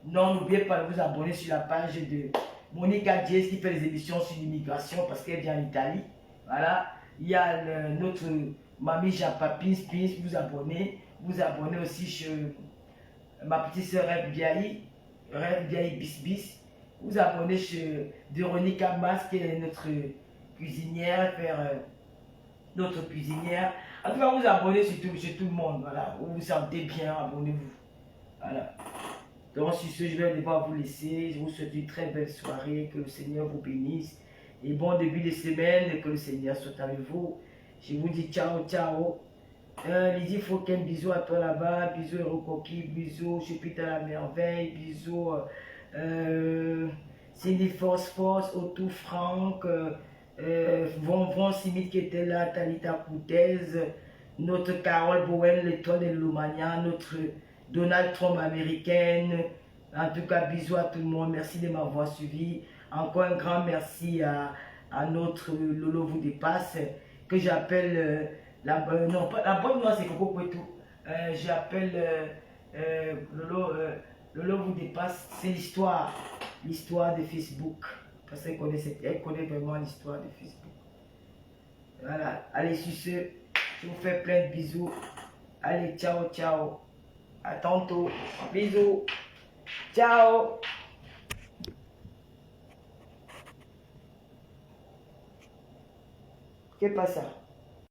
[SPEAKER 2] Non, n'oubliez pas de vous abonner sur la page de Monica Diaz qui fait des émissions sur l'immigration parce qu'elle vient en Italie. Voilà. Il y a notre mamie Jean-Papi Spins, vous abonnez. Vous abonnez aussi chez ma petite soeur Rêve Biaï Bis Bis. Vous abonnez chez Véronica Mas qui est notre cuisinière, notre cuisinière. En tout cas, vous abonnez chez tout le monde. Voilà. Vous vous sentez bien, abonnez-vous. Voilà. Donc, sur ce, je vais devoir vous laisser. Je vous souhaite une très belle soirée. Que le Seigneur vous bénisse. Et bon début de semaine. Que le Seigneur soit avec vous. Je vous dis ciao, ciao. Lydie Fauquin, bisous à toi là-bas. Bisous Héros Coquille. Bisous Chépite à la merveille. Bisous Cindy Force, Otto Franck. Von Simit qui était là. Talita Coutez. Notre Carole Bowen, l'étoile de l'Omania. Notre Donald Trump américaine. En tout cas, bisous à tout le monde. Merci de m'avoir suivi. Encore un grand merci un autre Lolo vous dépasse, que j'appelle non, pas, la bonne noix c'est Coco Kwetu. J'appelle Lolo vous dépasse, c'est l'histoire de Facebook. Parce qu'elle connaît vraiment l'histoire de Facebook. Voilà, allez sur ce, je vous fais plein de bisous. Allez, ciao, ciao. À tantôt. Bisous. Ciao. ¿Qué pasa?